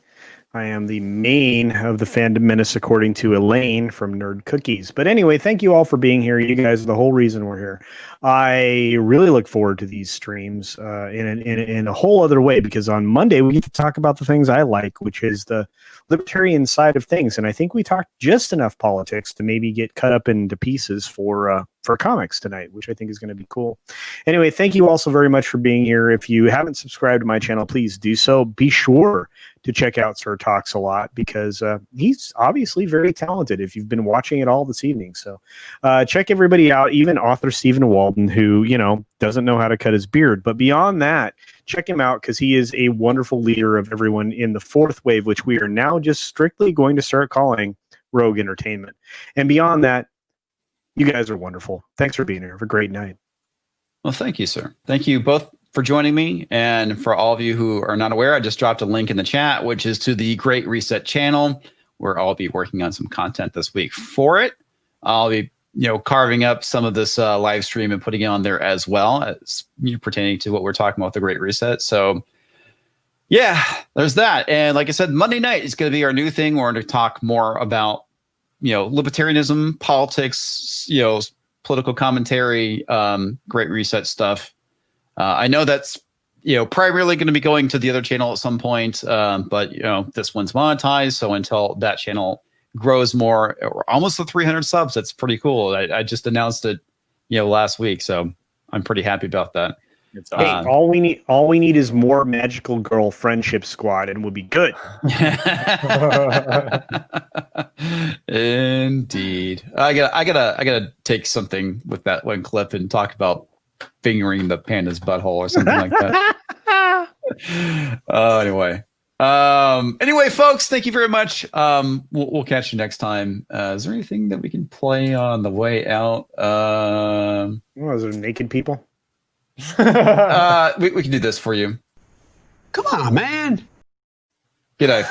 I am the main of the fandom menace, according to Elaine from Nerd Cookies. But anyway, thank you all for being here. You guys are the whole reason we're here. I really look forward to these streams in a whole other way, because on Monday we get to talk about the things I like, which is the libertarian side of things. And I think we talked just enough politics to maybe get cut up into pieces for comics tonight, which I think is going to be cool. Anyway, thank you all so very much for being here. If you haven't subscribed to my channel, please do so. Be sure to check out Sir Talks a lot, because he's obviously very talented if you've been watching it all this evening. So check everybody out, even author Stephen Walden, who, you know, doesn't know how to cut his beard. But beyond that, check him out, because he is a wonderful leader of everyone in the fourth wave, which we are now just strictly going to start calling Rogue Entertainment. And beyond that, you guys are wonderful. Thanks for being here. Have a great night. Well, thank you, sir. Thank you both for joining me. And for all of you who are not aware, I just dropped a link in the chat, which is to the Great Reset channel, where I'll be working on some content this week for it. I'll be, you know, carving up some of this live stream and putting it on there as well, as pertaining to what we're talking about, the Great Reset. So yeah, there's that. And like I said, Monday night is going to be our new thing. We're going to talk more about, you know, libertarianism, politics, you know, political commentary, Great Reset stuff. I know that's, you know, primarily going to be going to the other channel at some point, but, you know, this one's monetized. So until that channel grows more, we're almost to 300 subs. That's pretty cool. I just announced it, you know, last week. So I'm pretty happy about that. Hey, all we need is more Magical Girl Friendship Squad, and we'll be good. Indeed. I gotta take something with that one clip and talk about fingering the panda's butthole or something like that. Anyway, folks, thank you very much. We'll catch you next time. Is there anything that we can play on the way out? Is there naked people? We can do this for you. Come on, man. G'day.